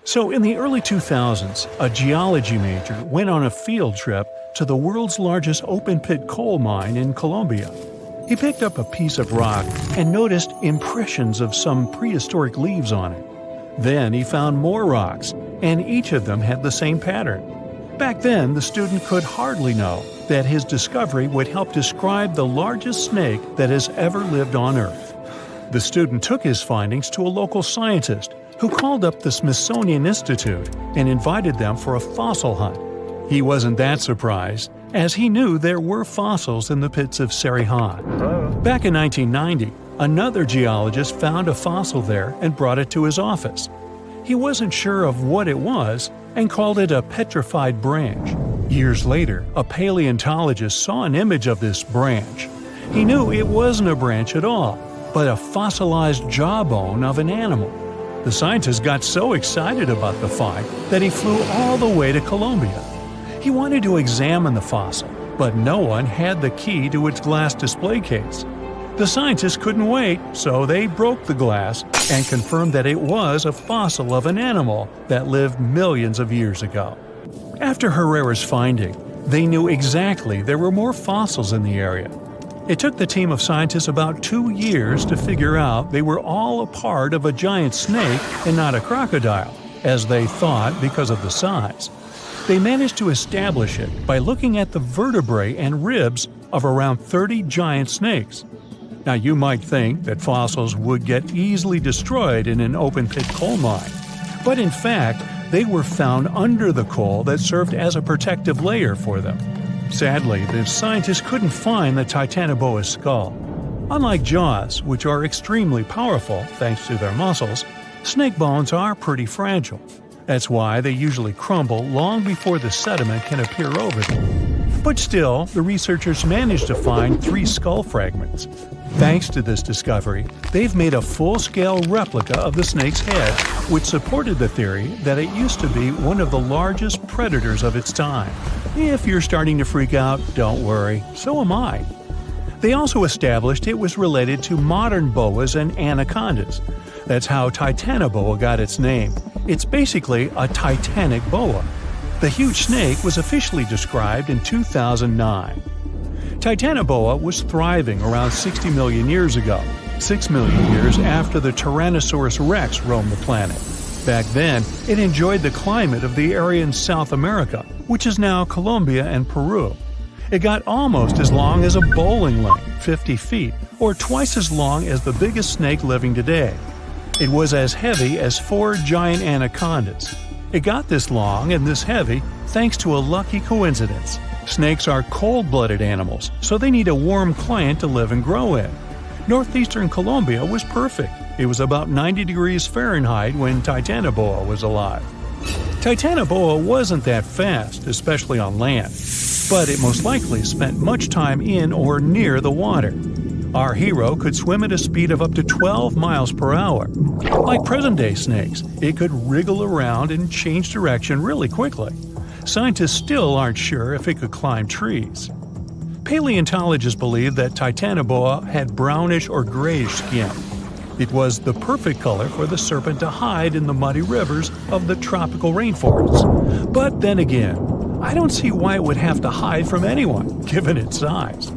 So in the early 2000s, a geology major went on a field trip to the world's largest open-pit coal mine in Colombia. He picked up a piece of rock and noticed impressions of some prehistoric leaves on it. Then he found more rocks, and each of them had the same pattern. Back then, the student could hardly know that his discovery would help describe the largest snake that has ever lived on Earth. The student took his findings to a local scientist, who called up the Smithsonian Institute and invited them for a fossil hunt. He wasn't that surprised, as he knew there were fossils in the pits of Sarihan. Back in 1990, another geologist found a fossil there and brought it to his office. He wasn't sure of what it was and called it a petrified branch. Years later, a paleontologist saw an image of this branch. He knew it wasn't a branch at all, but a fossilized jawbone of an animal. The scientist got so excited about the find that he flew all the way to Colombia. He wanted to examine the fossil, but no one had the key to its glass display case. The scientists couldn't wait, so they broke the glass and confirmed that it was a fossil of an animal that lived millions of years ago. After Herrera's finding, they knew exactly there were more fossils in the area. It took the team of scientists about 2 years to figure out they were all a part of a giant snake and not a crocodile, as they thought because of the size. They managed to establish it by looking at the vertebrae and ribs of around 30 giant snakes. Now you might think that fossils would get easily destroyed in an open-pit coal mine, but in fact, they were found under the coal that served as a protective layer for them. Sadly, the scientists couldn't find the Titanoboa's skull. Unlike jaws, which are extremely powerful thanks to their muscles, snake bones are pretty fragile. That's why they usually crumble long before the sediment can appear over them. But still, the researchers managed to find 3 skull fragments. Thanks to this discovery, they've made a full-scale replica of the snake's head, which supported the theory that it used to be one of the largest predators of its time. If you're starting to freak out, don't worry, so am I. They also established it was related to modern boas and anacondas. That's how Titanoboa got its name. It's basically a titanic boa. The huge snake was officially described in 2009. Titanoboa was thriving around 60 million years ago, 6 million years after the Tyrannosaurus rex roamed the planet. Back then, it enjoyed the climate of the area in South America, which is now Colombia and Peru. It got almost as long as a bowling lane, 50 feet, or twice as long as the biggest snake living today. It was as heavy as 4 giant anacondas. It got this long and this heavy thanks to a lucky coincidence. Snakes are cold-blooded animals, so they need a warm climate to live and grow in. Northeastern Colombia was perfect. It was about 90 degrees Fahrenheit when Titanoboa was alive. Titanoboa wasn't that fast, especially on land, but it most likely spent much time in or near the water. Our hero could swim at a speed of up to 12 miles per hour. Like present-day snakes, it could wriggle around and change direction really quickly. Scientists still aren't sure if it could climb trees. Paleontologists believe that Titanoboa had brownish or grayish skin. It was the perfect color for the serpent to hide in the muddy rivers of the tropical rainforests. But then again, I don't see why it would have to hide from anyone, given its size.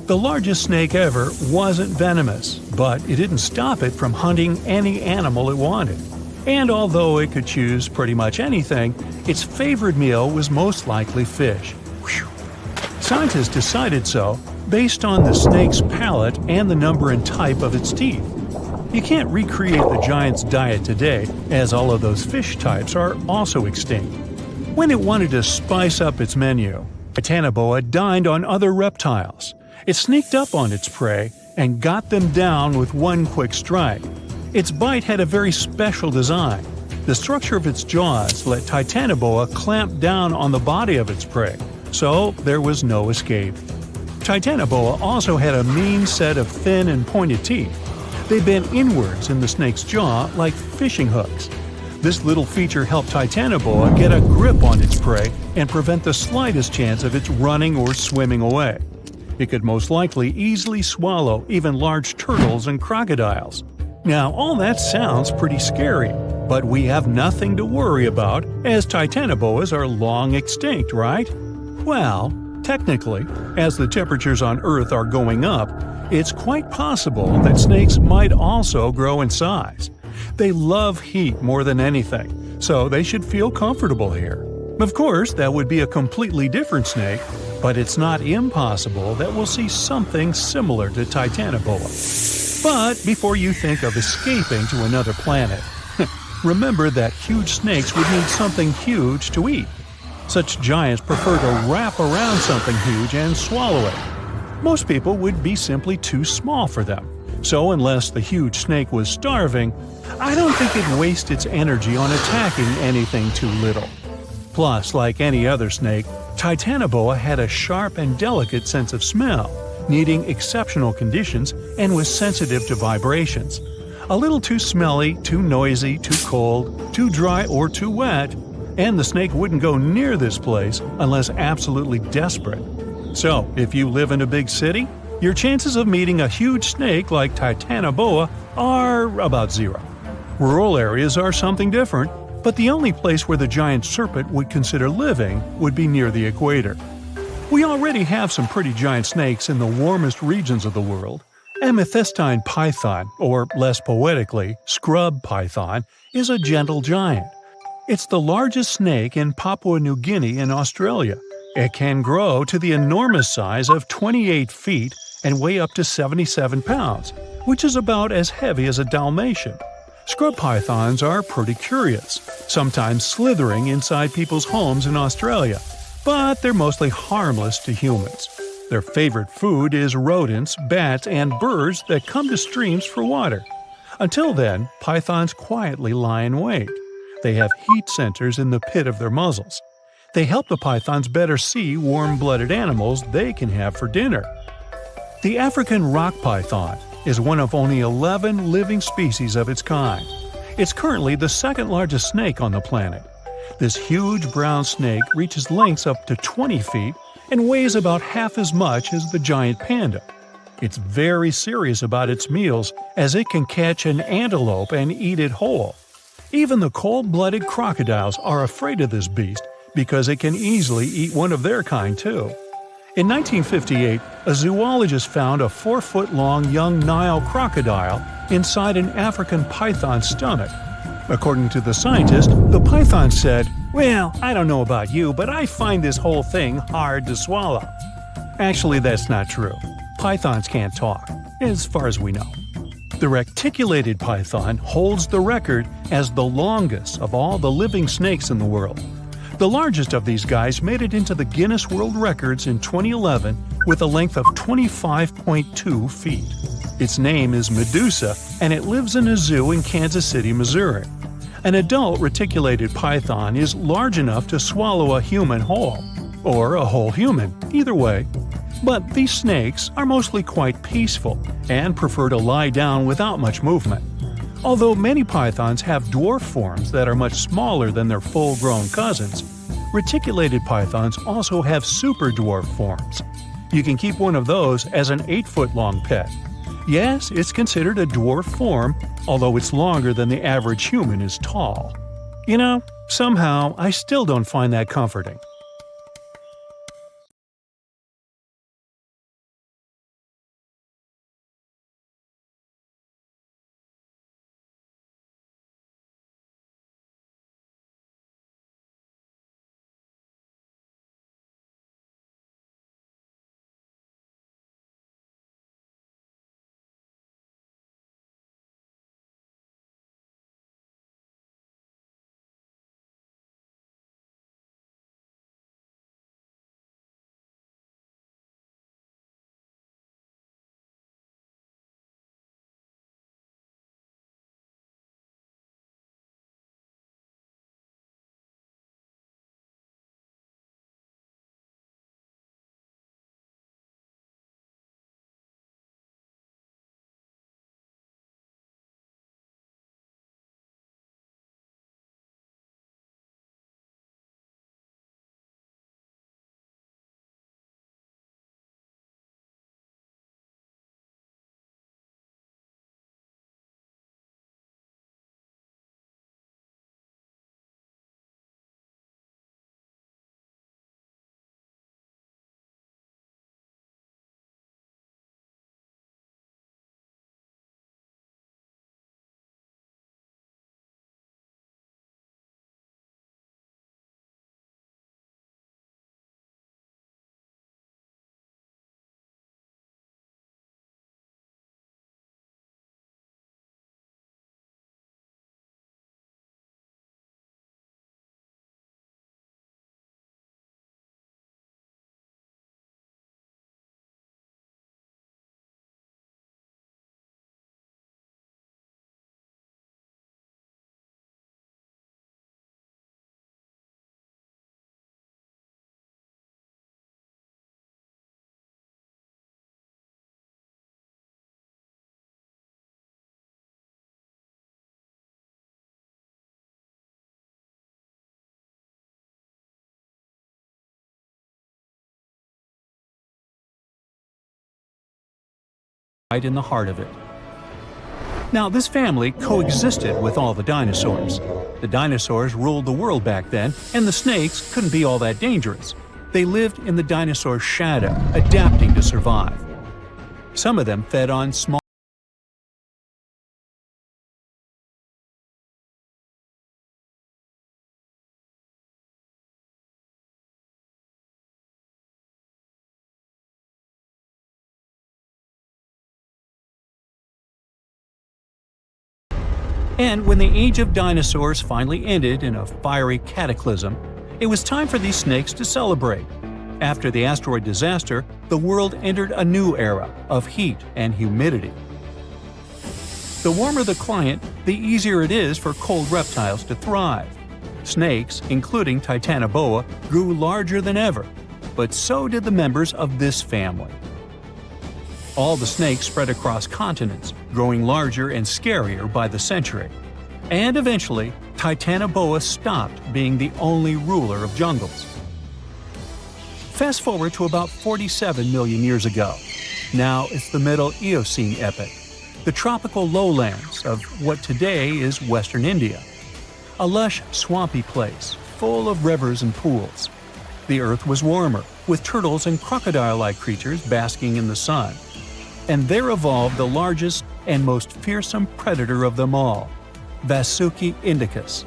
The largest snake ever wasn't venomous, but it didn't stop it from hunting any animal it wanted. And although it could choose pretty much anything, its favorite meal was most likely fish. Whew. Scientists decided so based on the snake's palate and the number and type of its teeth. You can't recreate the giant's diet today, as all of those fish types are also extinct. When it wanted to spice up its menu, Titanoboa dined on other reptiles. It sneaked up on its prey and got them down with one quick strike. Its bite had a very special design. The structure of its jaws let Titanoboa clamp down on the body of its prey, so there was no escape. Titanoboa also had a mean set of thin and pointed teeth. They bent inwards in the snake's jaw like fishing hooks. This little feature helped Titanoboa get a grip on its prey and prevent the slightest chance of its running or swimming away. It could most likely easily swallow even large turtles and crocodiles. Now, all that sounds pretty scary, But we have nothing to worry about, as Titanoboas are long extinct, right? Well, technically, as the temperatures on Earth are going up, it's quite possible that snakes might also grow in size. They love heat more than anything, so they should feel comfortable here. Of course, that would be a completely different snake, but it's not impossible that we'll see something similar to Titanoboa. But before you think of escaping to another planet, remember that huge snakes would need something huge to eat. Such giants prefer to wrap around something huge and swallow it. Most people would be simply too small for them. So unless the huge snake was starving, I don't think it'd waste its energy on attacking anything too little. Plus, like any other snake, Titanoboa had a sharp and delicate sense of smell, needing exceptional conditions, and was sensitive to vibrations. A little too smelly, too noisy, too cold, too dry, or too wet, and the snake wouldn't go near this place unless absolutely desperate. So, if you live in a big city, your chances of meeting a huge snake like Titanoboa are about zero. Rural areas are something different, but the only place where the giant serpent would consider living would be near the equator. We already have some pretty giant snakes in the warmest regions of the world. Amethystine python, or less poetically, scrub python, is a gentle giant. It's the largest snake in Papua New Guinea and Australia. It can grow to the enormous size of 28 feet and weigh up to 77 pounds, which is about as heavy as a Dalmatian. Scrub pythons are pretty curious, sometimes slithering inside people's homes in Australia, but they're mostly harmless to humans. Their favorite food is rodents, bats, and birds that come to streams for water. Until then, pythons quietly lie in wait. They have heat sensors in the pit of their muzzles. They help the pythons better see warm-blooded animals they can have for dinner. The African rock python is one of only 11 living species of its kind. It's currently the second largest snake on the planet. This huge brown snake reaches lengths up to 20 feet and weighs about half as much as the giant panda. It's very serious about its meals, as it can catch an antelope and eat it whole. Even the cold-blooded crocodiles are afraid of this beast because it can easily eat one of their kind too. In 1958, a zoologist found a 4-foot-long young Nile crocodile inside an African python's stomach. According to the scientist, the python said, "Well, I don't know about you, but I find this whole thing hard to swallow." Actually, that's not true. Pythons can't talk, as far as we know. The reticulated python holds the record as the longest of all the living snakes in the world. The largest of these guys made it into the Guinness World Records in 2011 with a length of 25.2 feet. Its name is Medusa, and it lives in a zoo in Kansas City, Missouri. An adult reticulated python is large enough to swallow a human whole, or a whole human, either way. But these snakes are mostly quite peaceful and prefer to lie down without much movement. Although many pythons have dwarf forms that are much smaller than their full-grown cousins, reticulated pythons also have super dwarf forms. You can keep one of those as an 8-foot-long pet. Yes, it's considered a dwarf form, although it's longer than the average human is tall. You know, somehow I still don't find that comforting. right in the heart of it. Now, this family coexisted with all the dinosaurs. The dinosaurs ruled the world back then, and the snakes couldn't be all that dangerous. They lived in the dinosaur's shadow, adapting to survive. Some of them fed on small And when the age of dinosaurs finally ended in a fiery cataclysm, it was time for these snakes to celebrate. After the asteroid disaster, the world entered a new era of heat and humidity. The warmer the climate, the easier it is for cold reptiles to thrive. Snakes, including Titanoboa, grew larger than ever, but so did the members of this family. All the snakes spread across continents, growing larger and scarier by the century. And eventually, Titanoboa stopped being the only ruler of jungles. Fast forward to about 47 million years ago. Now it's the Middle Eocene epoch, the tropical lowlands of what today is western India. A lush, swampy place, full of rivers and pools. The earth was warmer, with turtles and crocodile-like creatures basking in the sun. And there evolved the largest and most fearsome predator of them all, Vasuki indicus.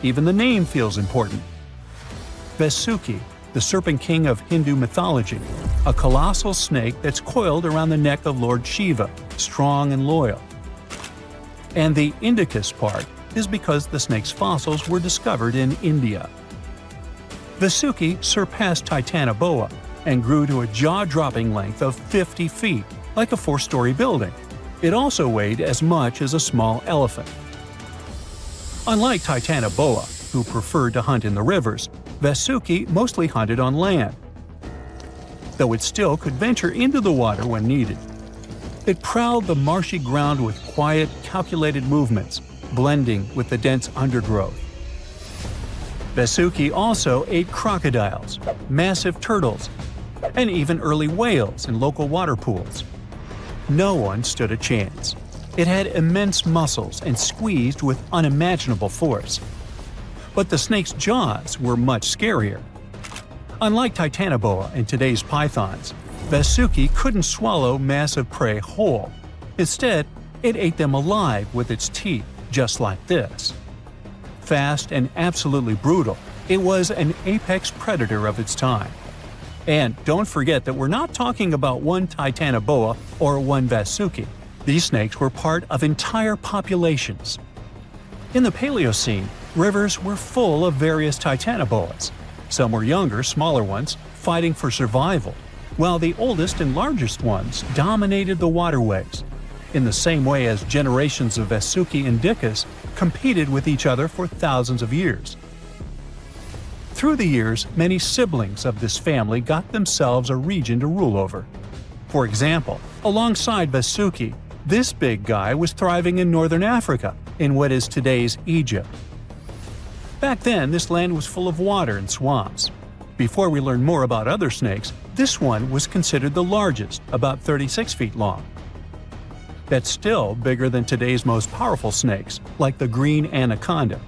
Even the name feels important. Vasuki, the serpent king of Hindu mythology, a colossal snake that's coiled around the neck of Lord Shiva, strong and loyal. And the indicus part is because the snake's fossils were discovered in India. Vasuki surpassed Titanoboa and grew to a jaw-dropping length of 50 feet, like a 4-story building. It also weighed as much as a small elephant. Unlike Titanoboa, who preferred to hunt in the rivers, Vasuki mostly hunted on land, though it still could venture into the water when needed. It prowled the marshy ground with quiet, calculated movements, blending with the dense undergrowth. Vasuki also ate crocodiles, massive turtles, and even early whales in local water pools. No one stood a chance. It had immense muscles and squeezed with unimaginable force. But the snake's jaws were much scarier. Unlike Titanoboa and today's pythons, Vasuki couldn't swallow massive prey whole. Instead, it ate them alive with its teeth, just like this. Fast and absolutely brutal, it was an apex predator of its time. And don't forget that we're not talking about one Titanoboa or one Vasuki. These snakes were part of entire populations. In the Paleocene, rivers were full of various Titanoboas. Some were younger, smaller ones, fighting for survival, while the oldest and largest ones dominated the waterways, in the same way as generations of Vasuki indicus competed with each other for thousands of years. Through the years, many siblings of this family got themselves a region to rule over. For example, alongside Vasuki, this big guy was thriving in northern Africa, in what is today's Egypt. Back then, this land was full of water and swamps. Before we learn more about other snakes, this one was considered the largest, about 36 feet long. That's still bigger than today's most powerful snakes, like the green anaconda.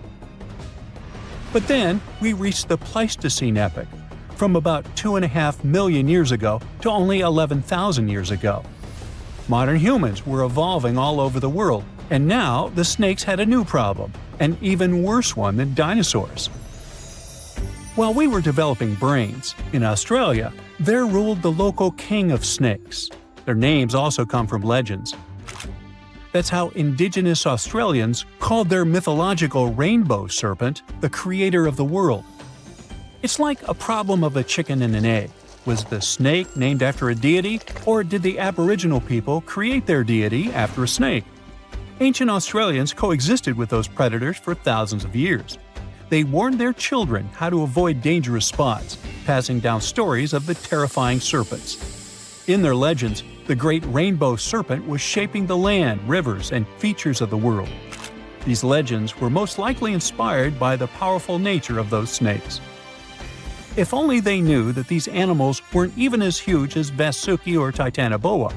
But then, we reached the Pleistocene epoch, from about 2.5 million years ago to only 11,000 years ago. Modern humans were evolving all over the world, and now the snakes had a new problem, an even worse one than dinosaurs. While we were developing brains, in Australia, there ruled the local king of snakes. Their names also come from legends. That's how indigenous Australians called their mythological rainbow serpent the creator of the world. It's like a problem of a chicken and an egg. Was the snake named after a deity, or did the Aboriginal people create their deity after a snake? Ancient Australians coexisted with those predators for thousands of years. They warned their children how to avoid dangerous spots, passing down stories of the terrifying serpents. In their legends, the great rainbow serpent was shaping the land, rivers, and features of the world. These legends were most likely inspired by the powerful nature of those snakes. If only they knew that these animals weren't even as huge as Vasuki or Titanoboa.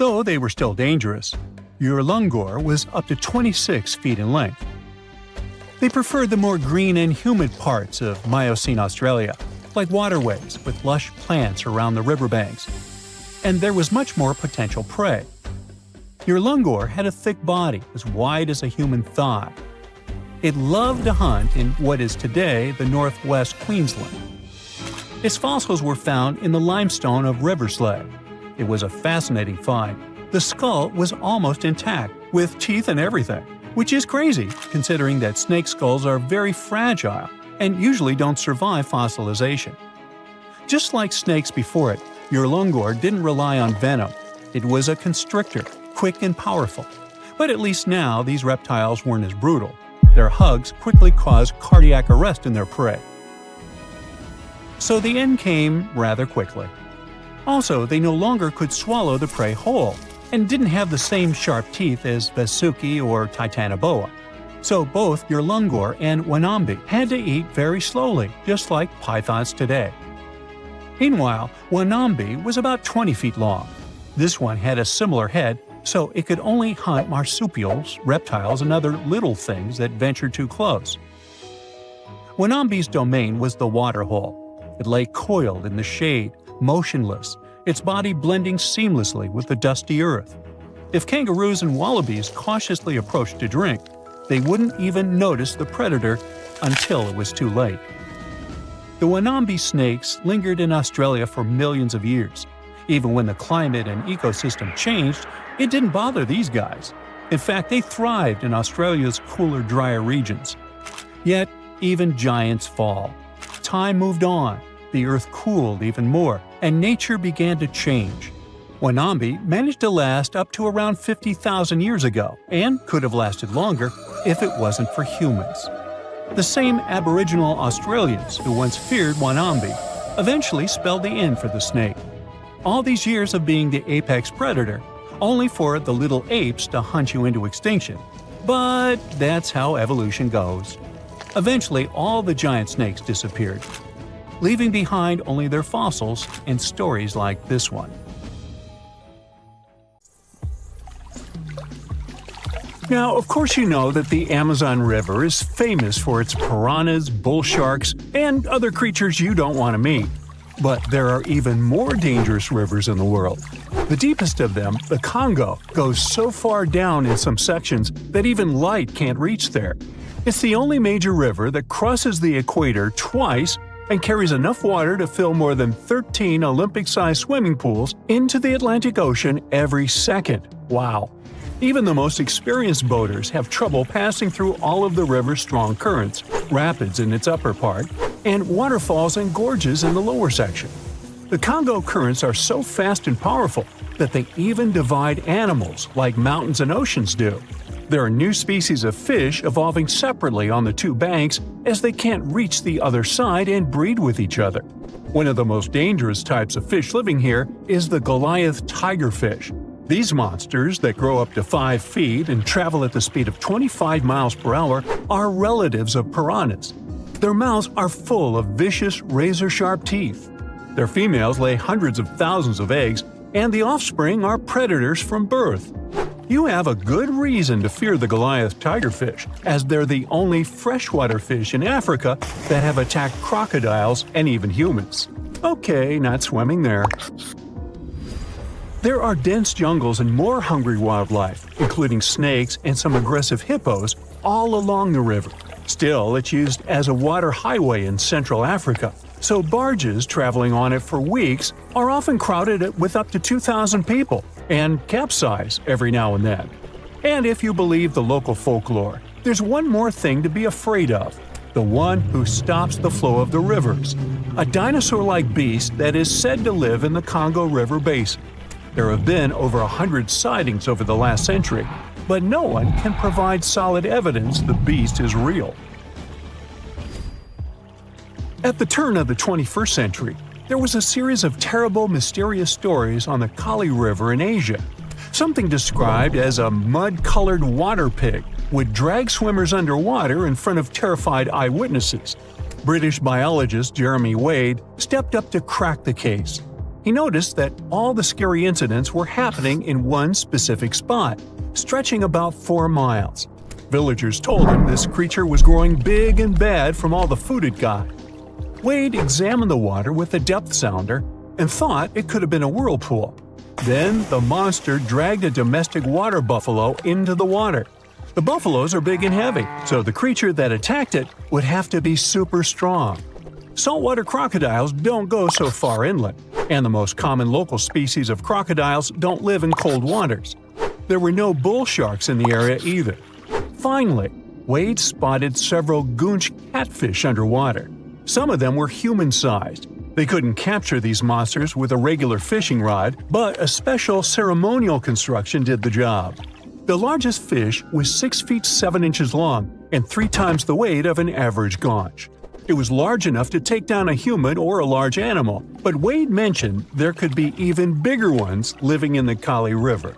though they were still dangerous. Urlungor was up to 26 feet in length. They preferred the more green and humid parts of Miocene Australia, like waterways with lush plants around the riverbanks. And there was much more potential prey. Urlungor had a thick body as wide as a human thigh. It loved to hunt in what is today the northwest Queensland. Its fossils were found in the limestone of Riverslade. It was a fascinating find. The skull was almost intact, with teeth and everything, which is crazy considering that snake skulls are very fragile and usually don't survive fossilization. Just like snakes before it, Urlungor didn't rely on venom. It was a constrictor, quick and powerful. But at least now these reptiles weren't as brutal. Their hugs quickly caused cardiac arrest in their prey. So the end came rather quickly. Also, they no longer could swallow the prey whole, and didn't have the same sharp teeth as Vasuki or Titanoboa. So both Urlungor and Wanambi had to eat very slowly, just like pythons today. Meanwhile, Wanambi was about 20 feet long. This one had a similar head, so it could only hunt marsupials, reptiles, and other little things that ventured too close. Wanambi's domain was the waterhole. It lay coiled in the shade, motionless, its body blending seamlessly with the dusty earth. If kangaroos and wallabies cautiously approached to drink, they wouldn't even notice the predator until it was too late. The Wanambi snakes lingered in Australia for millions of years. Even when the climate and ecosystem changed, it didn't bother these guys. In fact, they thrived in Australia's cooler, drier regions. Yet, even giants fall. Time moved on, the earth cooled even more, and nature began to change. Wanambi managed to last up to around 50,000 years ago, and could have lasted longer if it wasn't for humans. The same Aboriginal Australians who once feared Wanambi eventually spelled the end for the snake. All these years of being the apex predator, only for the little apes to hunt you into extinction. But that's how evolution goes. Eventually, all the giant snakes disappeared, leaving behind only their fossils and stories like this one. Now, of course you know that the Amazon River is famous for its piranhas, bull sharks, and other creatures you don't want to meet. But there are even more dangerous rivers in the world. The deepest of them, the Congo, goes so far down in some sections that even light can't reach there. It's the only major river that crosses the equator twice and carries enough water to fill more than 13 Olympic-sized swimming pools into the Atlantic Ocean every second. Wow! Even the most experienced boaters have trouble passing through all of the river's strong currents, rapids in its upper part, and waterfalls and gorges in the lower section. The Congo currents are so fast and powerful that they even divide animals like mountains and oceans do. There are new species of fish evolving separately on the two banks as they can't reach the other side and breed with each other. One of the most dangerous types of fish living here is the Goliath tigerfish. These monsters, that grow up to 5 feet and travel at the speed of 25 miles per hour, are relatives of piranhas. Their mouths are full of vicious, razor-sharp teeth. Their females lay hundreds of thousands of eggs, and the offspring are predators from birth. You have a good reason to fear the Goliath tigerfish, as they're the only freshwater fish in Africa that have attacked crocodiles and even humans. Okay, not swimming there. There are dense jungles and more hungry wildlife, including snakes and some aggressive hippos, all along the river. Still, it's used as a water highway in Central Africa, so barges traveling on it for weeks are often crowded with up to 2,000 people and capsize every now and then. And if you believe the local folklore, there's one more thing to be afraid of: the one who stops the flow of the rivers, a dinosaur-like beast that is said to live in the Congo River basin. There have been over 100 sightings over the last century, but no one can provide solid evidence the beast is real. At the turn of the 21st century, there was a series of terrible, mysterious stories on the Kali River in Asia. Something described as a mud-colored water pig would drag swimmers underwater in front of terrified eyewitnesses. British biologist Jeremy Wade stepped up to crack the case. He noticed that all the scary incidents were happening in one specific spot, stretching about 4 miles. Villagers told him this creature was growing big and bad from all the food it got. Wade examined the water with a depth sounder and thought it could have been a whirlpool. Then the monster dragged a domestic water buffalo into the water. The buffaloes are big and heavy, so the creature that attacked it would have to be super strong. Saltwater crocodiles don't go so far inland, and the most common local species of crocodiles don't live in cold waters. There were no bull sharks in the area either. Finally, Wade spotted several goonch catfish underwater. Some of them were human-sized. They couldn't capture these monsters with a regular fishing rod, but a special ceremonial construction did the job. The largest fish was 6 feet 7 inches long and 3 times the weight of an average gaunch. It was large enough to take down a human or a large animal, but Wade mentioned there could be even bigger ones living in the Kali River.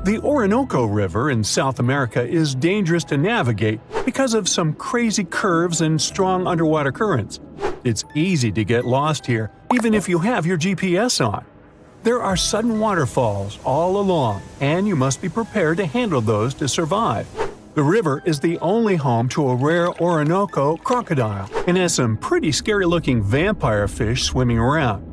The Orinoco River in South America is dangerous to navigate because of some crazy curves and strong underwater currents. It's easy to get lost here, even if you have your GPS on. There are sudden waterfalls all along, and you must be prepared to handle those to survive. The river is the only home to a rare Orinoco crocodile and has some pretty scary-looking vampire fish swimming around.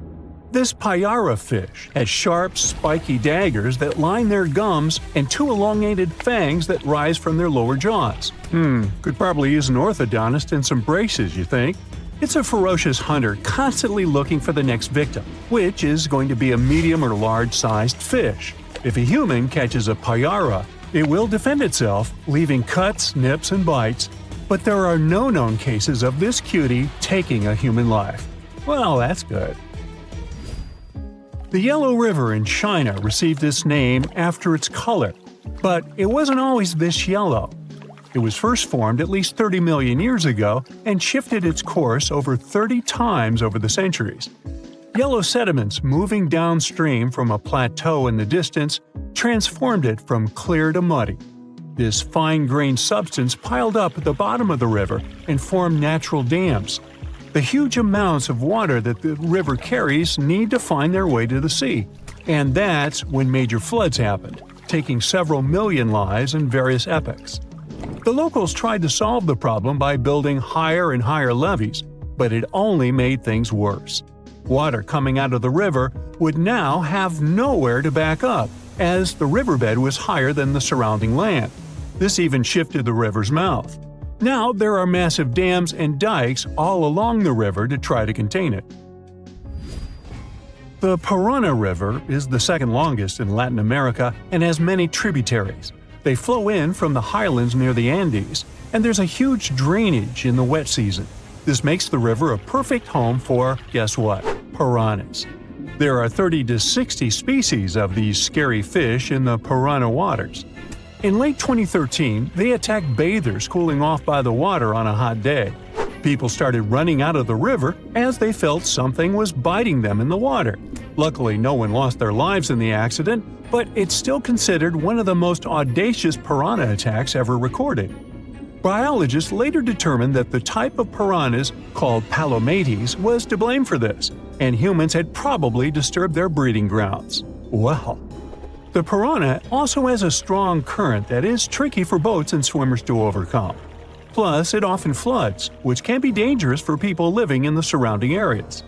This payara fish has sharp, spiky daggers that line their gums and 2 elongated fangs that rise from their lower jaws. Could probably use an orthodontist and some braces, you think? It's a ferocious hunter constantly looking for the next victim, which is going to be a medium or large-sized fish. If a human catches a payara, it will defend itself, leaving cuts, nips, and bites, but there are no known cases of this cutie taking a human life. Well, that's good. The Yellow River in China received its name after its color, but it wasn't always this yellow. It was first formed at least 30 million years ago and shifted its course over 30 times over the centuries. Yellow sediments moving downstream from a plateau in the distance transformed it from clear to muddy. This fine-grained substance piled up at the bottom of the river and formed natural dams. The huge amounts of water that the river carries need to find their way to the sea, and that's when major floods happened, taking several million lives in various epochs. The locals tried to solve the problem by building higher and higher levees, but it only made things worse. Water coming out of the river would now have nowhere to back up, as the riverbed was higher than the surrounding land. This even shifted the river's mouth. Now there are massive dams and dikes all along the river to try to contain it. The Parana River is the second longest in Latin America and has many tributaries. They flow in from the highlands near the Andes, and there's a huge drainage in the wet season. This makes the river a perfect home for, guess what, piranhas. There are 30 to 60 species of these scary fish in the Parana waters. In late 2013, they attacked bathers cooling off by the water on a hot day. People started running out of the river as they felt something was biting them in the water. Luckily, no one lost their lives in the accident, but it's still considered one of the most audacious piranha attacks ever recorded. Biologists later determined that the type of piranhas, called palomates, was to blame for this, and humans had probably disturbed their breeding grounds. Well, the piranha also has a strong current that is tricky for boats and swimmers to overcome. Plus, it often floods, which can be dangerous for people living in the surrounding areas.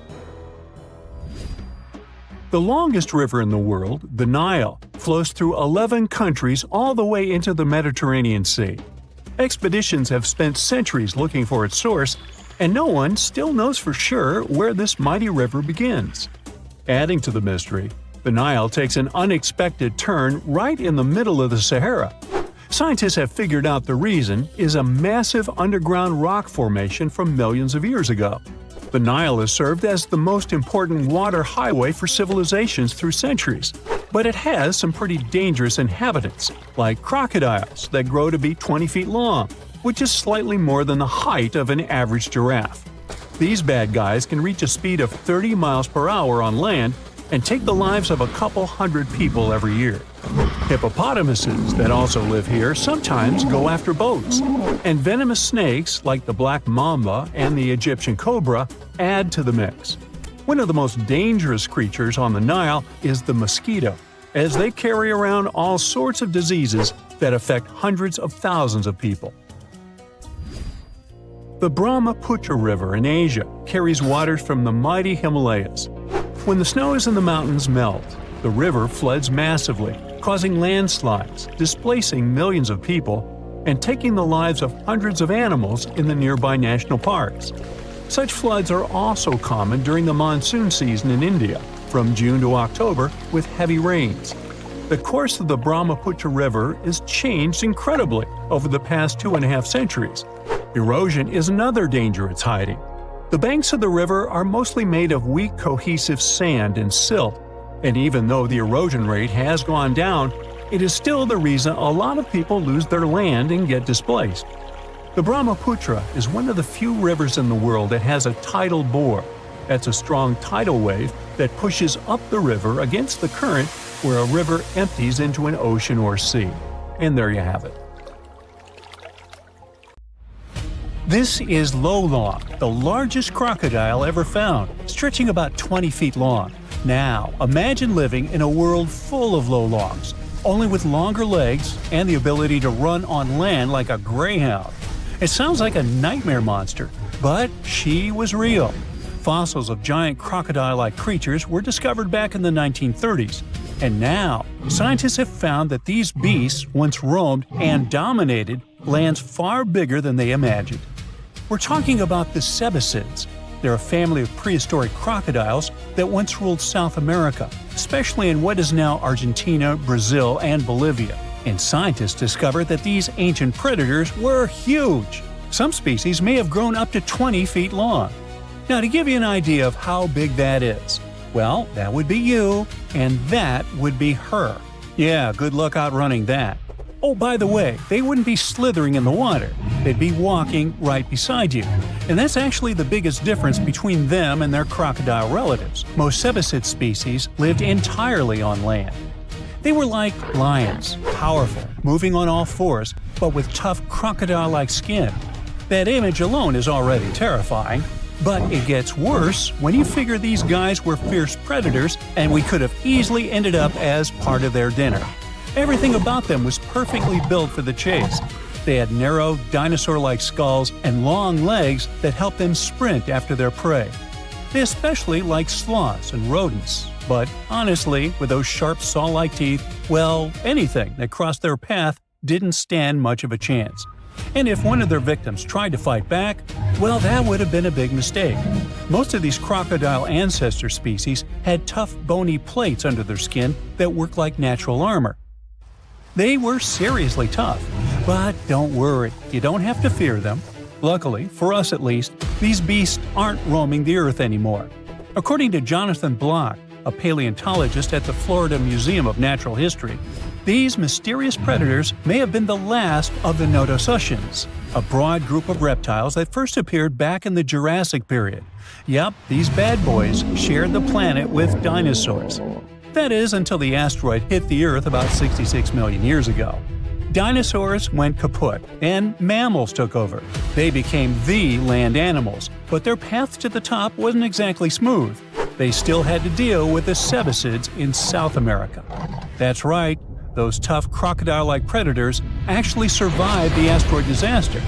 The longest river in the world, the Nile, flows through 11 countries all the way into the Mediterranean Sea. Expeditions have spent centuries looking for its source, and no one still knows for sure where this mighty river begins. Adding to the mystery, the Nile takes an unexpected turn right in the middle of the Sahara. Scientists have figured out the reason is a massive underground rock formation from millions of years ago. The Nile has served as the most important water highway for civilizations through centuries, but it has some pretty dangerous inhabitants, like crocodiles that grow to be 20 feet long, which is slightly more than the height of an average giraffe. These bad guys can reach a speed of 30 miles per hour on land and take the lives of a couple hundred people every year. Hippopotamuses that also live here sometimes go after boats, and venomous snakes like the black mamba and the Egyptian cobra add to the mix. One of the most dangerous creatures on the Nile is the mosquito, as they carry around all sorts of diseases that affect hundreds of thousands of people. The Brahmaputra River in Asia carries waters from the mighty Himalayas. When the snows in the mountains melt, the river floods massively, causing landslides, displacing millions of people, and taking the lives of hundreds of animals in the nearby national parks. Such floods are also common during the monsoon season in India, from June to October, with heavy rains. The course of the Brahmaputra River is changed incredibly over the past 2.5 centuries. Erosion is another danger it's hiding. The banks of the river are mostly made of weak cohesive sand and silt, and even though the erosion rate has gone down, it is still the reason a lot of people lose their land and get displaced. The Brahmaputra is one of the few rivers in the world that has a tidal bore. That's a strong tidal wave that pushes up the river against the current where a river empties into an ocean or sea. And there you have it. This is Lolong, the largest crocodile ever found, stretching about 20 feet long. Now, imagine living in a world full of Lolongs, only with longer legs and the ability to run on land like a greyhound. It sounds like a nightmare monster, but she was real. Fossils of giant crocodile-like creatures were discovered back in the 1930s, and now scientists have found that these beasts once roamed and dominated lands far bigger than they imagined. We're talking about the cebicids. They're a family of prehistoric crocodiles that once ruled South America, especially in what is now Argentina, Brazil, and Bolivia. And scientists discovered that these ancient predators were huge. Some species may have grown up to 20 feet long. Now, to give you an idea of how big that is, well, that would be you, and that would be her. Yeah, good luck outrunning that. Oh, by the way, they wouldn't be slithering in the water. They'd be walking right beside you. And that's actually the biggest difference between them and their crocodile relatives. Most cebicid species lived entirely on land. They were like lions, powerful, moving on all fours, but with tough crocodile-like skin. That image alone is already terrifying. But it gets worse when you figure these guys were fierce predators and we could have easily ended up as part of their dinner. Everything about them was perfectly built for the chase. They had narrow, dinosaur-like skulls and long legs that helped them sprint after their prey. They especially liked sloths and rodents, but honestly, with those sharp saw-like teeth, well, anything that crossed their path didn't stand much of a chance. And if one of their victims tried to fight back, well, that would have been a big mistake. Most of these crocodile ancestor species had tough, bony plates under their skin that worked like natural armor. They were seriously tough, but don't worry, you don't have to fear them. Luckily, for us at least, these beasts aren't roaming the earth anymore. According to Jonathan Block, a paleontologist at the Florida Museum of Natural History, these mysterious predators may have been the last of the Notosuchians, a broad group of reptiles that first appeared back in the Jurassic period. Yep, these bad boys shared the planet with dinosaurs. That is, until the asteroid hit the Earth about 66 million years ago. Dinosaurs went kaput, and mammals took over. They became the land animals, but their path to the top wasn't exactly smooth. They still had to deal with the cebicids in South America. That's right. Those tough crocodile-like predators actually survived the asteroid disaster.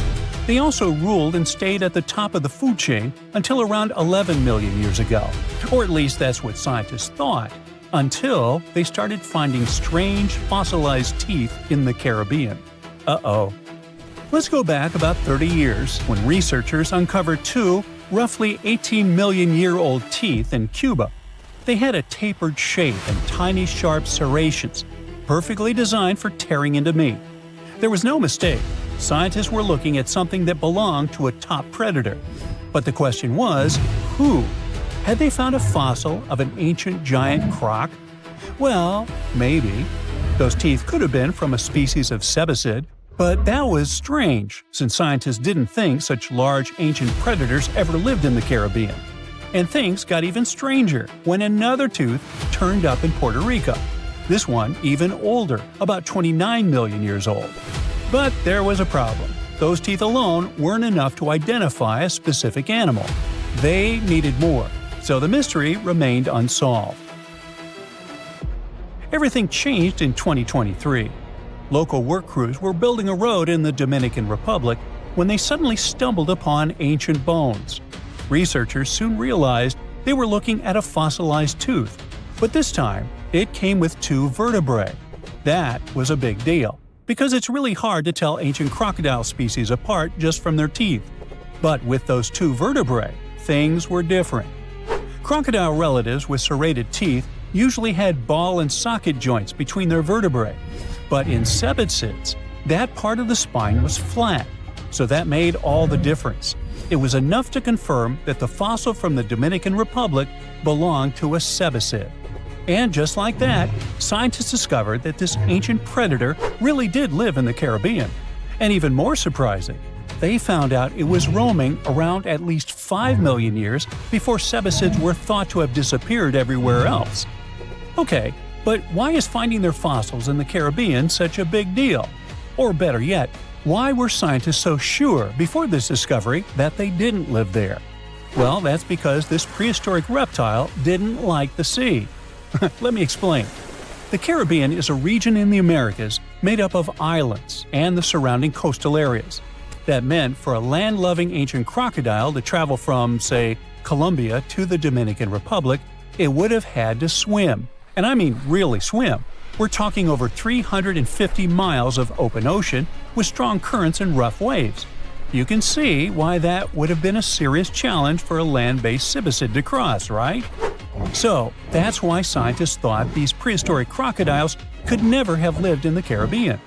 They also ruled and stayed at the top of the food chain until around 11 million years ago. Or at least that's what scientists thought, until they started finding strange fossilized teeth in the Caribbean. Uh-oh. Let's go back about 30 years when researchers uncovered two roughly 18-million-year-old teeth in Cuba. They had a tapered shape and tiny sharp serrations, perfectly designed for tearing into meat. There was no mistake. Scientists were looking at something that belonged to a top predator. But the question was, who? Had they found a fossil of an ancient giant croc? Well, maybe. Those teeth could have been from a species of cebicid, but that was strange, since scientists didn't think such large ancient predators ever lived in the Caribbean. And things got even stranger when another tooth turned up in Puerto Rico. This one even older, about 29 million years old. But there was a problem. Those teeth alone weren't enough to identify a specific animal. They needed more. so the mystery remained unsolved. Everything changed in 2023. Local work crews were building a road in the Dominican Republic when they suddenly stumbled upon ancient bones. Researchers soon realized they were looking at a fossilized tooth, but this time it came with 2 vertebrae. That was a big deal, because it's really hard to tell ancient crocodile species apart just from their teeth. But with those 2 vertebrae, things were different. Crocodile relatives with serrated teeth usually had ball and socket joints between their vertebrae, but in cebecids, that part of the spine was flat, so that made all the difference. It was enough to confirm that the fossil from the Dominican Republic belonged to a cebecid. And just like that, scientists discovered that this ancient predator really did live in the Caribbean. And even more surprising, they found out it was roaming around at least 5 million years before cebecids were thought to have disappeared everywhere else. Okay, but why is finding their fossils in the Caribbean such a big deal? Or better yet, why were scientists so sure before this discovery that they didn't live there? Well, that's because this prehistoric reptile didn't like the sea. Let me explain. The Caribbean is a region in the Americas made up of islands and the surrounding coastal areas. That meant for a land-loving ancient crocodile to travel from, say, Colombia to the Dominican Republic, it would have had to swim. And I mean really swim. We're talking over 350 miles of open ocean with strong currents and rough waves. You can see why that would have been a serious challenge for a land-based cebecid to cross, right? So, that's why scientists thought these prehistoric crocodiles could never have lived in the Caribbean.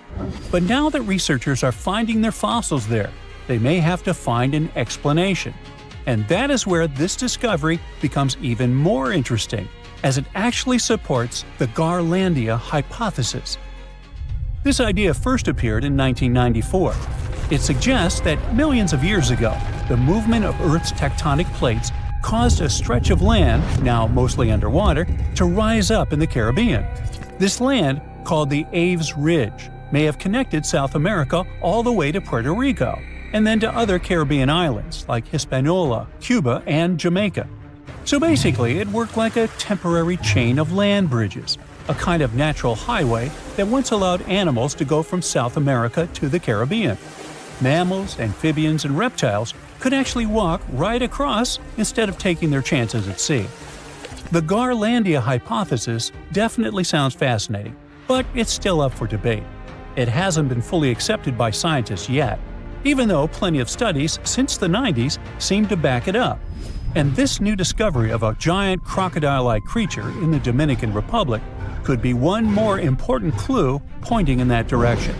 But now that researchers are finding their fossils there, they may have to find an explanation. And that is where this discovery becomes even more interesting, as it actually supports the Garlandia hypothesis. This idea first appeared in 1994. It suggests that millions of years ago, the movement of Earth's tectonic plates caused a stretch of land, now mostly underwater, to rise up in the Caribbean. This land, called the Aves Ridge, may have connected South America all the way to Puerto Rico, and then to other Caribbean islands like Hispaniola, Cuba, and Jamaica. So basically, it worked like a temporary chain of land bridges, a kind of natural highway that once allowed animals to go from South America to the Caribbean. Mammals, amphibians, and reptiles could actually walk right across instead of taking their chances at sea. The Garlandia hypothesis definitely sounds fascinating, but it's still up for debate. It hasn't been fully accepted by scientists yet, even though plenty of studies since the 90s seem to back it up. And this new discovery of a giant crocodile-like creature in the Dominican Republic could be one more important clue pointing in that direction.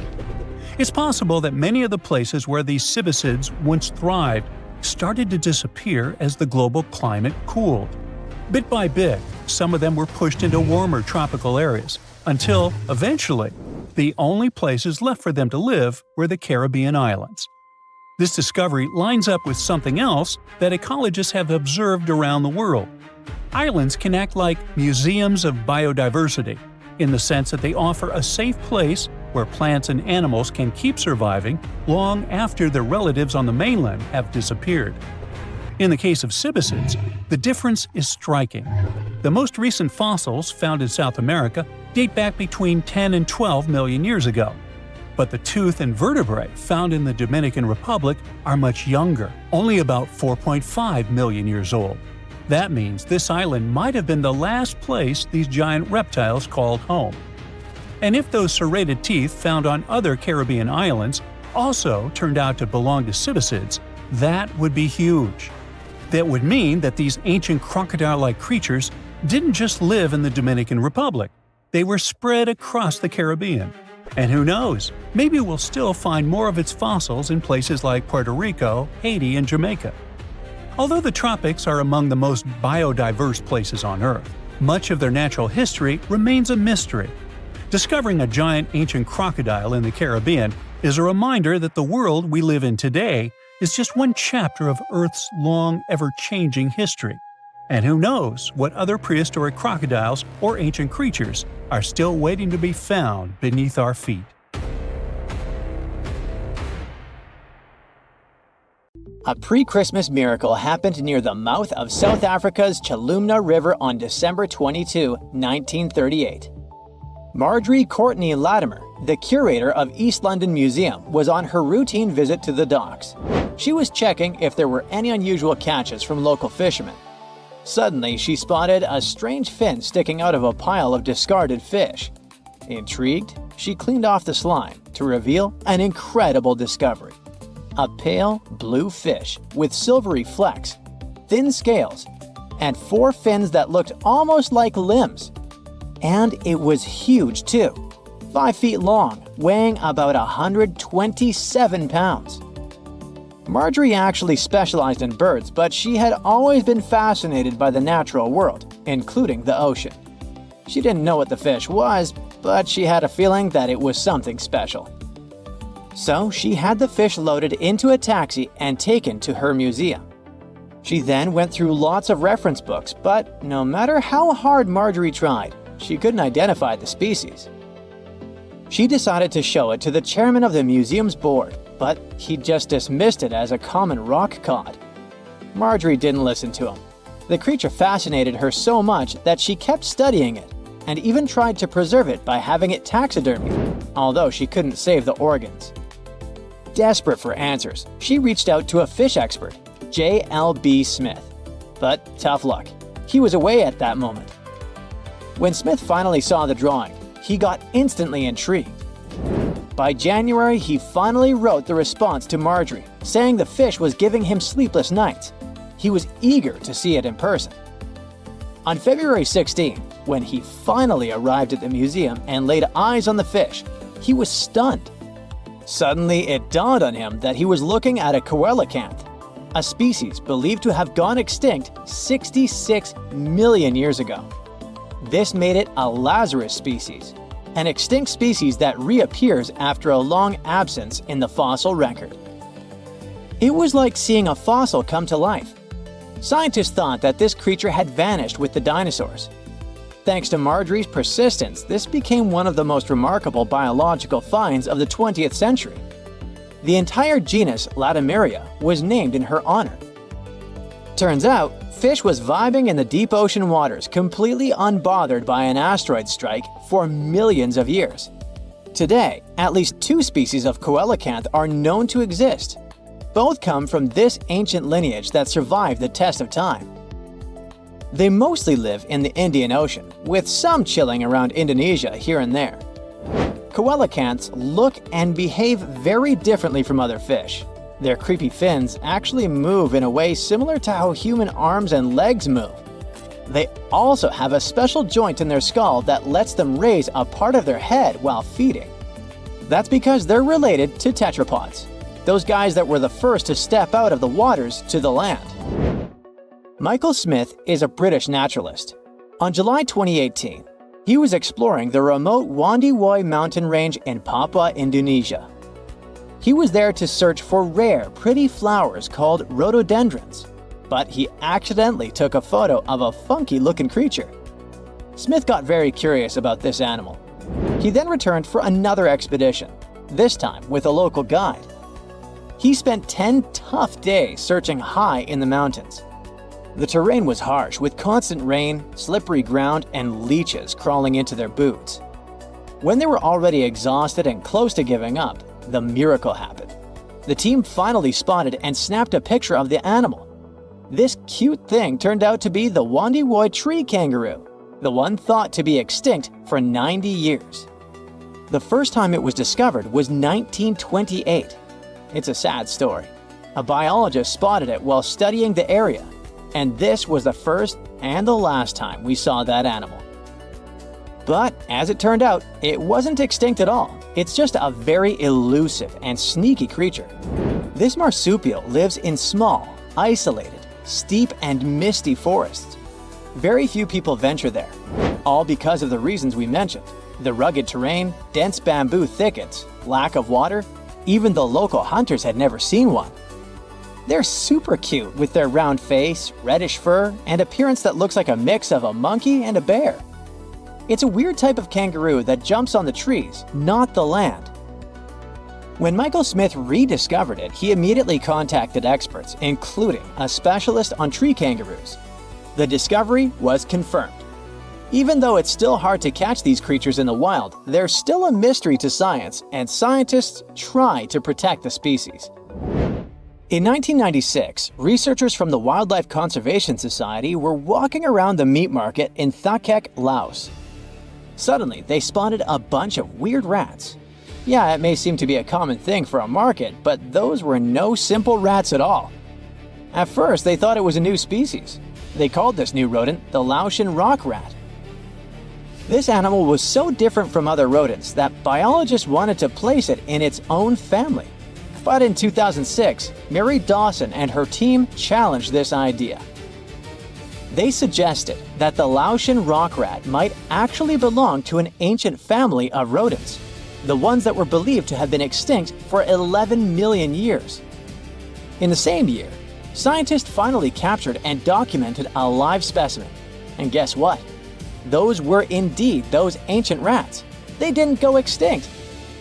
It's possible that many of the places where these cebecids once thrived started to disappear as the global climate cooled. Bit by bit, some of them were pushed into warmer tropical areas, until, eventually, the only places left for them to live were the Caribbean islands. This discovery lines up with something else that ecologists have observed around the world. Islands can act like museums of biodiversity, in the sense that they offer a safe place where plants and animals can keep surviving long after their relatives on the mainland have disappeared. In the case of cebecids, the difference is striking. The most recent fossils found in South America date back between 10 and 12 million years ago. But the tooth and vertebrae found in the Dominican Republic are much younger, only about 4.5 million years old. That means this island might have been the last place these giant reptiles called home. And if those serrated teeth found on other Caribbean islands also turned out to belong to cebecids, that would be huge. That would mean that these ancient crocodile-like creatures didn't just live in the Dominican Republic. They were spread across the Caribbean. And who knows, maybe we'll still find more of its fossils in places like Puerto Rico, Haiti, and Jamaica. Although the tropics are among the most biodiverse places on Earth, much of their natural history remains a mystery. Discovering a giant ancient crocodile in the Caribbean is a reminder that the world we live in today is just one chapter of Earth's long, ever-changing history. And who knows what other prehistoric crocodiles or ancient creatures are still waiting to be found beneath our feet. A pre-Christmas miracle happened near the mouth of South Africa's Chilumna River on December 22, 1938. Marjorie Courtney Latimer, the curator of East London Museum, was on her routine visit to the docks. She was checking if there were any unusual catches from local fishermen. Suddenly, she spotted a strange fin sticking out of a pile of discarded fish. Intrigued, she cleaned off the slime to reveal an incredible discovery. A pale blue fish with silvery flecks, thin scales, and 4 fins that looked almost like limbs. And it was huge too, 5 feet long, weighing about 127 pounds. Marjorie actually specialized in birds, but she had always been fascinated by the natural world, including the ocean. She didn't know what the fish was, but she had a feeling that it was something special. So she had the fish loaded into a taxi and taken to her museum. She then went through lots of reference books, but no matter how hard Marjorie tried, she couldn't identify the species. She decided to show it to the chairman of the museum's board, but he just dismissed it as a common rock cod. Marjorie didn't listen to him. The creature fascinated her so much that she kept studying it, and even tried to preserve it by having it taxidermied, although she couldn't save the organs. Desperate for answers, she reached out to a fish expert, J.L.B. Smith. But tough luck, he was away at that moment. When Smith finally saw the drawing, he got instantly intrigued. By January, he finally wrote the response to Marjorie, saying the fish was giving him sleepless nights. He was eager to see it in person. On February 16, when he finally arrived at the museum and laid eyes on the fish, he was stunned. Suddenly, it dawned on him that he was looking at a coelacanth, a species believed to have gone extinct 66 million years ago. This made it a Lazarus species, an extinct species that reappears after a long absence in the fossil record. It was like seeing a fossil come to life. Scientists thought that this creature had vanished with the dinosaurs. Thanks to Marjorie's persistence, this became one of the most remarkable biological finds of the 20th century. The entire genus Latimeria was named in her honor. Turns out, fish was vibing in the deep ocean waters, completely unbothered by an asteroid strike for millions of years. Today, at least 2 species of coelacanth are known to exist. Both come from this ancient lineage that survived the test of time. They mostly live in the Indian Ocean, with some chilling around Indonesia here and there. Coelacanths look and behave very differently from other fish. Their creepy fins actually move in a way similar to how human arms and legs move. They also have a special joint in their skull that lets them raise a part of their head while feeding. That's because they're related to tetrapods, those guys that were the first to step out of the waters to the land. Michael Smith is a British naturalist. On July 2018, he was exploring the remote Wondiwoi mountain range in Papua, Indonesia. He was there to search for rare, pretty flowers called rhododendrons, but he accidentally took a photo of a funky-looking creature. Smith got very curious about this animal. He then returned for another expedition, this time with a local guide. He spent 10 tough days searching high in the mountains. The terrain was harsh, with constant rain, slippery ground, and leeches crawling into their boots. When they were already exhausted and close to giving up, the miracle happened. The team finally spotted and snapped a picture of the animal. This cute thing turned out to be the Wondiwoi tree kangaroo, the one thought to be extinct for 90 years. The first time it was discovered was 1928. It's a sad story. A biologist spotted it while studying the area, and this was the first and the last time we saw that animal. But as it turned out, it wasn't extinct at all. It's just a very elusive and sneaky creature. This marsupial lives in small, isolated, steep and misty forests. Very few people venture there, all because of the reasons we mentioned: the rugged terrain, dense bamboo thickets, lack of water. Even the local hunters had never seen one. They're super cute with their round face, reddish fur, and appearance that looks like a mix of a monkey and a bear. It's a weird type of kangaroo that jumps on the trees, not the land. When Michael Smith rediscovered it, he immediately contacted experts, including a specialist on tree kangaroos. The discovery was confirmed. Even though it's still hard to catch these creatures in the wild, they're still a mystery to science, and scientists try to protect the species. In 1996, researchers from the Wildlife Conservation Society were walking around the meat market in Thakek, Laos. Suddenly, they spotted a bunch of weird rats. Yeah, it may seem to be a common thing for a market, but those were no simple rats at all. At first, they thought it was a new species. They called this new rodent the Laotian rock rat. This animal was so different from other rodents that biologists wanted to place it in its own family. But in 2006, Mary Dawson and her team challenged this idea. They suggested that the Laotian rock rat might actually belong to an ancient family of rodents, the ones that were believed to have been extinct for 11 million years. In the same year, scientists finally captured and documented a live specimen. And guess what? Those were indeed those ancient rats. They didn't go extinct.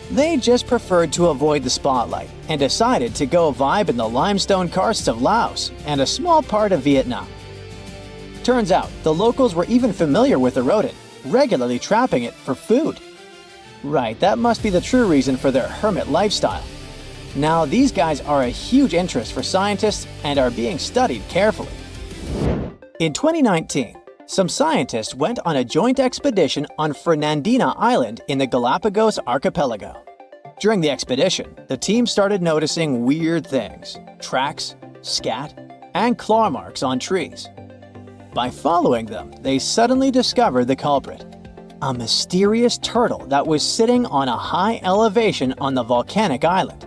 They just preferred to avoid the spotlight and decided to go vibe in the limestone karsts of Laos and a small part of Vietnam. Turns out, the locals were even familiar with the rodent, regularly trapping it for food. Right, that must be the true reason for their hermit lifestyle. Now, these guys are a huge interest for scientists and are being studied carefully. In 2019, some scientists went on a joint expedition on Fernandina Island in the Galapagos archipelago. During the expedition, the team started noticing weird things: tracks, scat, and claw marks on trees. By following them, they suddenly discovered the culprit: a mysterious turtle that was sitting on a high elevation on the volcanic island.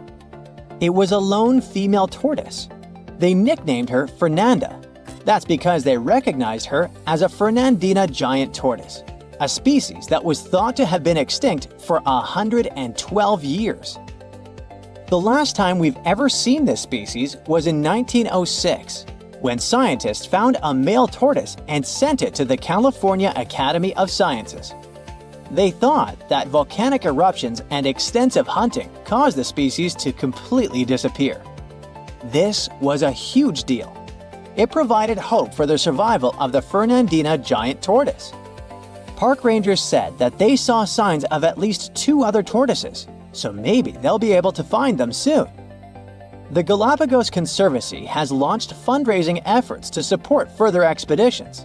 It was a lone female tortoise. They nicknamed her Fernanda. That's because they recognized her as a Fernandina giant tortoise, a species that was thought to have been extinct for 112 years. The last time we've ever seen this species was in 1906, when scientists found a male tortoise and sent it to the California Academy of Sciences. They thought that volcanic eruptions and extensive hunting caused the species to completely disappear. This was a huge deal. It provided hope for the survival of the Fernandina giant tortoise. Park rangers said that they saw signs of at least 2 other tortoises, so maybe they'll be able to find them soon. The Galapagos Conservancy has launched fundraising efforts to support further expeditions.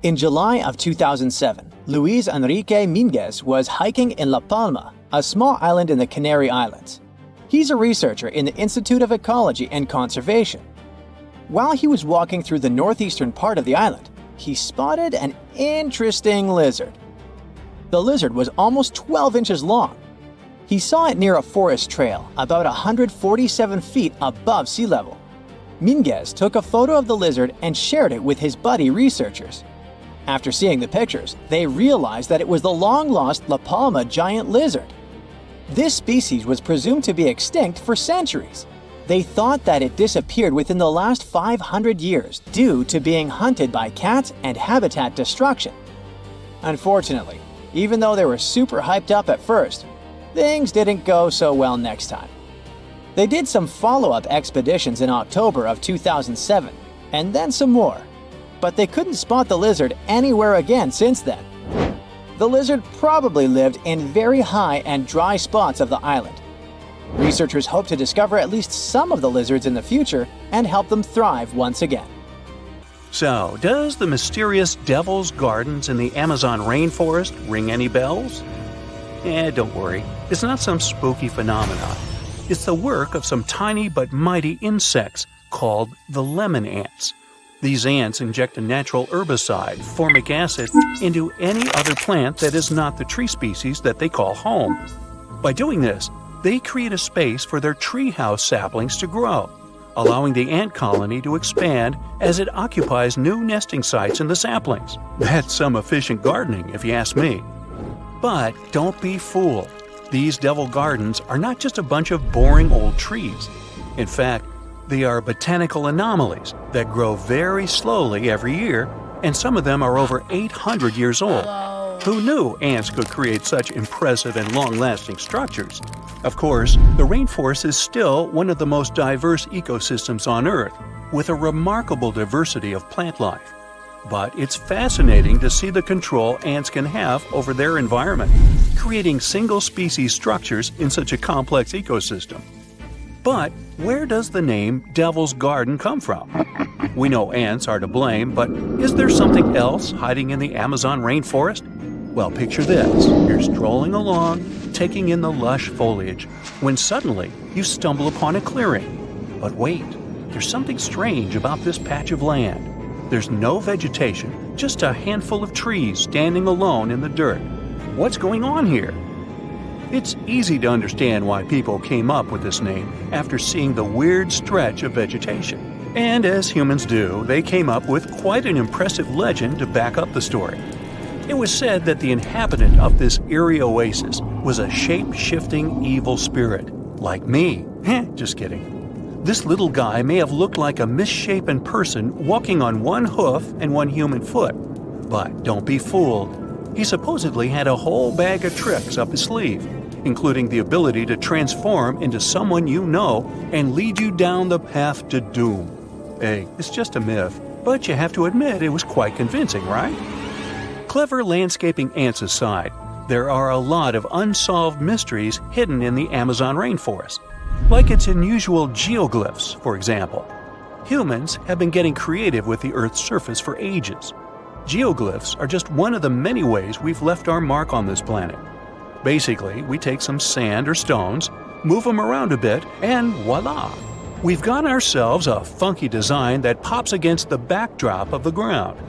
In July of 2007, Luis Enrique Minguez was hiking in La Palma, a small island in the Canary Islands. He's a researcher in the Institute of Ecology and Conservation. While he was walking through the northeastern part of the island, he spotted an interesting lizard. The lizard was almost 12 inches long. He saw it near a forest trail, about 147 feet above sea level. Minguez took a photo of the lizard and shared it with his buddy researchers. After seeing the pictures, they realized that it was the long-lost La Palma giant lizard. This species was presumed to be extinct for centuries. They thought that it disappeared within the last 500 years due to being hunted by cats and habitat destruction. Unfortunately, even though they were super hyped up at first, things didn't go so well next time. They did some follow-up expeditions in October of 2007, and then some more, but they couldn't spot the lizard anywhere again since then. The lizard probably lived in very high and dry spots of the island. Researchers hope to discover at least some of the lizards in the future and help them thrive once again. So, does the mysterious Devil's Gardens in the Amazon rainforest ring any bells? Don't worry, it's not some spooky phenomenon. It's the work of some tiny but mighty insects called the lemon ants. These ants inject a natural herbicide, formic acid, into any other plant that is not the tree species that they call home. By doing this, they create a space for their treehouse saplings to grow, allowing the ant colony to expand as it occupies new nesting sites in the saplings. That's some efficient gardening, if you ask me. But don't be fooled. These devil gardens are not just a bunch of boring old trees. In fact, they are botanical anomalies that grow very slowly every year, and some of them are over 800 years old. Who knew ants could create such impressive and long-lasting structures? Of course, the rainforest is still one of the most diverse ecosystems on Earth, with a remarkable diversity of plant life. But it's fascinating to see the control ants can have over their environment, creating single-species structures in such a complex ecosystem. But where does the name Devil's Garden come from? We know ants are to blame, but is there something else hiding in the Amazon rainforest? Well, picture this. You're strolling along, taking in the lush foliage, when suddenly you stumble upon a clearing. But wait, there's something strange about this patch of land. There's no vegetation, just a handful of trees standing alone in the dirt. What's going on here? It's easy to understand why people came up with this name after seeing the weird stretch of vegetation. And as humans do, they came up with quite an impressive legend to back up the story. It was said that the inhabitant of this eerie oasis was a shape-shifting evil spirit, like me. Just kidding. This little guy may have looked like a misshapen person walking on one hoof and one human foot. But don't be fooled. He supposedly had a whole bag of tricks up his sleeve, including the ability to transform into someone you know and lead you down the path to doom. Hey, it's just a myth, but you have to admit it was quite convincing, right? Clever landscaping ants aside, there are a lot of unsolved mysteries hidden in the Amazon rainforest, like its unusual geoglyphs, for example. Humans have been getting creative with the Earth's surface for ages. Geoglyphs are just one of the many ways we've left our mark on this planet. Basically, we take some sand or stones, move them around a bit, and voila! We've got ourselves a funky design that pops against the backdrop of the ground.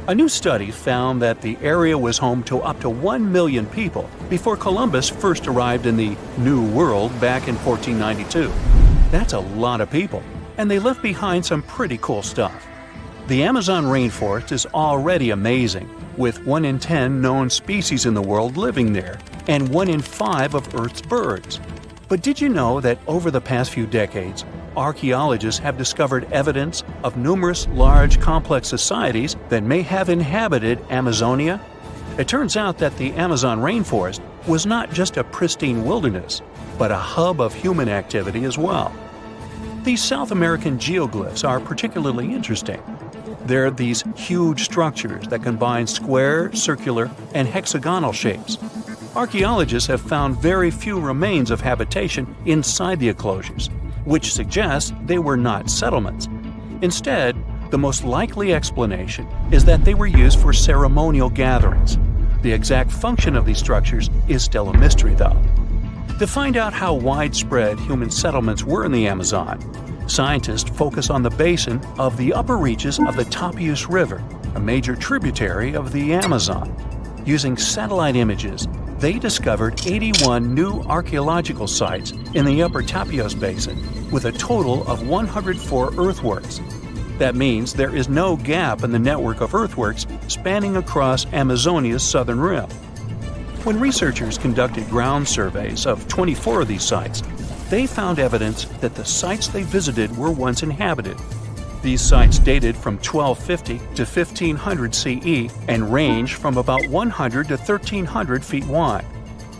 A new study found that the area was home to up to 1 million people before Columbus first arrived in the New World back in 1492. That's a lot of people, and they left behind some pretty cool stuff. The Amazon rainforest is already amazing, with 1 in 10 known species in the world living there, and 1 in 5 of Earth's birds. But did you know that over the past few decades, archaeologists have discovered evidence of numerous large complex societies that may have inhabited Amazonia? It turns out that the Amazon rainforest was not just a pristine wilderness, but a hub of human activity as well. These South American geoglyphs are particularly interesting. They're these huge structures that combine square, circular, and hexagonal shapes. Archaeologists have found very few remains of habitation inside the enclosures, which suggests they were not settlements. Instead, the most likely explanation is that they were used for ceremonial gatherings. The exact function of these structures is still a mystery, though. To find out how widespread human settlements were in the Amazon, scientists focus on the basin of the upper reaches of the Tapias River, a major tributary of the Amazon. Using satellite images, they discovered 81 new archaeological sites in the upper Tapias Basin, with a total of 104 earthworks. That means there is no gap in the network of earthworks spanning across Amazonia's southern rim. When researchers conducted ground surveys of 24 of these sites, they found evidence that the sites they visited were once inhabited. These sites dated from 1250 to 1500 CE and range from about 100 to 1300 feet wide.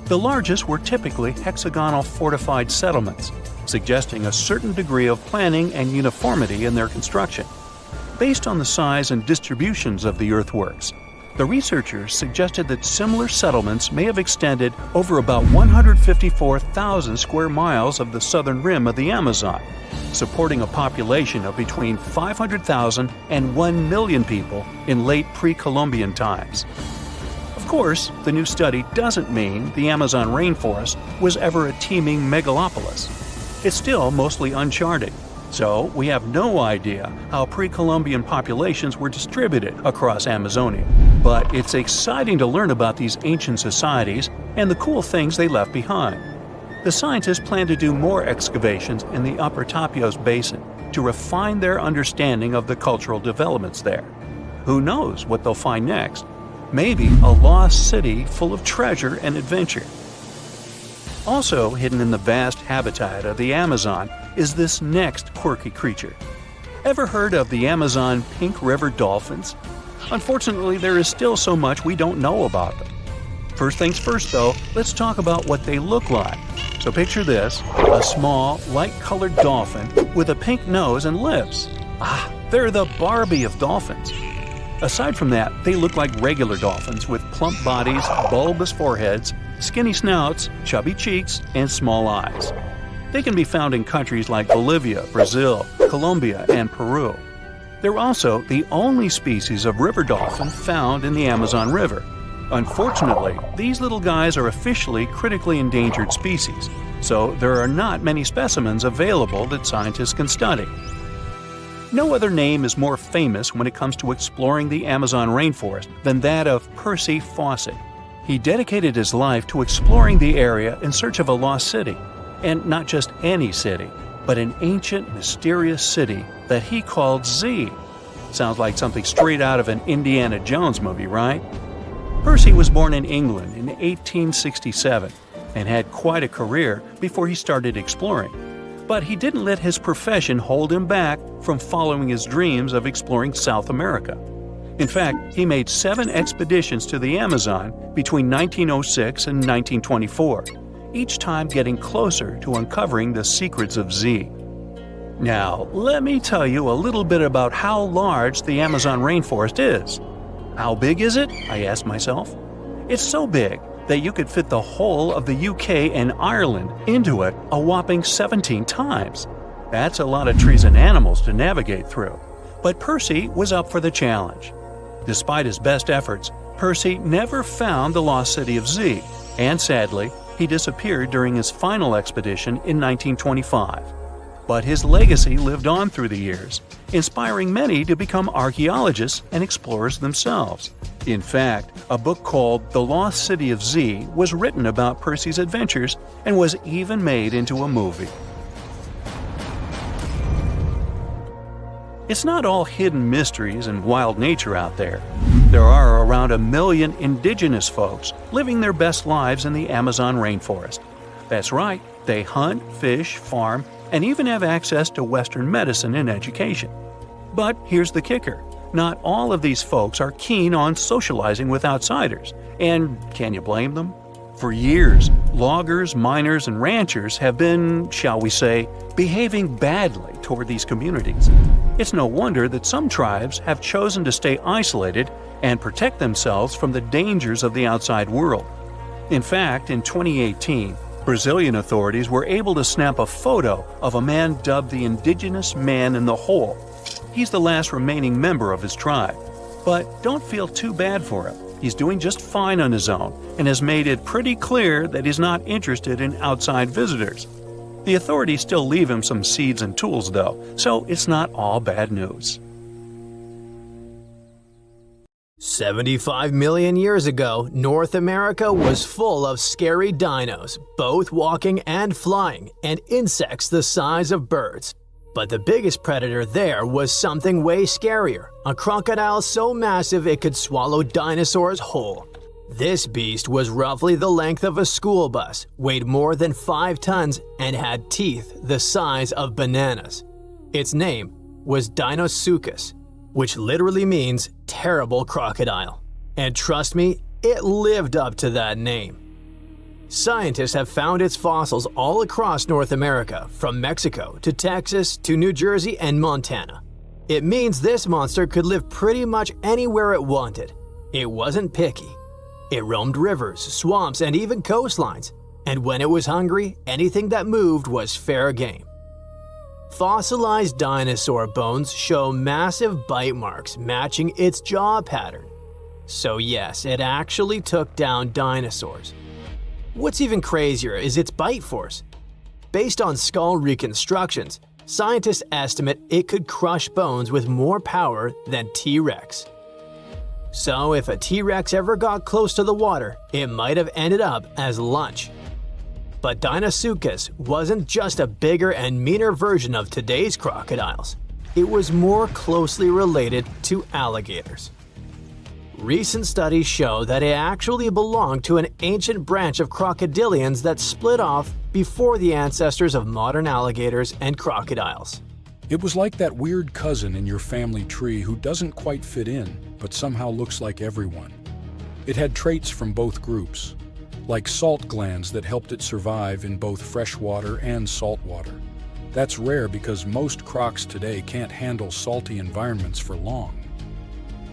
The largest were typically hexagonal fortified settlements, suggesting a certain degree of planning and uniformity in their construction. Based on the size and distributions of the earthworks, the researchers suggested that similar settlements may have extended over about 154,000 square miles of the southern rim of the Amazon, supporting a population of between 500,000 and 1 million people in late pre-Columbian times. Of course, the new study doesn't mean the Amazon rainforest was ever a teeming megalopolis. It's still mostly uncharted, so we have no idea how pre-Columbian populations were distributed across Amazonia. But it's exciting to learn about these ancient societies and the cool things they left behind. The scientists plan to do more excavations in the upper Tapias Basin to refine their understanding of the cultural developments there. Who knows what they'll find next? Maybe a lost city full of treasure and adventure. Also hidden in the vast habitat of the Amazon is this next quirky creature. Ever heard of the Amazon pink river dolphins? Unfortunately, there is still so much we don't know about them. First things first, though, let's talk about what they look like. So picture this, a small, light-colored dolphin with a pink nose and lips. Ah, they're the Barbie of dolphins. Aside from that, they look like regular dolphins with plump bodies, bulbous foreheads, skinny snouts, chubby cheeks, and small eyes. They can be found in countries like Bolivia, Brazil, Colombia, and Peru. They're also the only species of river dolphin found in the Amazon River. Unfortunately, these little guys are officially critically endangered species, so there are not many specimens available that scientists can study. No other name is more famous when it comes to exploring the Amazon rainforest than that of Percy Fawcett. He dedicated his life to exploring the area in search of a lost city, and not just any city, but an ancient, mysterious city that he called Z. Sounds like something straight out of an Indiana Jones movie, right? Percy was born in England in 1867 and had quite a career before he started exploring. But he didn't let his profession hold him back from following his dreams of exploring South America. In fact, he made 7 expeditions to the Amazon between 1906 and 1924, each time getting closer to uncovering the secrets of Z. Now, let me tell you a little bit about how large the Amazon rainforest is. How big is it? I asked myself. It's so big that you could fit the whole of the UK and Ireland into it a whopping 17 times. That's a lot of trees and animals to navigate through. But Percy was up for the challenge. Despite his best efforts, Percy never found the lost city of Z, and sadly, he disappeared during his final expedition in 1925. But his legacy lived on through the years, inspiring many to become archaeologists and explorers themselves. In fact, a book called The Lost City of Z was written about Percy's adventures and was even made into a movie. It's not all hidden mysteries and wild nature out there. There are around 1 million indigenous folks living their best lives in the Amazon rainforest. That's right, they hunt, fish, farm, and even have access to Western medicine and education. But here's the kicker. Not all of these folks are keen on socializing with outsiders, and can you blame them? For years, loggers, miners, and ranchers have been, shall we say, behaving badly toward these communities. It's no wonder that some tribes have chosen to stay isolated and protect themselves from the dangers of the outside world. In fact, in 2018, Brazilian authorities were able to snap a photo of a man dubbed the indigenous man in the hole. He's the last remaining member of his tribe. But don't feel too bad for him. He's doing just fine on his own and has made it pretty clear that he's not interested in outside visitors. The authorities still leave him some seeds and tools though, so it's not all bad news. 75 million years ago, North America was full of scary dinos, both walking and flying, and insects the size of birds. But the biggest predator there was something way scarier, a crocodile so massive it could swallow dinosaurs whole. This beast was roughly the length of a school bus, weighed more than 5 tons, and had teeth the size of bananas. Its name was Deinosuchus, which literally means terrible crocodile. And trust me, it lived up to that name. Scientists have found its fossils all across North America, from Mexico to Texas to New Jersey and Montana. It means this monster could live pretty much anywhere it wanted. It wasn't picky. It roamed rivers, swamps, and even coastlines. And when it was hungry, anything that moved was fair game. Fossilized dinosaur bones show massive bite marks matching its jaw pattern. So yes, it actually took down dinosaurs. What's even crazier is its bite force. Based on skull reconstructions, scientists estimate it could crush bones with more power than T-Rex. So if a T-Rex ever got close to the water, it might have ended up as lunch. But Deinosuchus wasn't just a bigger and meaner version of today's crocodiles. It was more closely related to alligators. Recent studies show that it actually belonged to an ancient branch of crocodilians that split off before the ancestors of modern alligators and crocodiles. It was like that weird cousin in your family tree who doesn't quite fit in, but somehow looks like everyone. It had traits from both groups. like salt glands that helped it survive in both freshwater and saltwater. That's rare because most crocs today can't handle salty environments for long.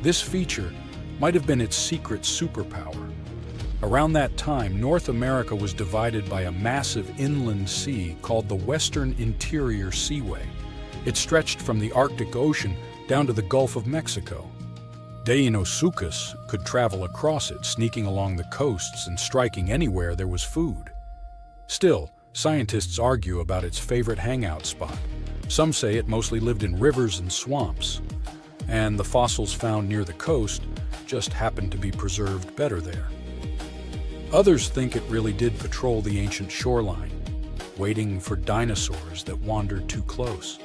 This feature might have been its secret superpower. Around that time, North America was divided by a massive inland sea called the Western Interior Seaway. It stretched from the Arctic Ocean down to the Gulf of Mexico. Deinosuchus could travel across it, sneaking along the coasts and striking anywhere there was food. Still, scientists argue about its favorite hangout spot. Some say it mostly lived in rivers and swamps, and the fossils found near the coast just happened to be preserved better there. Others think it really did patrol the ancient shoreline, waiting for dinosaurs that wandered too close.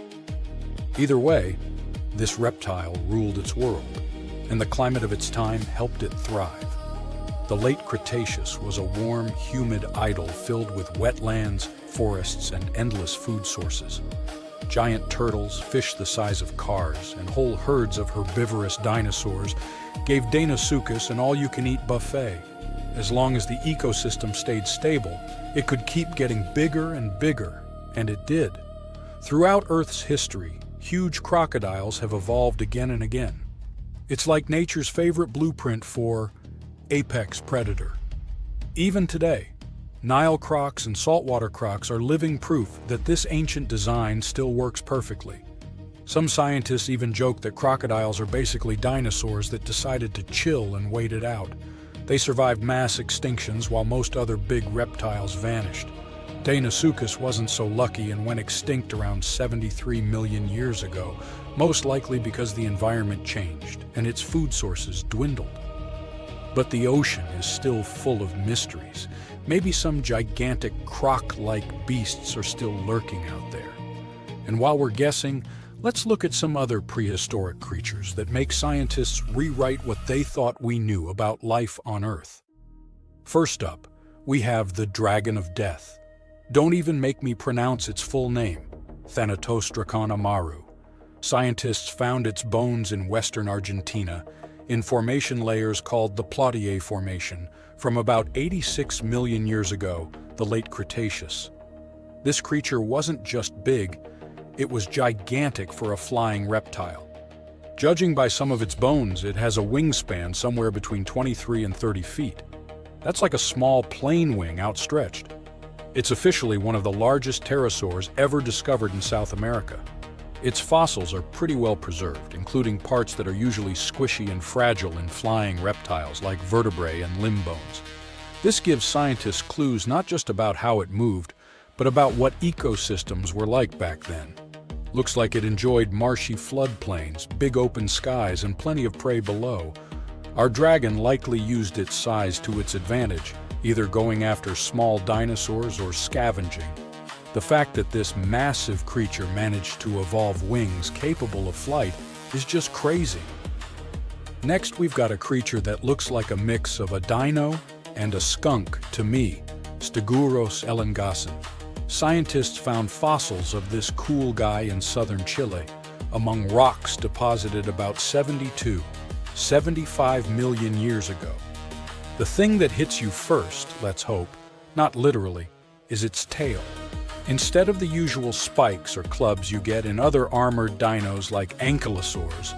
Either way, this reptile ruled its world, and the climate of its time helped it thrive. The late Cretaceous was a warm, humid idyll filled with wetlands, forests, and endless food sources. Giant turtles, fish the size of cars, and whole herds of herbivorous dinosaurs gave Deinosuchus an all-you-can-eat buffet. As long as the ecosystem stayed stable, it could keep getting bigger and bigger, and it did. Throughout Earth's history, huge crocodiles have evolved again and again. It's like nature's favorite blueprint for apex predator. Even today, Nile crocs and saltwater crocs are living proof that this ancient design still works perfectly. Some scientists even joke that crocodiles are basically dinosaurs that decided to chill and wait it out. They survived mass extinctions while most other big reptiles vanished. Deinosuchus wasn't so lucky and went extinct around 73 million years ago, most likely because the environment changed and its food sources dwindled. But the ocean is still full of mysteries. Maybe some gigantic croc-like beasts are still lurking out there. And while we're guessing, let's look at some other prehistoric creatures that make scientists rewrite what they thought we knew about life on Earth. First up, we have the Dragon of Death. Don't even make me pronounce its full name, Thanatosdracon amaru. Scientists found its bones in western Argentina, in formation layers called the Plautier Formation, from about 86 million years ago, the late Cretaceous. This creature wasn't just big, it was gigantic for a flying reptile. Judging by some of its bones, it has a wingspan somewhere between 23 and 30 feet. That's like a small plane wing outstretched. It's officially one of the largest pterosaurs ever discovered in South America. Its fossils are pretty well preserved, including parts that are usually squishy and fragile in flying reptiles like vertebrae and limb bones. This gives scientists clues not just about how it moved, but about what ecosystems were like back then. Looks like it enjoyed marshy floodplains, big open skies, and plenty of prey below. Our dragon likely used its size to its advantage, either going after small dinosaurs or scavenging. The fact that this massive creature managed to evolve wings capable of flight is just crazy. Next, we've got a creature that looks like a mix of a dino and a skunk to me, Stegosaurus elengasen. Scientists found fossils of this cool guy in southern Chile, among rocks deposited about 75 million years ago. The thing that hits you first, let's hope, not literally, is its tail. Instead of the usual spikes or clubs you get in other armored dinos like ankylosaurs,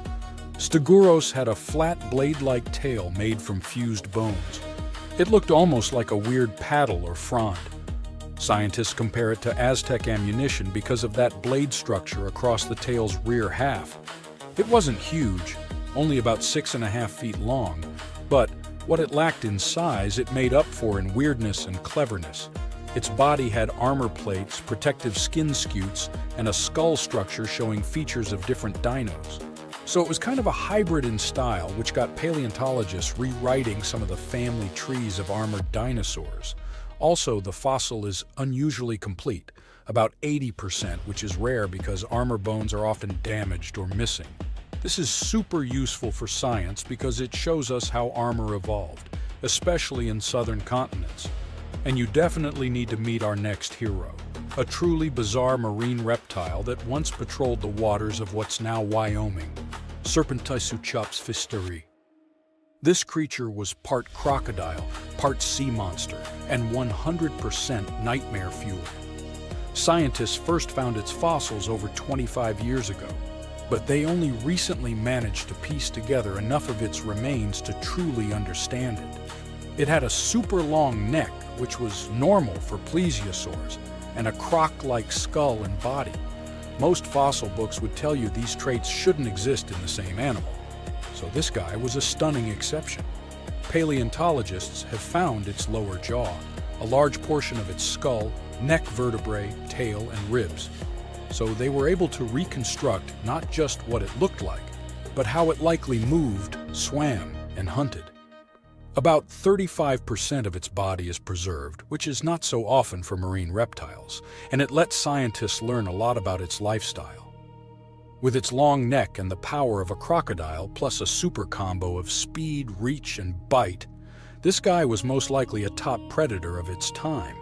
Stegosaurus had a flat blade-like tail made from fused bones. It looked almost like a weird paddle or frond. Scientists compare it to Aztec ammunition because of that blade structure across the tail's rear half. It wasn't huge, only about 6.5 feet long, but what it lacked in size it made up for in weirdness and cleverness. Its body had armor plates, protective skin scutes, and a skull structure showing features of different dinos. So it was kind of a hybrid in style, which got paleontologists rewriting some of the family trees of armored dinosaurs. Also, the fossil is unusually complete, about 80%, which is rare because armor bones are often damaged or missing. This is super useful for science because it shows us how armor evolved, especially in southern continents. And you definitely need to meet our next hero, a truly bizarre marine reptile that once patrolled the waters of what's now Wyoming, Serpentisuchops fisteri. This creature was part crocodile, part sea monster, and 100% nightmare fuel. Scientists first found its fossils over 25 years ago, but they only recently managed to piece together enough of its remains to truly understand it. It had a super long neck, which was normal for plesiosaurs, and a croc-like skull and body. Most fossil books would tell you these traits shouldn't exist in the same animal. So this guy was a stunning exception. Paleontologists have found its lower jaw, a large portion of its skull, neck vertebrae, tail, and ribs. So they were able to reconstruct not just what it looked like, but how it likely moved, swam, and hunted. About 35% of its body is preserved, which is not so often for marine reptiles, and it lets scientists learn a lot about its lifestyle. With its long neck and the power of a crocodile, plus a super combo of speed, reach, and bite, this guy was most likely a top predator of its time.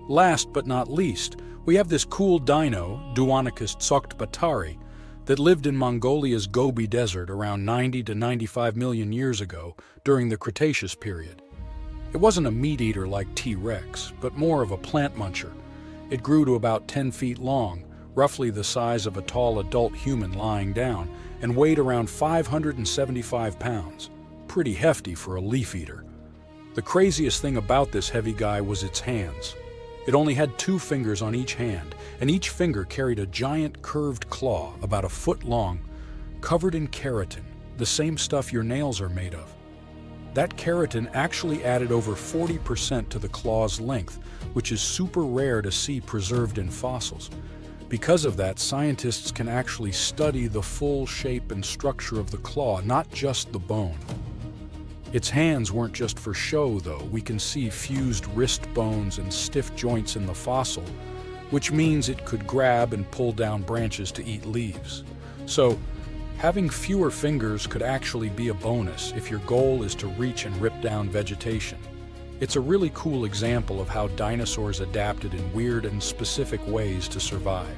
Last but not least, we have this cool dino, Duonicus tsokhtbatari, that lived in Mongolia's Gobi Desert around 90 to 95 million years ago during the Cretaceous period. It wasn't a meat-eater like T-Rex, but more of a plant muncher. It grew to about 10 feet long, roughly the size of a tall adult human lying down, and weighed around 575 pounds. Pretty hefty for a leaf-eater. The craziest thing about this heavy guy was its hands. It only had 2 fingers on each hand, and each finger carried a giant curved claw about a foot long, covered in keratin, the same stuff your nails are made of. That keratin actually added over 40% to the claw's length, which is super rare to see preserved in fossils. Because of that, scientists can actually study the full shape and structure of the claw, not just the bone. Its hands weren't just for show, though. We can see fused wrist bones and stiff joints in the fossil, which means it could grab and pull down branches to eat leaves. So, having fewer fingers could actually be a bonus if your goal is to reach and rip down vegetation. It's a really cool example of how dinosaurs adapted in weird and specific ways to survive.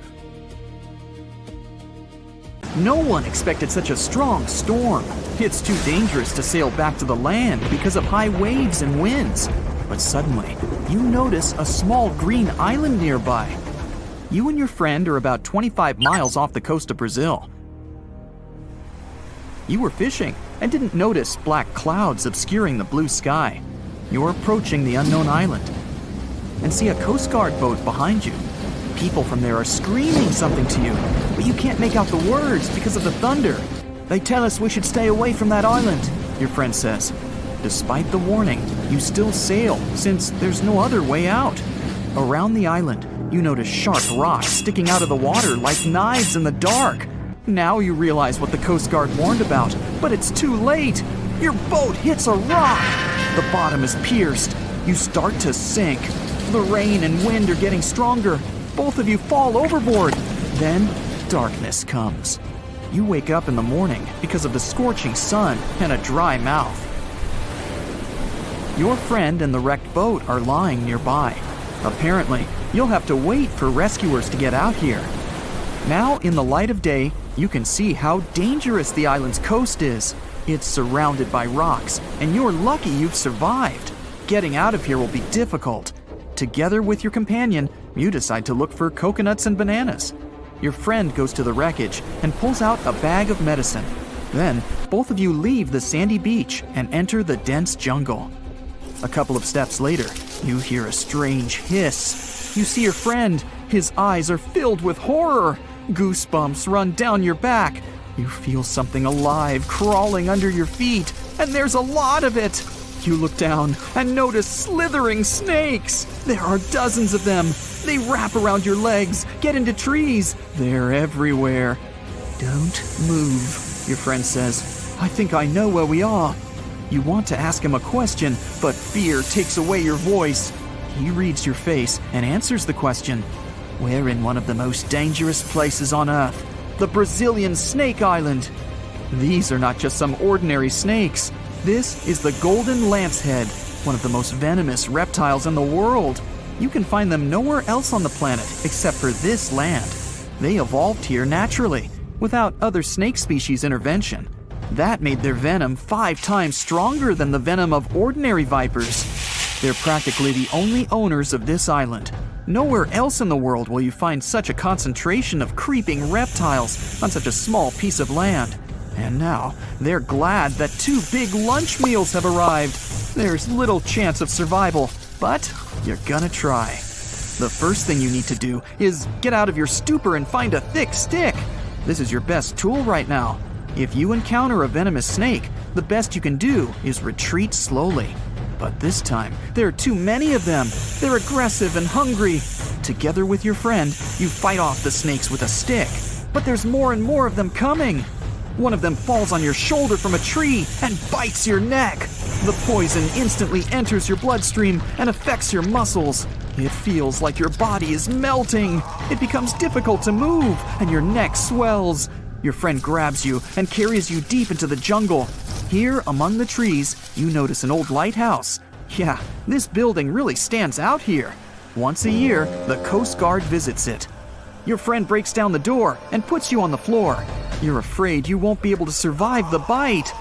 No one expected such a strong storm. It's too dangerous to sail back to the land because of high waves and winds. But suddenly, you notice a small green island nearby. You and your friend are about 25 miles off the coast of Brazil. You were fishing and didn't notice black clouds obscuring the blue sky. You're approaching the unknown island and see a Coast Guard boat behind you. People from there are screaming something to you, but you can't make out the words because of the thunder. They tell us we should stay away from that island, your friend says. Despite the warning, you still sail since there's no other way out. Around the island, you notice sharp rocks sticking out of the water like knives in the dark. Now you realize what the Coast Guard warned about, but it's too late. Your boat hits a rock. The bottom is pierced. You start to sink. The rain and wind are getting stronger. Both of you fall overboard. Then, darkness comes. You wake up in the morning because of the scorching sun and a dry mouth. Your friend and the wrecked boat are lying nearby. Apparently, you'll have to wait for rescuers to get out here. Now, in the light of day, you can see how dangerous the island's coast is. It's surrounded by rocks, and you're lucky you've survived. Getting out of here will be difficult. Together with your companion, you decide to look for coconuts and bananas. Your friend goes to the wreckage and pulls out a bag of medicine. Then, both of you leave the sandy beach and enter the dense jungle. A couple of steps later, you hear a strange hiss. You see your friend. His eyes are filled with horror. Goosebumps run down your back. You feel something alive crawling under your feet, and there's a lot of it. You look down and notice slithering snakes. There are dozens of them. They wrap around your legs, get into trees. They're everywhere. Don't move, your friend says. I think I know where we are. You want to ask him a question, but fear takes away your voice. He reads your face and answers the question. We're in one of the most dangerous places on Earth, the Brazilian Snake Island. These are not just some ordinary snakes. This is the golden lancehead, one of the most venomous reptiles in the world. You can find them nowhere else on the planet except for this land. They evolved here naturally, without other snake species intervention. That made their venom 5 times stronger than the venom of ordinary vipers. They're practically the only owners of this island. Nowhere else in the world will you find such a concentration of creeping reptiles on such a small piece of land. And now, they're glad that 2 big lunch meals have arrived. There's little chance of survival, but you're gonna try. The first thing you need to do is get out of your stupor and find a thick stick. This is your best tool right now. If you encounter a venomous snake, the best you can do is retreat slowly. But this time, there are too many of them. They're aggressive and hungry. Together with your friend, you fight off the snakes with a stick. But there's more and more of them coming. One of them falls on your shoulder from a tree and bites your neck. The poison instantly enters your bloodstream and affects your muscles. It feels like your body is melting. It becomes difficult to move, and your neck swells. Your friend grabs you and carries you deep into the jungle. Here, among the trees, you notice an old lighthouse. Yeah, this building really stands out here. Once a year, the Coast Guard visits it. Your friend breaks down the door and puts you on the floor. You're afraid you won't be able to survive the bite.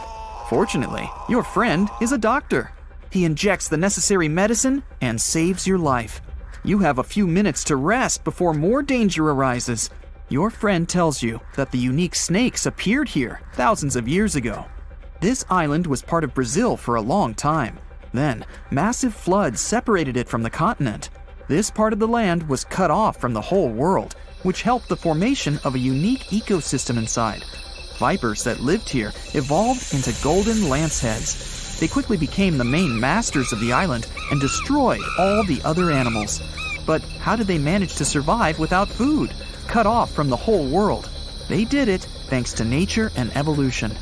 Fortunately, your friend is a doctor. He injects the necessary medicine and saves your life. You have a few minutes to rest before more danger arises. Your friend tells you that the unique snakes appeared here thousands of years ago. This island was part of Brazil for a long time. Then, massive floods separated it from the continent. This part of the land was cut off from the whole world, which helped the formation of a unique ecosystem inside. Vipers that lived here evolved into golden lanceheads. They quickly became the main masters of the island and destroyed all the other animals. But how did they manage to survive without food, cut off from the whole world? They did it thanks to nature and evolution.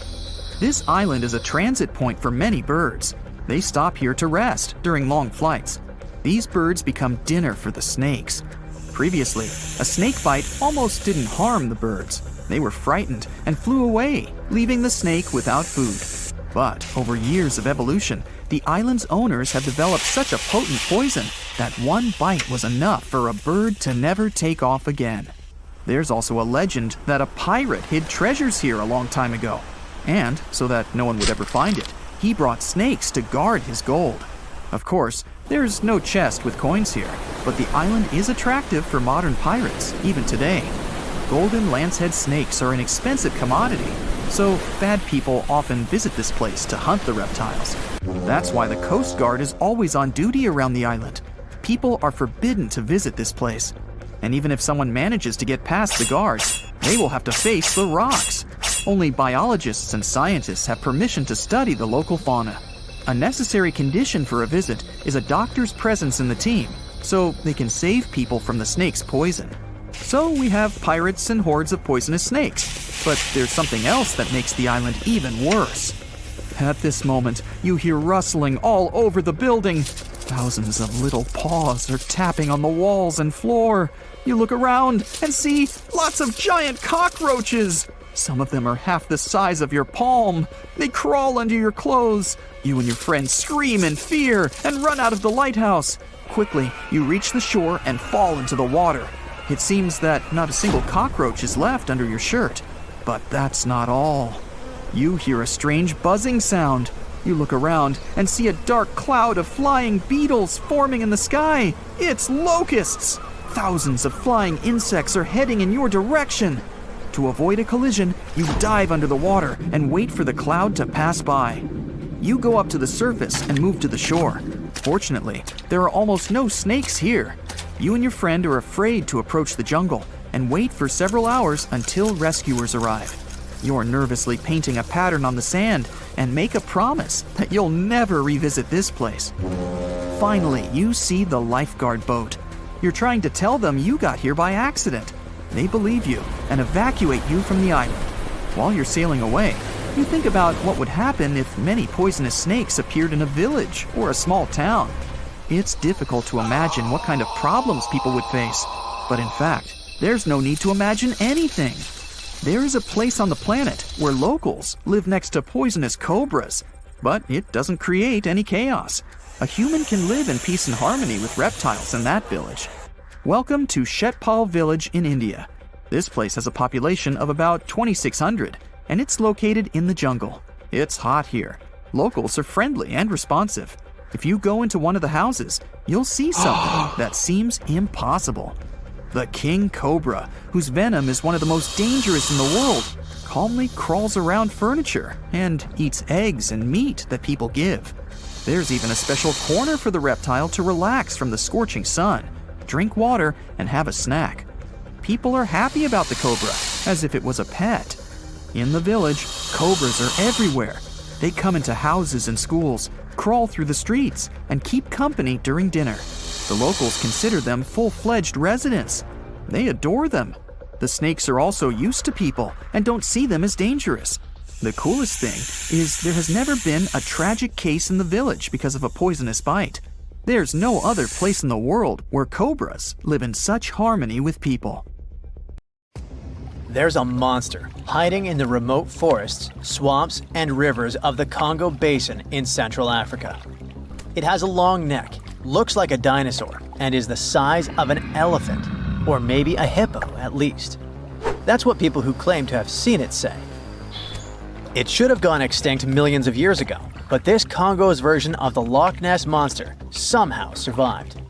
This island is a transit point for many birds. They stop here to rest during long flights. These birds become dinner for the snakes. Previously, a snake bite almost didn't harm the birds. They were frightened and flew away, leaving the snake without food. But over years of evolution, the island's owners have developed such a potent poison that one bite was enough for a bird to never take off again. There's also a legend that a pirate hid treasures here a long time ago. And, so that no one would ever find it, he brought snakes to guard his gold. Of course, there's no chest with coins here, but the island is attractive for modern pirates, even today. Golden lancehead snakes are an expensive commodity, so bad people often visit this place to hunt the reptiles. That's why the Coast Guard is always on duty around the island. People are forbidden to visit this place. And even if someone manages to get past the guards, they will have to face the rocks. Only biologists and scientists have permission to study the local fauna. A necessary condition for a visit is a doctor's presence in the team, so they can save people from the snake's poison. So we have pirates and hordes of poisonous snakes, but there's something else that makes the island even worse. At this moment, you hear rustling all over the building. Thousands of little paws are tapping on the walls and floor. You look around and see lots of giant cockroaches. Some of them are half the size of your palm. They crawl under your clothes. You and your friends scream in fear and run out of the lighthouse. Quickly, you reach the shore and fall into the water. It seems that not a single cockroach is left under your shirt. But that's not all. You hear a strange buzzing sound. You look around and see a dark cloud of flying beetles forming in the sky. It's locusts! Thousands of flying insects are heading in your direction. To avoid a collision, you dive under the water and wait for the cloud to pass by. You go up to the surface and move to the shore. Fortunately, there are almost no snakes here. You and your friend are afraid to approach the jungle and wait for several hours until rescuers arrive. You're nervously painting a pattern on the sand and make a promise that you'll never revisit this place. Finally, you see the lifeguard boat. You're trying to tell them you got here by accident. They believe you and evacuate you from the island. While you're sailing away, you think about what would happen if many poisonous snakes appeared in a village or a small town. It's difficult to imagine what kind of problems people would face. But in fact, there's no need to imagine anything. There is a place on the planet where locals live next to poisonous cobras, but it doesn't create any chaos. A human can live in peace and harmony with reptiles in that village. Welcome to Shetpal village in India. This place has a population of about 2,600. and it's located in the jungle. It's hot here. Locals are friendly and responsive. If you go into one of the houses, you'll see something that seems impossible. The king cobra, whose venom is one of the most dangerous in the world, calmly crawls around furniture and eats eggs and meat that people give. There's even a special corner for the reptile to relax from the scorching sun, drink water, and have a snack. People are happy about the cobra, as if it was a pet. In the village, cobras are everywhere. They come into houses and schools, crawl through the streets, and keep company during dinner. The locals consider them full-fledged residents. They adore them. The snakes are also used to people and don't see them as dangerous. The coolest thing is there has never been a tragic case in the village because of a poisonous bite. There's no other place in the world where cobras live in such harmony with people. There's a monster hiding in the remote forests, swamps, and rivers of the Congo Basin in Central Africa. It has a long neck, looks like a dinosaur, and is the size of an elephant, or maybe a hippo at least. That's what people who claim to have seen it say. It should have gone extinct millions of years ago, but this Congo's version of the Loch Ness Monster somehow survived.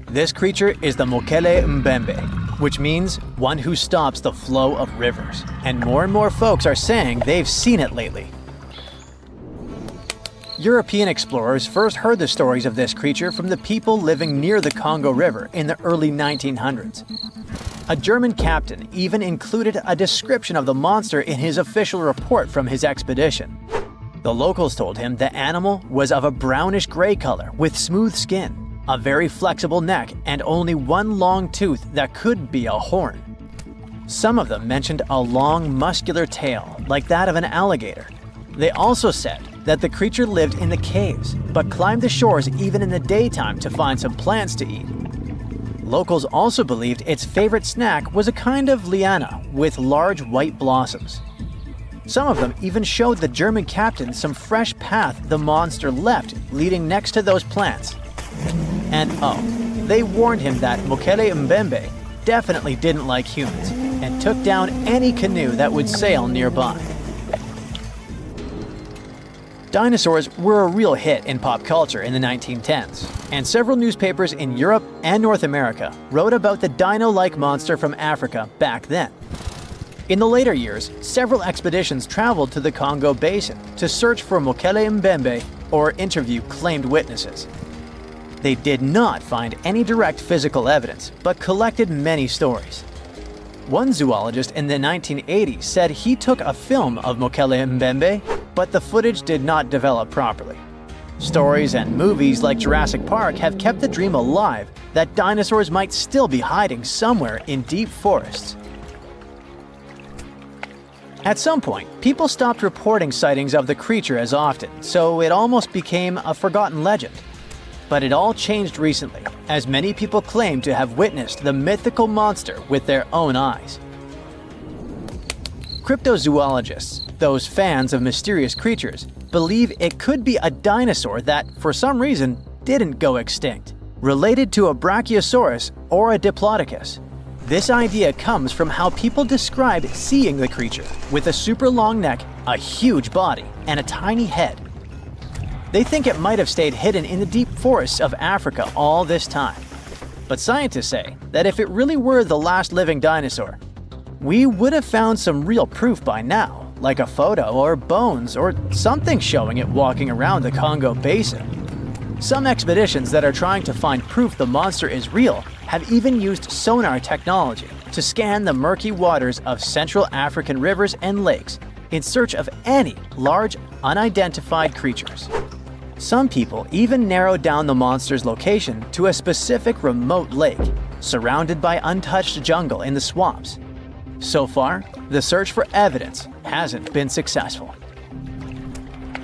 This creature is the Mokele Mbembe, which means one who stops the flow of rivers, and more folks are saying they've seen it lately. European explorers first heard the stories of this creature from the people living near the Congo River in the early 1900s. A German captain even included a description of the monster in his official report from his expedition. The locals told him the animal was of a brownish-gray color with smooth skin, a very flexible neck, and only one long tooth that could be a horn. Some of them mentioned a long, muscular tail, like that of an alligator. They also said that the creature lived in the caves, but climbed the shores even in the daytime to find some plants to eat. Locals also believed its favorite snack was a kind of liana with large white blossoms. Some of them even showed the German captain some fresh path the monster left leading next to those plants. And they warned him that Mokele Mbembe definitely didn't like humans and took down any canoe that would sail nearby. Dinosaurs were a real hit in pop culture in the 1910s, and several newspapers in Europe and North America wrote about the dino-like monster from Africa back then. In the later years, several expeditions traveled to the Congo Basin to search for Mokele Mbembe or interview claimed witnesses. They did not find any direct physical evidence, but collected many stories. One zoologist in the 1980s said he took a film of Mokele Mbembe, but the footage did not develop properly. Stories and movies like Jurassic Park have kept the dream alive that dinosaurs might still be hiding somewhere in deep forests. At some point, people stopped reporting sightings of the creature as often, so it almost became a forgotten legend. But it all changed recently, as many people claim to have witnessed the mythical monster with their own eyes. Cryptozoologists, those fans of mysterious creatures, believe it could be a dinosaur that, for some reason, didn't go extinct, related to a Brachiosaurus or a Diplodocus. This idea comes from how people describe seeing the creature, with a super long neck, a huge body, and a tiny head. They think it might have stayed hidden in the deep forests of Africa all this time. But scientists say that if it really were the last living dinosaur, we would have found some real proof by now, like a photo or bones or something showing it walking around the Congo Basin. Some expeditions that are trying to find proof the monster is real have even used sonar technology to scan the murky waters of Central African rivers and lakes in search of any large, unidentified creatures. Some people even narrowed down the monster's location to a specific remote lake, surrounded by untouched jungle in the swamps. So far, the search for evidence hasn't been successful.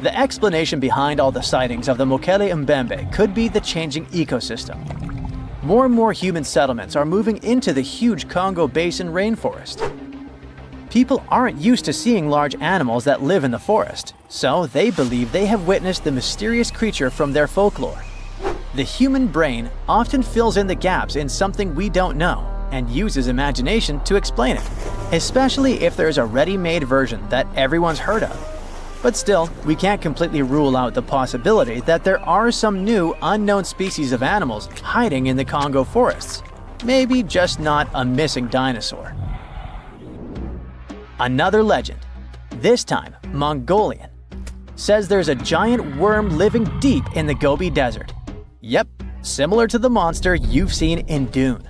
The explanation behind all the sightings of the Mokele Mbembe could be the changing ecosystem. More and more human settlements are moving into the huge Congo Basin rainforest. People aren't used to seeing large animals that live in the forest, so they believe they have witnessed the mysterious creature from their folklore. The human brain often fills in the gaps in something we don't know, and use his imagination to explain it, especially if there's a ready-made version that everyone's heard of. But still, we can't completely rule out the possibility that there are some new, unknown species of animals hiding in the Congo forests. Maybe just not a missing dinosaur. Another legend, this time Mongolian, says there's a giant worm living deep in the Gobi Desert. Yep, similar to the monster you've seen in Dune.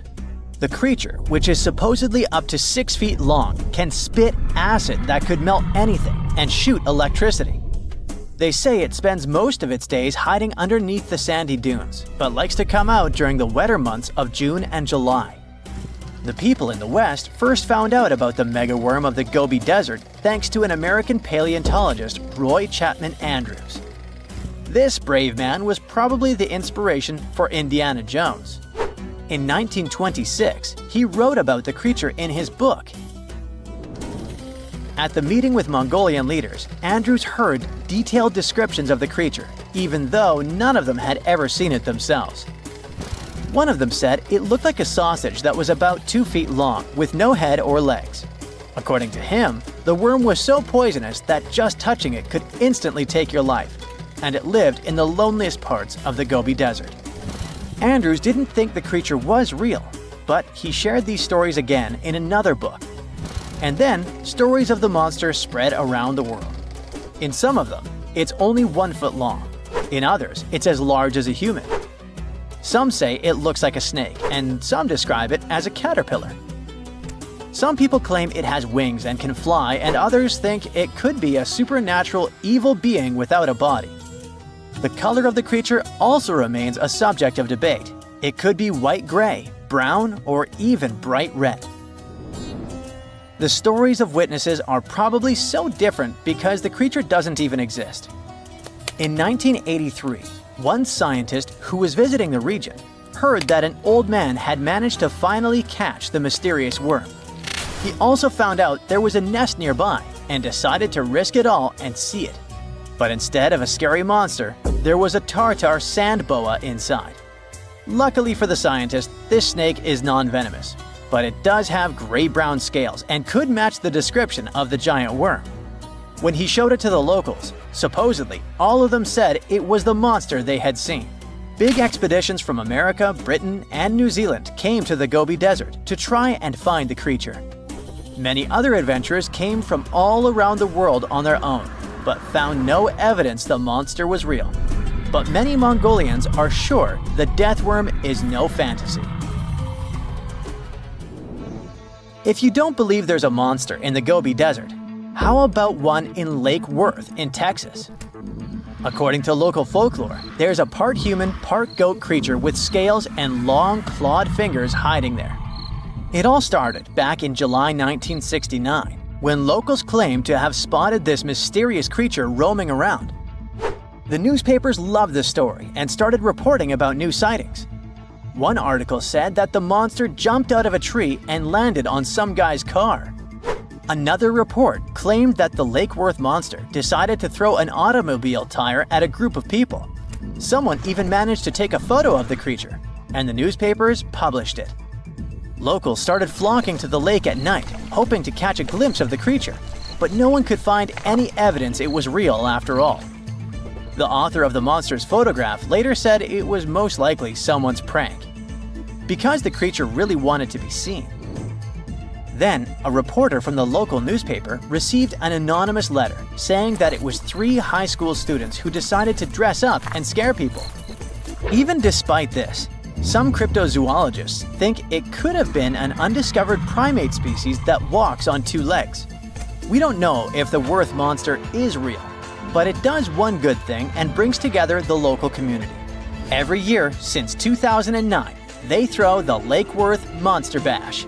The creature, which is supposedly up to 6 feet long, can spit acid that could melt anything and shoot electricity. They say it spends most of its days hiding underneath the sandy dunes, but likes to come out during the wetter months of June and July. The people in the West first found out about the megaworm of the Gobi Desert thanks to an American paleontologist, Roy Chapman Andrews. This brave man was probably the inspiration for Indiana Jones. In 1926, he wrote about the creature in his book. At the meeting with Mongolian leaders, Andrews heard detailed descriptions of the creature, even though none of them had ever seen it themselves. One of them said it looked like a sausage that was about 2 feet long, with no head or legs. According to him, the worm was so poisonous that just touching it could instantly take your life, and it lived in the loneliest parts of the Gobi Desert. Andrews didn't think the creature was real, but he shared these stories again in another book. And then, stories of the monster spread around the world. In some of them, it's only 1 foot long. In others, it's as large as a human. Some say it looks like a snake, and some describe it as a caterpillar. Some people claim it has wings and can fly, and others think it could be a supernatural evil being without a body. The color of the creature also remains a subject of debate. It could be white-gray, brown, or even bright red. The stories of witnesses are probably so different because the creature doesn't even exist. In 1983, one scientist who was visiting the region heard that an old man had managed to finally catch the mysterious worm. He also found out there was a nest nearby and decided to risk it all and see it. But instead of a scary monster, there was a tartar sand boa inside. Luckily for the scientist, this snake is non-venomous, but it does have gray-brown scales and could match the description of the giant worm. When he showed it to the locals, supposedly all of them said it was the monster they had seen. Big expeditions from America, Britain, and New Zealand came to the Gobi Desert to try and find the creature. Many other adventurers came from all around the world on their own, but found no evidence the monster was real. But many Mongolians are sure the death worm is no fantasy. If you don't believe there's a monster in the Gobi Desert, how about one in Lake Worth in Texas? According to local folklore, there's a part human, part goat creature with scales and long clawed fingers hiding there. It all started back in July 1969, when locals claimed to have spotted this mysterious creature roaming around. The newspapers loved the story and started reporting about new sightings. One article said that the monster jumped out of a tree and landed on some guy's car. Another report claimed that the Lake Worth monster decided to throw an automobile tire at a group of people. Someone even managed to take a photo of the creature, and the newspapers published it. Locals started flocking to the lake at night, hoping to catch a glimpse of the creature, but no one could find any evidence it was real after all. The author of the monster's photograph later said it was most likely someone's prank, because the creature really wanted to be seen. Then, a reporter from the local newspaper received an anonymous letter saying that it was 3 high school students who decided to dress up and scare people. Even despite this, some cryptozoologists think it could have been an undiscovered primate species that walks on 2 legs. We don't know if the Worth monster is real, but it does one good thing and brings together the local community. Every year since 2009, they throw the Lake Worth Monster Bash.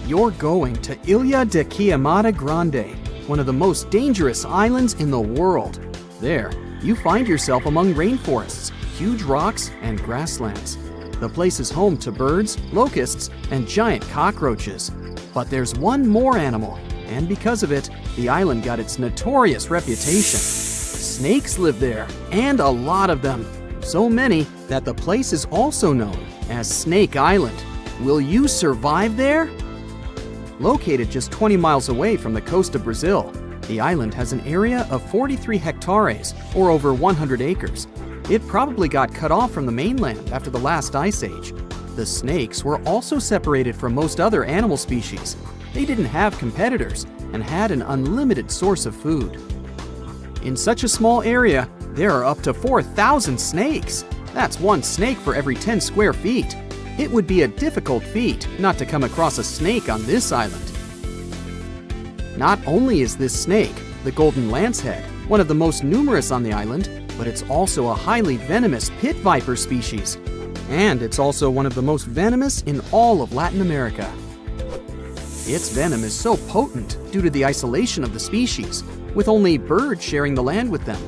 You're going to Ilha de Queimada Grande, one of the most dangerous islands in the world. There, you find yourself among rainforests, huge rocks, and grasslands. The place is home to birds, locusts, and giant cockroaches. But there's one more animal, and because of it, the island got its notorious reputation. Snakes live there, and a lot of them. So many that the place is also known as Snake Island. Will you survive there? Located just 20 miles away from the coast of Brazil, the island has an area of 43 hectares, or over 100 acres. It probably got cut off from the mainland after the last ice age. The snakes were also separated from most other animal species. They didn't have competitors and had an unlimited source of food. In such a small area, there are up to 4,000 snakes. That's one snake for every 10 square feet. It would be a difficult feat not to come across a snake on this island. Not only is this snake, the golden lancehead, one of the most numerous on the island, but it's also a highly venomous pit viper species. And it's also one of the most venomous in all of Latin America. Its venom is so potent due to the isolation of the species, with only birds sharing the land with them.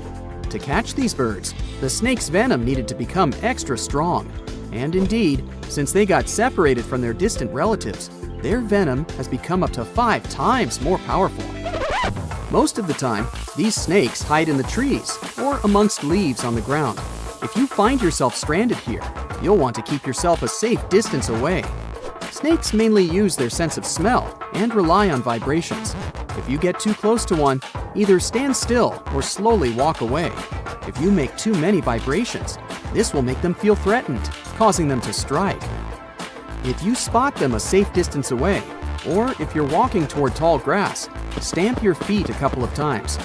To catch these birds, the snake's venom needed to become extra strong. And indeed, since they got separated from their distant relatives, their venom has become up to 5 times more powerful. Most of the time, these snakes hide in the trees or amongst leaves on the ground. If you find yourself stranded here, you'll want to keep yourself a safe distance away. Snakes mainly use their sense of smell and rely on vibrations. If you get too close to one, either stand still or slowly walk away. If you make too many vibrations, this will make them feel threatened, causing them to strike. If you spot them a safe distance away, or if you're walking toward tall grass, stamp your feet a couple of times.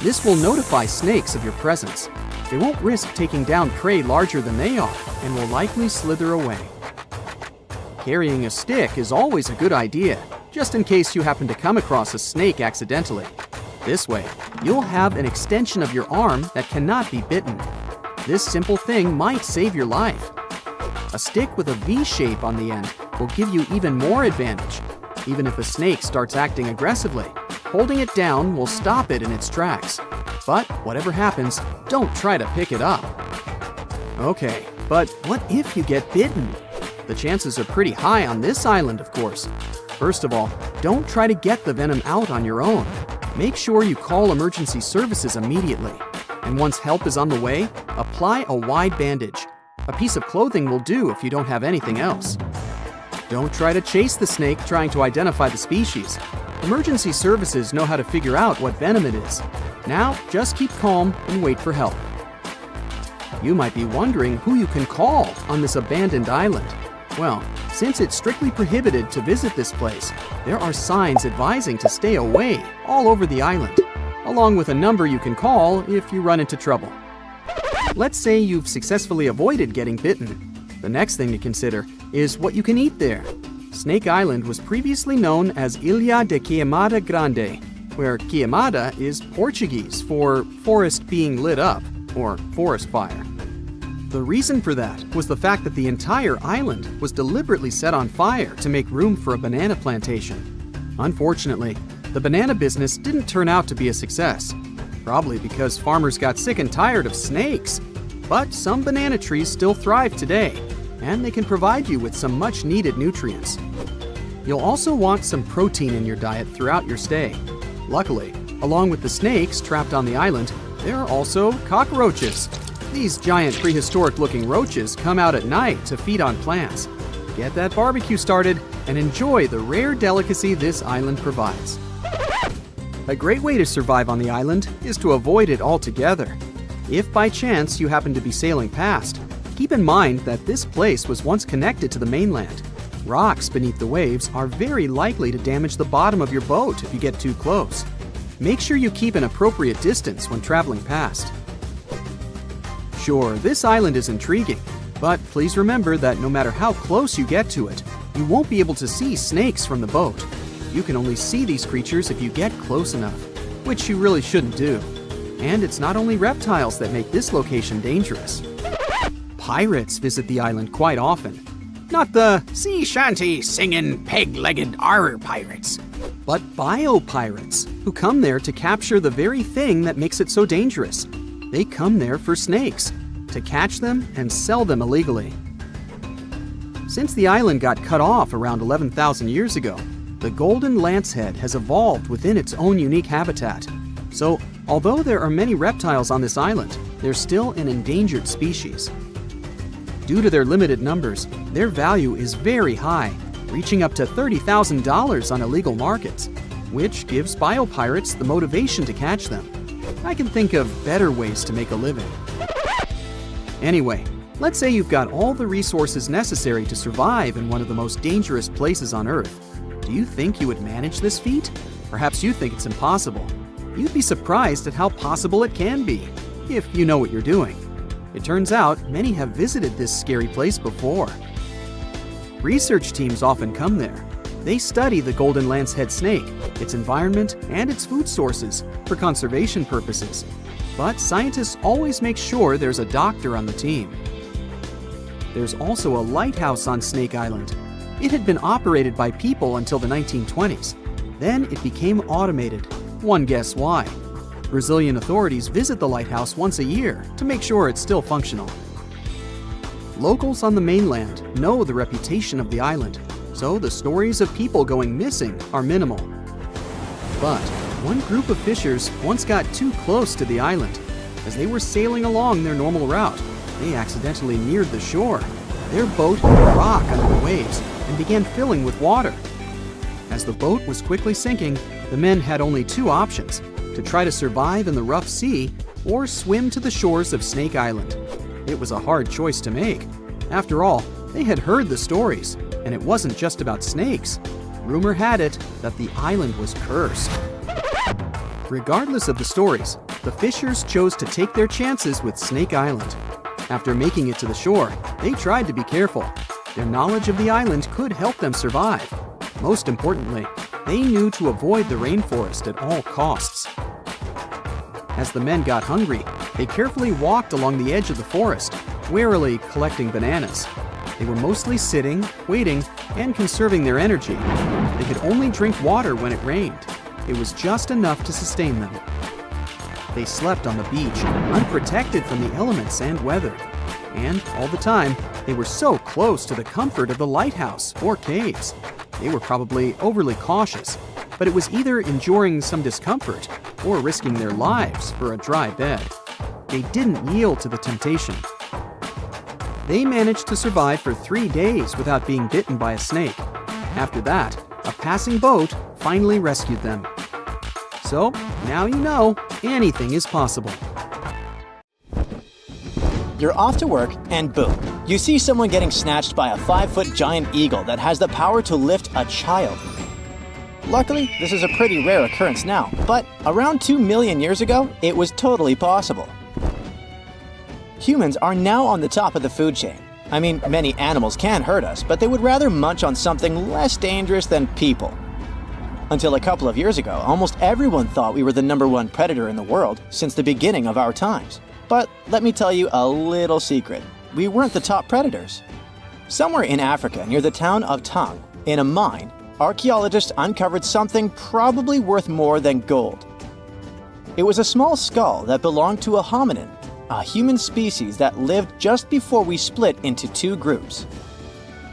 This will notify snakes of your presence. They won't risk taking down prey larger than they are and will likely slither away. Carrying a stick is always a good idea, just in case you happen to come across a snake accidentally. This way, you'll have an extension of your arm that cannot be bitten. This simple thing might save your life. A stick with a V shape on the end will give you even more advantage. Even if a snake starts acting aggressively, holding it down will stop it in its tracks. But whatever happens, don't try to pick it up. Okay, but what if you get bitten? The chances are pretty high on this island, of course. First of all, don't try to get the venom out on your own. Make sure you call emergency services immediately. And once help is on the way, apply a wide bandage. A piece of clothing will do if you don't have anything else. Don't try to chase the snake trying to identify the species. Emergency services know how to figure out what venom it is. Now, just keep calm and wait for help. You might be wondering who you can call on this abandoned island. Well, since it's strictly prohibited to visit this place, there are signs advising to stay away all over the island, along with a number you can call if you run into trouble. Let's say you've successfully avoided getting bitten. The next thing to consider is what you can eat there. Snake Island was previously known as Ilha de Queimada Grande, where queimada is Portuguese for forest being lit up, or forest fire. The reason for that was the fact that the entire island was deliberately set on fire to make room for a banana plantation. Unfortunately, the banana business didn't turn out to be a success, probably because farmers got sick and tired of snakes. But some banana trees still thrive today, and they can provide you with some much-needed nutrients. You'll also want some protein in your diet throughout your stay. Luckily, along with the snakes trapped on the island, there are also cockroaches. These giant prehistoric-looking roaches come out at night to feed on plants. Get that barbecue started and enjoy the rare delicacy this island provides. A great way to survive on the island is to avoid it altogether. If by chance you happen to be sailing past, keep in mind that this place was once connected to the mainland. Rocks beneath the waves are very likely to damage the bottom of your boat if you get too close. Make sure you keep an appropriate distance when traveling past. Sure, this island is intriguing, but please remember that no matter how close you get to it, you won't be able to see snakes from the boat. You can only see these creatures if you get close enough, which you really shouldn't do. And it's not only reptiles that make this location dangerous. Pirates visit the island quite often. Not the sea shanty singing peg-legged arr pirates, but bio-pirates who come there to capture the very thing that makes it so dangerous. They come there for snakes, to catch them and sell them illegally. Since the island got cut off around 11,000 years ago, the golden lancehead has evolved within its own unique habitat. So, although there are many reptiles on this island, they're still an endangered species. Due to their limited numbers, their value is very high, reaching up to $30,000 on illegal markets, which gives biopirates the motivation to catch them. I can think of better ways to make a living. Anyway, let's say you've got all the resources necessary to survive in one of the most dangerous places on Earth. Do you think you would manage this feat? Perhaps you think it's impossible. You'd be surprised at how possible it can be, if you know what you're doing. It turns out many have visited this scary place before. Research teams often come there. They study the golden lancehead snake, its environment, and its food sources for conservation purposes. But scientists always make sure there's a doctor on the team. There's also a lighthouse on Snake Island. It had been operated by people until the 1920s. Then it became automated. One guess why. Brazilian authorities visit the lighthouse once a year to make sure it's still functional. Locals on the mainland know the reputation of the island, so the stories of people going missing are minimal. But one group of fishers once got too close to the island. As they were sailing along their normal route, they accidentally neared the shore. Their boat hit a rock under the waves and began filling with water. As the boat was quickly sinking, the men had only two options: to try to survive in the rough sea or swim to the shores of Snake Island. It was a hard choice to make. After all, they had heard the stories, and it wasn't just about snakes. Rumor had it that the island was cursed. Regardless of the stories, the fishers chose to take their chances with Snake Island. After making it to the shore, they tried to be careful. Their knowledge of the island could help them survive. Most importantly, they knew to avoid the rainforest at all costs. As the men got hungry, they carefully walked along the edge of the forest, warily collecting bananas. They were mostly sitting, waiting, and conserving their energy. They could only drink water when it rained. It was just enough to sustain them. They slept on the beach, unprotected from the elements and weather. And all the time, they were so close to the comfort of the lighthouse or caves. They were probably overly cautious, but it was either enduring some discomfort or risking their lives for a dry bed. They didn't yield to the temptation. They managed to survive for 3 days without being bitten by a snake. After that, a passing boat finally rescued them. So, now you know, anything is possible. You're off to work, and boom, you see someone getting snatched by a 5-foot giant eagle that has the power to lift a child. Luckily, this is a pretty rare occurrence now, but around 2 million years ago, it was totally possible. Humans are now on the top of the food chain. I mean, many animals can hurt us, but they would rather munch on something less dangerous than people. Until a couple of years ago, almost everyone thought we were the #1 predator in the world since the beginning of our times. But let me tell you a little secret. We weren't the top predators. Somewhere in Africa, near the town of Tung, in a mine, archaeologists uncovered something probably worth more than gold. It was a small skull that belonged to a hominin, a human species that lived just before we split into 2 groups.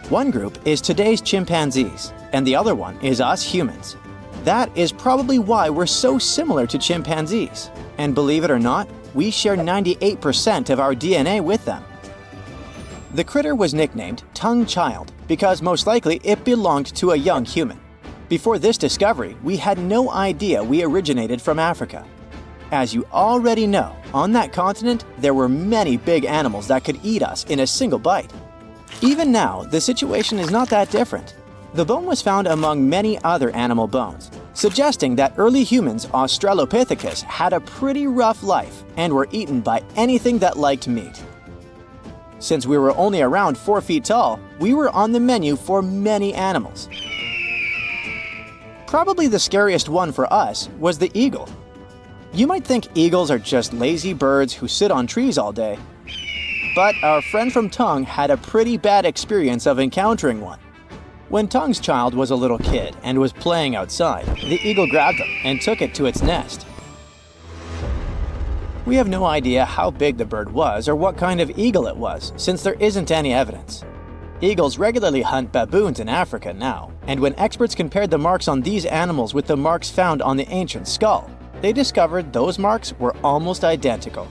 One group is today's chimpanzees, and the other one is us humans. That is probably why we're so similar to chimpanzees. And believe it or not, we share 98% of our DNA with them. The critter was nicknamed Tung Child because most likely it belonged to a young human. Before this discovery, we had no idea we originated from Africa. As you already know, on that continent, there were many big animals that could eat us in a single bite. Even now, the situation is not that different. The bone was found among many other animal bones, suggesting that early humans, Australopithecus, had a pretty rough life and were eaten by anything that liked meat. Since we were only around 4 feet tall, we were on the menu for many animals. Probably the scariest one for us was the eagle. You might think eagles are just lazy birds who sit on trees all day, but our friend from Tung had a pretty bad experience of encountering one. When Tung's child was a little kid and was playing outside, the eagle grabbed him and took it to its nest. We have no idea how big the bird was or what kind of eagle it was, since there isn't any evidence. Eagles regularly hunt baboons in Africa now, and when experts compared the marks on these animals with the marks found on the ancient skull, they discovered those marks were almost identical.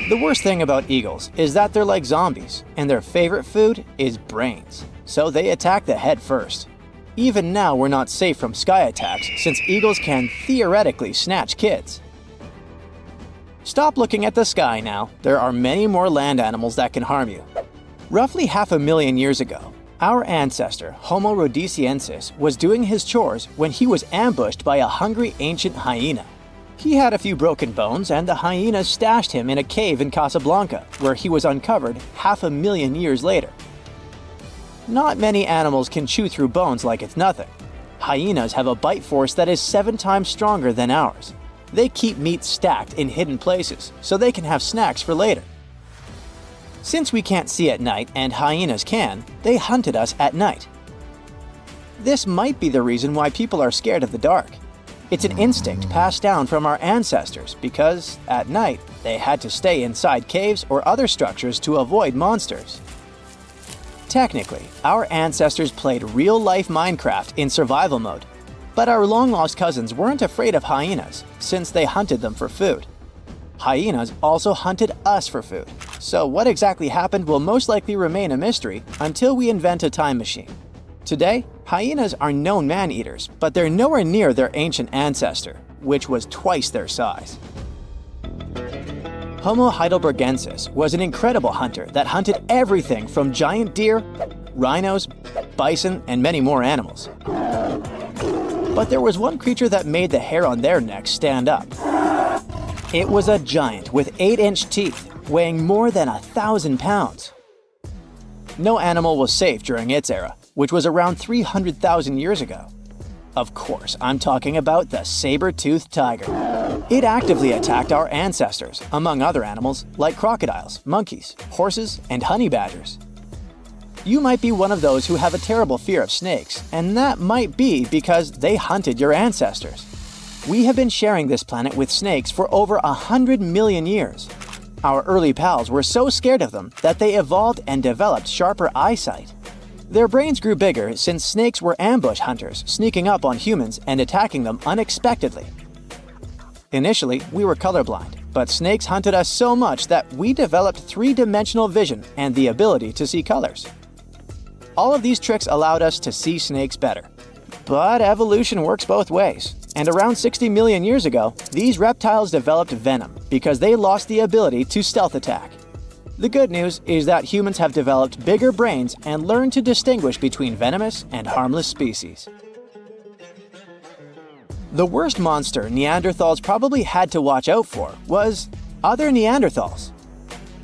The worst thing about eagles is that they're like zombies, and their favorite food is brains, so they attack the head first. Even now, we're not safe from sky attacks since eagles can theoretically snatch kids. Stop looking at the sky now. There are many more land animals that can harm you. Roughly 500,000 years ago, our ancestor, Homo rhodesiensis, was doing his chores when he was ambushed by a hungry ancient hyena. He had a few broken bones, and the hyenas stashed him in a cave in Casablanca, where he was uncovered 500,000 years later. Not many animals can chew through bones like it's nothing. Hyenas have a bite force that is 7 times stronger than ours. They keep meat stacked in hidden places, so they can have snacks for later. Since we can't see at night and hyenas can, they hunted us at night. This might be the reason why people are scared of the dark. It's an instinct passed down from our ancestors because, at night, they had to stay inside caves or other structures to avoid monsters. Technically, our ancestors played real-life Minecraft in survival mode, but our long-lost cousins weren't afraid of hyenas since they hunted them for food. Hyenas also hunted us for food, so what exactly happened will most likely remain a mystery until we invent a time machine. Today, hyenas are known man-eaters, but they're nowhere near their ancient ancestor, which was twice their size. Homo heidelbergensis was an incredible hunter that hunted everything from giant deer, rhinos, bison, and many more animals. But there was one creature that made the hair on their necks stand up. It was a giant with 8-inch teeth, weighing more than 1,000 pounds. No animal was safe during its era, which was around 300,000 years ago. Of course, I'm talking about the saber-toothed tiger. It actively attacked our ancestors, among other animals like crocodiles, monkeys, horses, and honey badgers. You might be one of those who have a terrible fear of snakes, and that might be because they hunted your ancestors. We have been sharing this planet with snakes for over 100 million years. Our early pals were so scared of them that they evolved and developed sharper eyesight. Their brains grew bigger since snakes were ambush hunters, sneaking up on humans and attacking them unexpectedly. Initially, we were colorblind, but snakes hunted us so much that we developed 3-dimensional vision and the ability to see colors. All of these tricks allowed us to see snakes better. But evolution works both ways, and around 60 million years ago, these reptiles developed venom because they lost the ability to stealth attack. The good news is that humans have developed bigger brains and learned to distinguish between venomous and harmless species. The worst monster Neanderthals probably had to watch out for was other Neanderthals.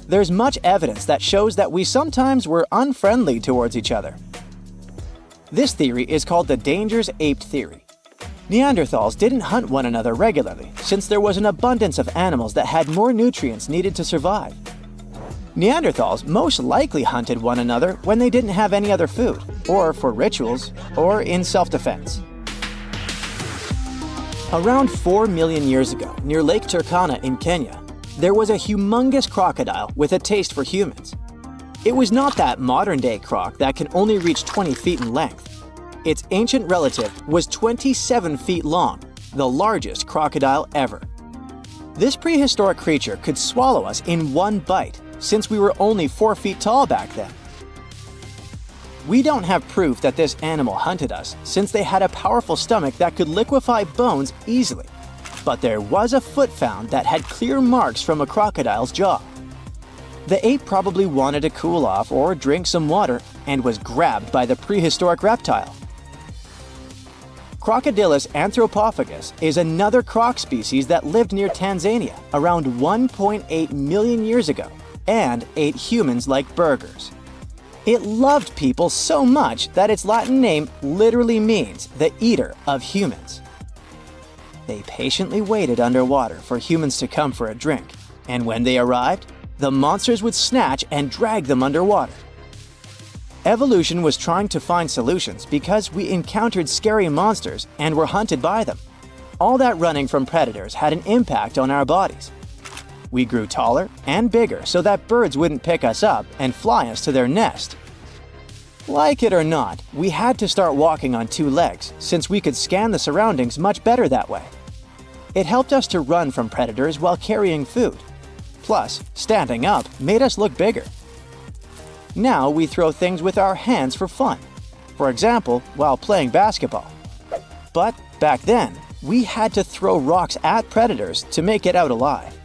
There's much evidence that shows that we sometimes were unfriendly towards each other. This theory is called the dangerous ape theory. Neanderthals didn't hunt one another regularly since there was an abundance of animals that had more nutrients needed to survive. Neanderthals most likely hunted one another when they didn't have any other food, or for rituals, or in self-defense. Around 4 million years ago, near Lake Turkana in Kenya, there was a humongous crocodile with a taste for humans. It was not that modern-day croc that can only reach 20 feet in length. Its ancient relative was 27 feet long, the largest crocodile ever. This prehistoric creature could swallow us in one bite, since we were only 4 feet tall back then. We don't have proof that this animal hunted us, since they had a powerful stomach that could liquefy bones easily. But there was a foot found that had clear marks from a crocodile's jaw. The ape probably wanted to cool off or drink some water and was grabbed by the prehistoric reptile. Crocodylus anthropophagus is another croc species that lived near Tanzania around 1.8 million years ago and ate humans like burgers. It loved people so much that its Latin name literally means the eater of humans. They patiently waited underwater for humans to come for a drink, and when they arrived, the monsters would snatch and drag them underwater. Evolution was trying to find solutions because we encountered scary monsters and were hunted by them. All that running from predators had an impact on our bodies. We grew taller and bigger so that birds wouldn't pick us up and fly us to their nest. Like it or not, we had to start walking on 2 legs since we could scan the surroundings much better that way. It helped us to run from predators while carrying food. Plus, standing up made us look bigger. Now we throw things with our hands for fun. For example, while playing basketball. But back then, we had to throw rocks at predators to make it out alive.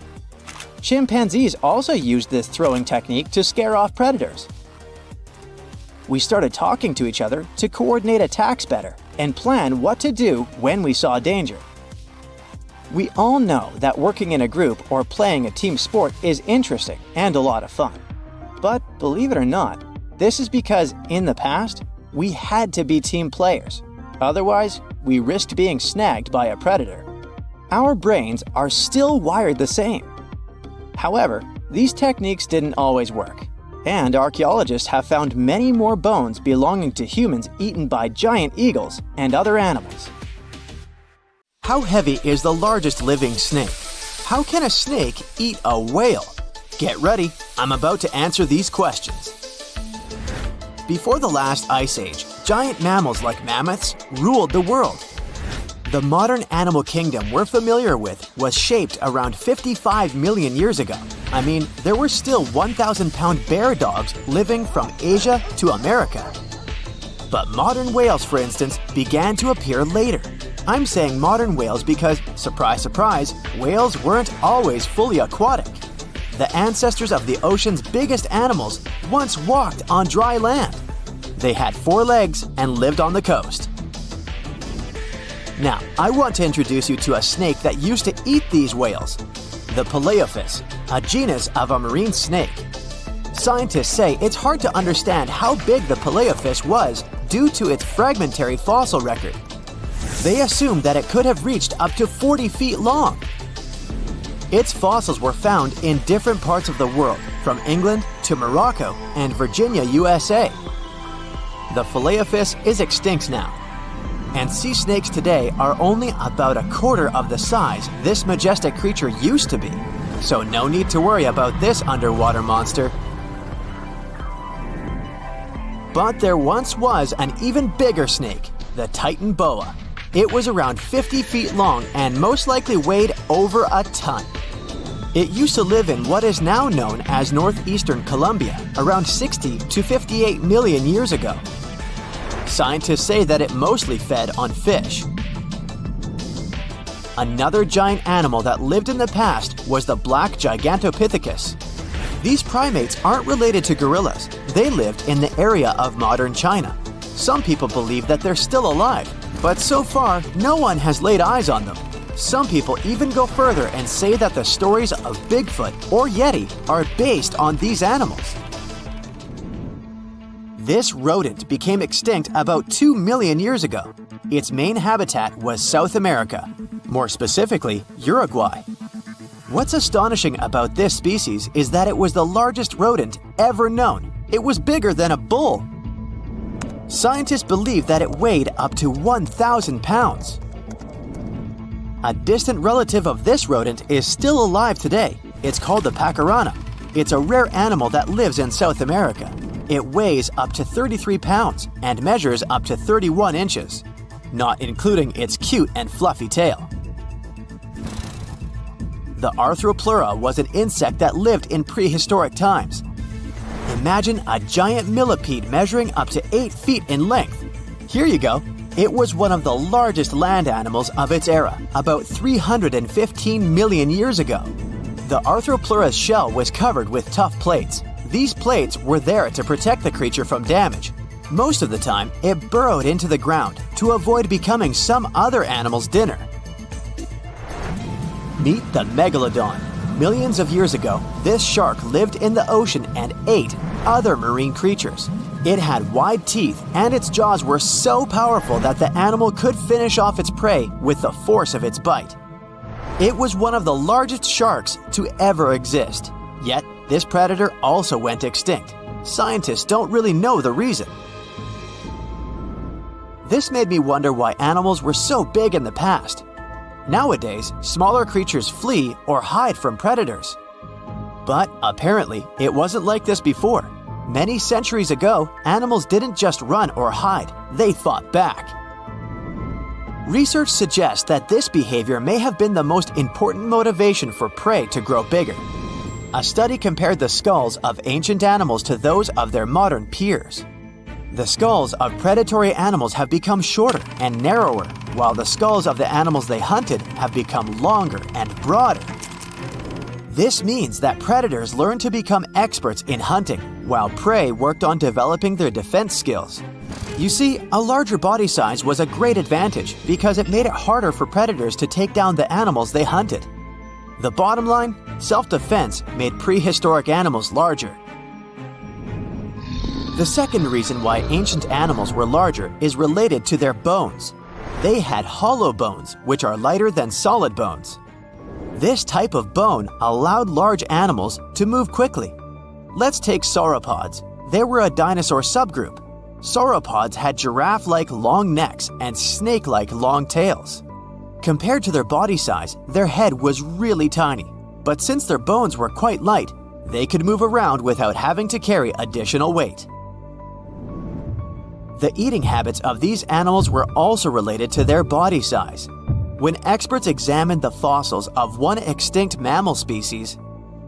Chimpanzees also used this throwing technique to scare off predators. We started talking to each other to coordinate attacks better and plan what to do when we saw danger. We all know that working in a group or playing a team sport is interesting and a lot of fun. But believe it or not, this is because in the past, we had to be team players. Otherwise, we risked being snagged by a predator. Our brains are still wired the same. However, these techniques didn't always work, and archaeologists have found many more bones belonging to humans eaten by giant eagles and other animals. How heavy is the largest living snake? How can a snake eat a whale? Get ready, I'm about to answer these questions. Before the last ice age, giant mammals like mammoths ruled the world. The modern animal kingdom we're familiar with was shaped around 55 million years ago. I mean, there were still 1,000-pound bear dogs living from Asia to America. But modern whales, for instance, began to appear later. I'm saying modern whales because, surprise, surprise, whales weren't always fully aquatic. The ancestors of the ocean's biggest animals once walked on dry land. They had 4 legs and lived on the coast. Now, I want to introduce you to a snake that used to eat these whales, the Paleophis, a genus of a marine snake. Scientists say it's hard to understand how big the Paleophis was due to its fragmentary fossil record. They assumed that it could have reached up to 40 feet long. Its fossils were found in different parts of the world, from England to Morocco and Virginia, USA. The Paleophis is extinct now, and sea snakes today are only about a quarter of the size this majestic creature used to be, so no need to worry about this underwater monster. But there once was an even bigger snake, the Titanoboa. It was around 50 feet long and most likely weighed over a ton. It used to live in what is now known as northeastern Colombia, around 60 to 58 million years ago. Scientists say that it mostly fed on fish. Another giant animal that lived in the past was the black Gigantopithecus. These primates aren't related to gorillas. They lived in the area of modern China. Some people believe that they're still alive, but so far, no one has laid eyes on them. Some people even go further and say that the stories of Bigfoot or Yeti are based on these animals. This rodent became extinct about 2 million years ago. Its main habitat was South America, more specifically, Uruguay. What's astonishing about this species is that it was the largest rodent ever known. It was bigger than a bull. Scientists believe that it weighed up to 1,000 pounds. A distant relative of this rodent is still alive today. It's called the pacarana. It's a rare animal that lives in South America. It weighs up to 33 pounds and measures up to 31 inches, not including its cute and fluffy tail. The Arthropleura was an insect that lived in prehistoric times. Imagine a giant millipede measuring up to 8 feet in length. Here you go. It was one of the largest land animals of its era, about 315 million years ago. The Arthropleura's shell was covered with tough plates. These plates were there to protect the creature from damage. Most of the time, it burrowed into the ground to avoid becoming some other animal's dinner. Meet the megalodon. Millions of years ago, this shark lived in the ocean and ate other marine creatures. It had wide teeth, and its jaws were so powerful that the animal could finish off its prey with the force of its bite. It was one of the largest sharks to ever exist. Yet, this predator also went extinct. Scientists don't really know the reason. This made me wonder why animals were so big in the past. Nowadays, smaller creatures flee or hide from predators. But apparently, it wasn't like this before. Many centuries ago, animals didn't just run or hide, they fought back. Research suggests that this behavior may have been the most important motivation for prey to grow bigger. A study compared the skulls of ancient animals to those of their modern peers. The skulls of predatory animals have become shorter and narrower, while the skulls of the animals they hunted have become longer and broader. This means that predators learned to become experts in hunting, while prey worked on developing their defense skills. You see, a larger body size was a great advantage because it made it harder for predators to take down the animals they hunted. The bottom line, self-defense made prehistoric animals larger. The second reason why ancient animals were larger is related to their bones. They had hollow bones, which are lighter than solid bones. This type of bone allowed large animals to move quickly. Let's take sauropods. They were a dinosaur subgroup. Sauropods had giraffe-like long necks and snake-like long tails. Compared to their body size, their head was really tiny. But since their bones were quite light, they could move around without having to carry additional weight. The eating habits of these animals were also related to their body size. When experts examined the fossils of one extinct mammal species,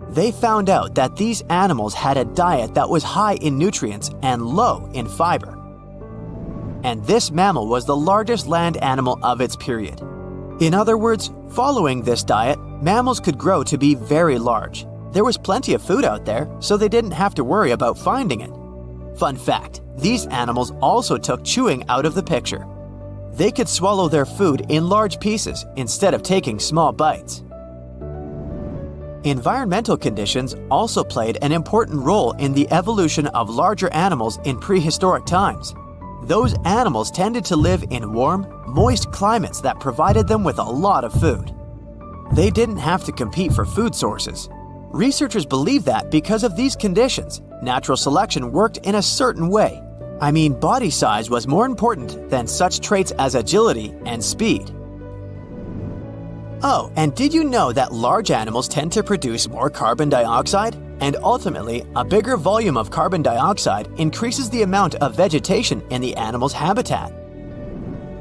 they found out that these animals had a diet that was high in nutrients and low in fiber. And this mammal was the largest land animal of its period. In other words, following this diet, mammals could grow to be very large. There was plenty of food out there, so they didn't have to worry about finding it. Fun fact, these animals also took chewing out of the picture. They could swallow their food in large pieces instead of taking small bites. Environmental conditions also played an important role in the evolution of larger animals in prehistoric times. Those animals tended to live in warm, moist climates that provided them with a lot of food. They didn't have to compete for food sources. Researchers believe that because of these conditions, natural selection worked in a certain way. I mean, body size was more important than such traits as agility and speed. Oh, and did you know that large animals tend to produce more carbon dioxide? And ultimately, a bigger volume of carbon dioxide increases the amount of vegetation in the animal's habitat.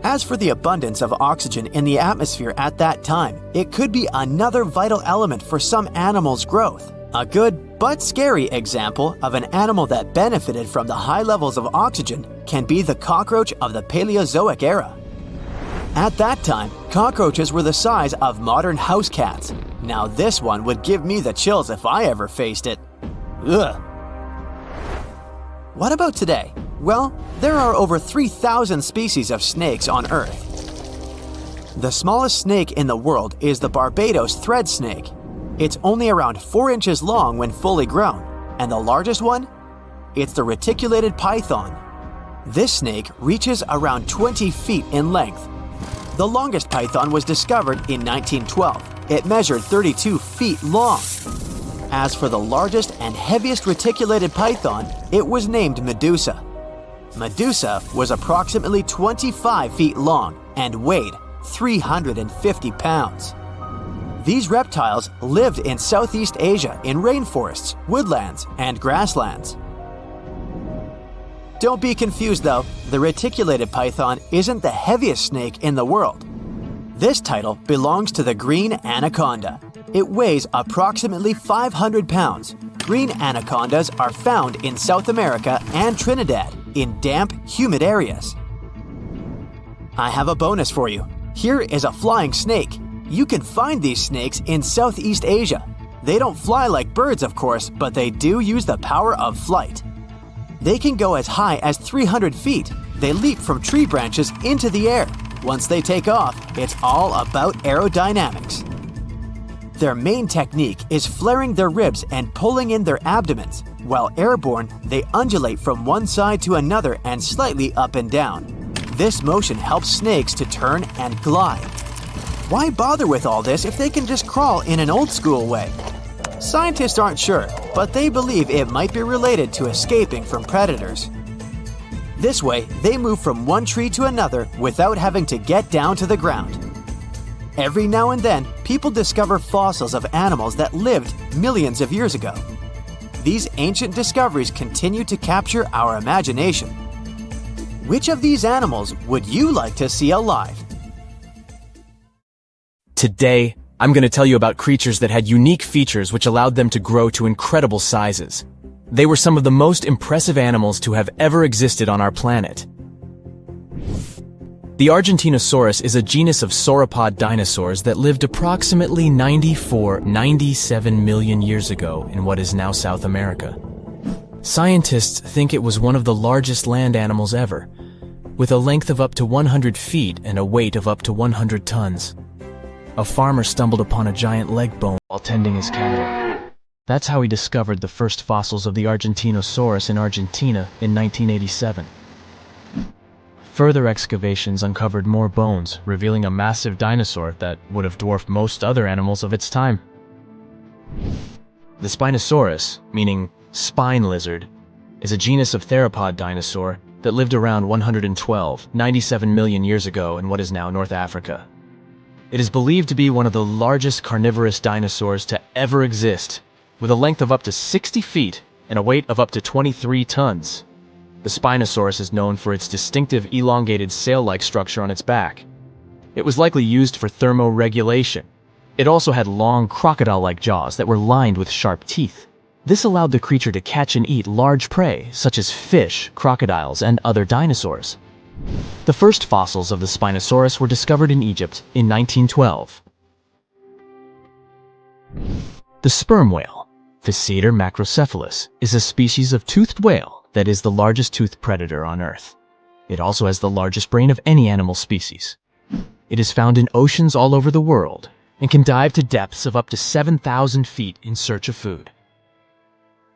As for the abundance of oxygen in the atmosphere at that time, it could be another vital element for some animals' growth. A good but scary example of an animal that benefited from the high levels of oxygen can be the cockroach of the Paleozoic era. At that time, cockroaches were the size of modern house cats. Now this one would give me the chills if I ever faced it. Ugh. What about today? Well, there are over 3,000 species of snakes on Earth. The smallest snake in the world is the Barbados thread snake. It's only around 4 inches long when fully grown, and the largest one? It's the reticulated python. This snake reaches around 20 feet in length. The longest python was discovered in 1912. It measured 32 feet long. As for the largest and heaviest reticulated python, it was named Medusa. Medusa was approximately 25 feet long and weighed 350 pounds. These reptiles lived in Southeast Asia in rainforests, woodlands, and grasslands. Don't be confused though, the reticulated python isn't the heaviest snake in the world. This title belongs to the green anaconda. It weighs approximately 500 pounds. Green anacondas are found in South America and Trinidad in damp, humid areas. I have a bonus for you. Here is a flying snake. You can find these snakes in Southeast Asia. They don't fly like birds, of course, but they do use the power of flight. They can go as high as 300 feet. They leap from tree branches into the air. Once they take off, it's all about aerodynamics. Their main technique is flaring their ribs and pulling in their abdomens. While airborne, they undulate from one side to another and slightly up and down. This motion helps snakes to turn and glide. Why bother with all this if they can just crawl in an old-school way? Scientists aren't sure, but they believe it might be related to escaping from predators. This way, they move from one tree to another without having to get down to the ground. Every now and then, people discover fossils of animals that lived millions of years ago. These ancient discoveries continue to capture our imagination. Which of these animals would you like to see alive? Today, I'm going to tell you about creatures that had unique features which allowed them to grow to incredible sizes. They were some of the most impressive animals to have ever existed on our planet. The Argentinosaurus is a genus of sauropod dinosaurs that lived approximately 97 million years ago in what is now South America. Scientists think it was one of the largest land animals ever, with a length of up to 100 feet and a weight of up to 100 tons. A farmer stumbled upon a giant leg bone while tending his cattle. That's how he discovered the first fossils of the Argentinosaurus in Argentina in 1987. Further excavations uncovered more bones, revealing a massive dinosaur that would have dwarfed most other animals of its time. The Spinosaurus, meaning spine lizard, is a genus of theropod dinosaur that lived around 97 million years ago in what is now North Africa. It is believed to be one of the largest carnivorous dinosaurs to ever exist, with a length of up to 60 feet and a weight of up to 23 tons. The Spinosaurus is known for its distinctive elongated sail-like structure on its back. It was likely used for thermoregulation. It also had long crocodile-like jaws that were lined with sharp teeth. This allowed the creature to catch and eat large prey, such as fish, crocodiles, and other dinosaurs. The first fossils of the Spinosaurus were discovered in Egypt in 1912. The sperm whale, Physeter macrocephalus, is a species of toothed whale that is the largest toothed predator on Earth. It also has the largest brain of any animal species. It is found in oceans all over the world and can dive to depths of up to 7,000 feet in search of food.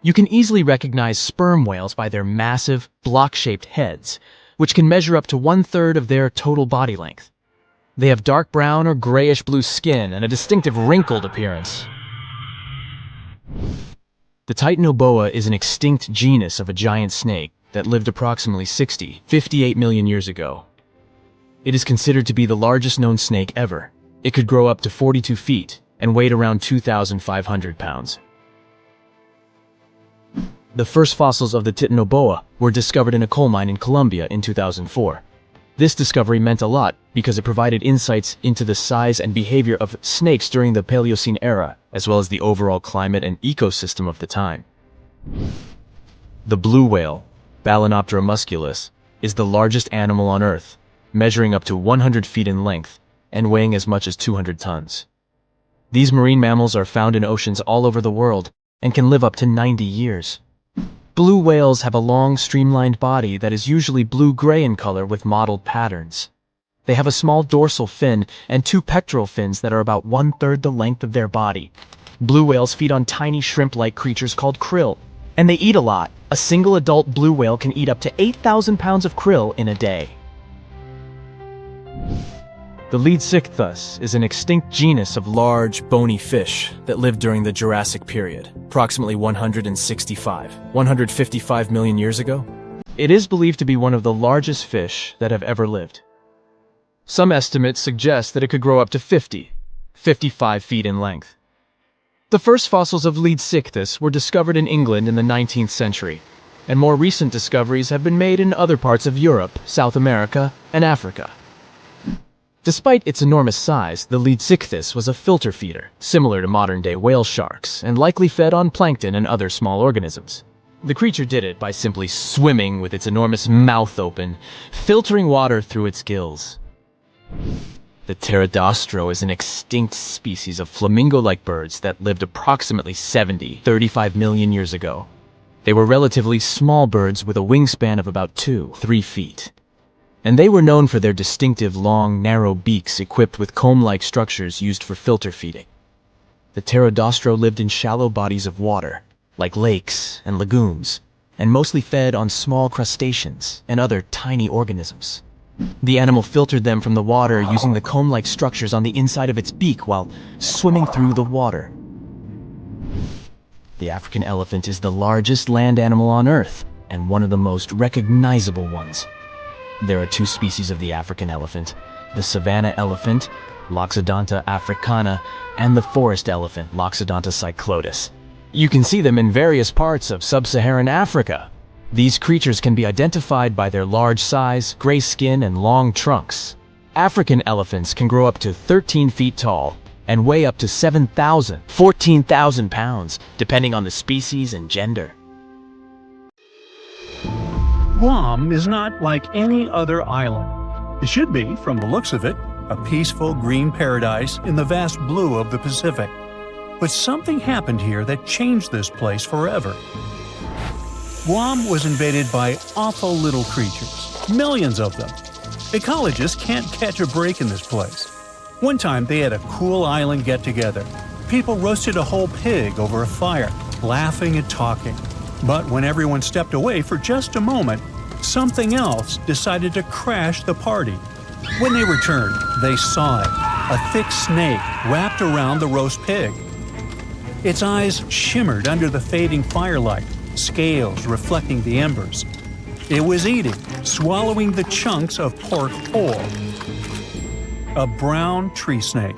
You can easily recognize sperm whales by their massive, block-shaped heads, which can measure up to 1/3 of their total body length. They have dark brown or grayish-blue skin and a distinctive wrinkled appearance. The Titanoboa is an extinct genus of a giant snake that lived approximately 58 million years ago. It is considered to be the largest known snake ever. It could grow up to 42 feet and weighed around 2,500 pounds. The first fossils of the Titanoboa were discovered in a coal mine in Colombia in 2004. This discovery meant a lot because it provided insights into the size and behavior of snakes during the Paleocene era, as well as the overall climate and ecosystem of the time. The blue whale, Balænoptera musculus, is the largest animal on Earth, measuring up to 100 feet in length and weighing as much as 200 tons. These marine mammals are found in oceans all over the world and can live up to 90 years. Blue whales have a long, streamlined body that is usually blue-gray in color with mottled patterns. They have a small dorsal fin and 2 pectoral fins that are about 1/3 the length of their body. Blue whales feed on tiny shrimp-like creatures called krill, and they eat a lot. A single adult blue whale can eat up to 8,000 pounds of krill in a day. The Leadsichthus is an extinct genus of large, bony fish that lived during the Jurassic period, approximately 155 million years ago. It is believed to be one of the largest fish that have ever lived. Some estimates suggest that it could grow up to 55 feet in length. The first fossils of Leadsichthus were discovered in England in the 19th century, and more recent discoveries have been made in other parts of Europe, South America, and Africa. Despite its enormous size, the Leadsichthus was a filter feeder, similar to modern-day whale sharks, and likely fed on plankton and other small organisms. The creature did it by simply swimming with its enormous mouth open, filtering water through its gills. The pterodostro is an extinct species of flamingo-like birds that lived approximately 35 million years ago. They were relatively small birds with a wingspan of about 2-3 feet. And they were known for their distinctive long, narrow beaks equipped with comb-like structures used for filter feeding. The pterodostro lived in shallow bodies of water, like lakes and lagoons, and mostly fed on small crustaceans and other tiny organisms. The animal filtered them from the water using the comb-like structures on the inside of its beak while swimming through the water. The African elephant is the largest land animal on Earth, and one of the most recognizable ones. There are 2 species of the African elephant, the savanna elephant, Loxodonta africana, and the forest elephant, Loxodonta cyclotis. You can see them in various parts of sub-Saharan Africa. These creatures can be identified by their large size, gray skin, and long trunks. African elephants can grow up to 13 feet tall, and weigh up to 7,000, 14,000 pounds, depending on the species and gender. Guam is not like any other island. It should be, from the looks of it, a peaceful green paradise in the vast blue of the Pacific. But something happened here that changed this place forever. Guam was invaded by awful little creatures, millions of them. Ecologists can't catch a break in this place. One time they had a cool island get-together. People roasted a whole pig over a fire, laughing and talking. But when everyone stepped away for just a moment, something else decided to crash the party. When they returned, they saw it, a thick snake wrapped around the roast pig. Its eyes shimmered under the fading firelight, scales reflecting the embers. It was eating, swallowing the chunks of pork whole. A brown tree snake.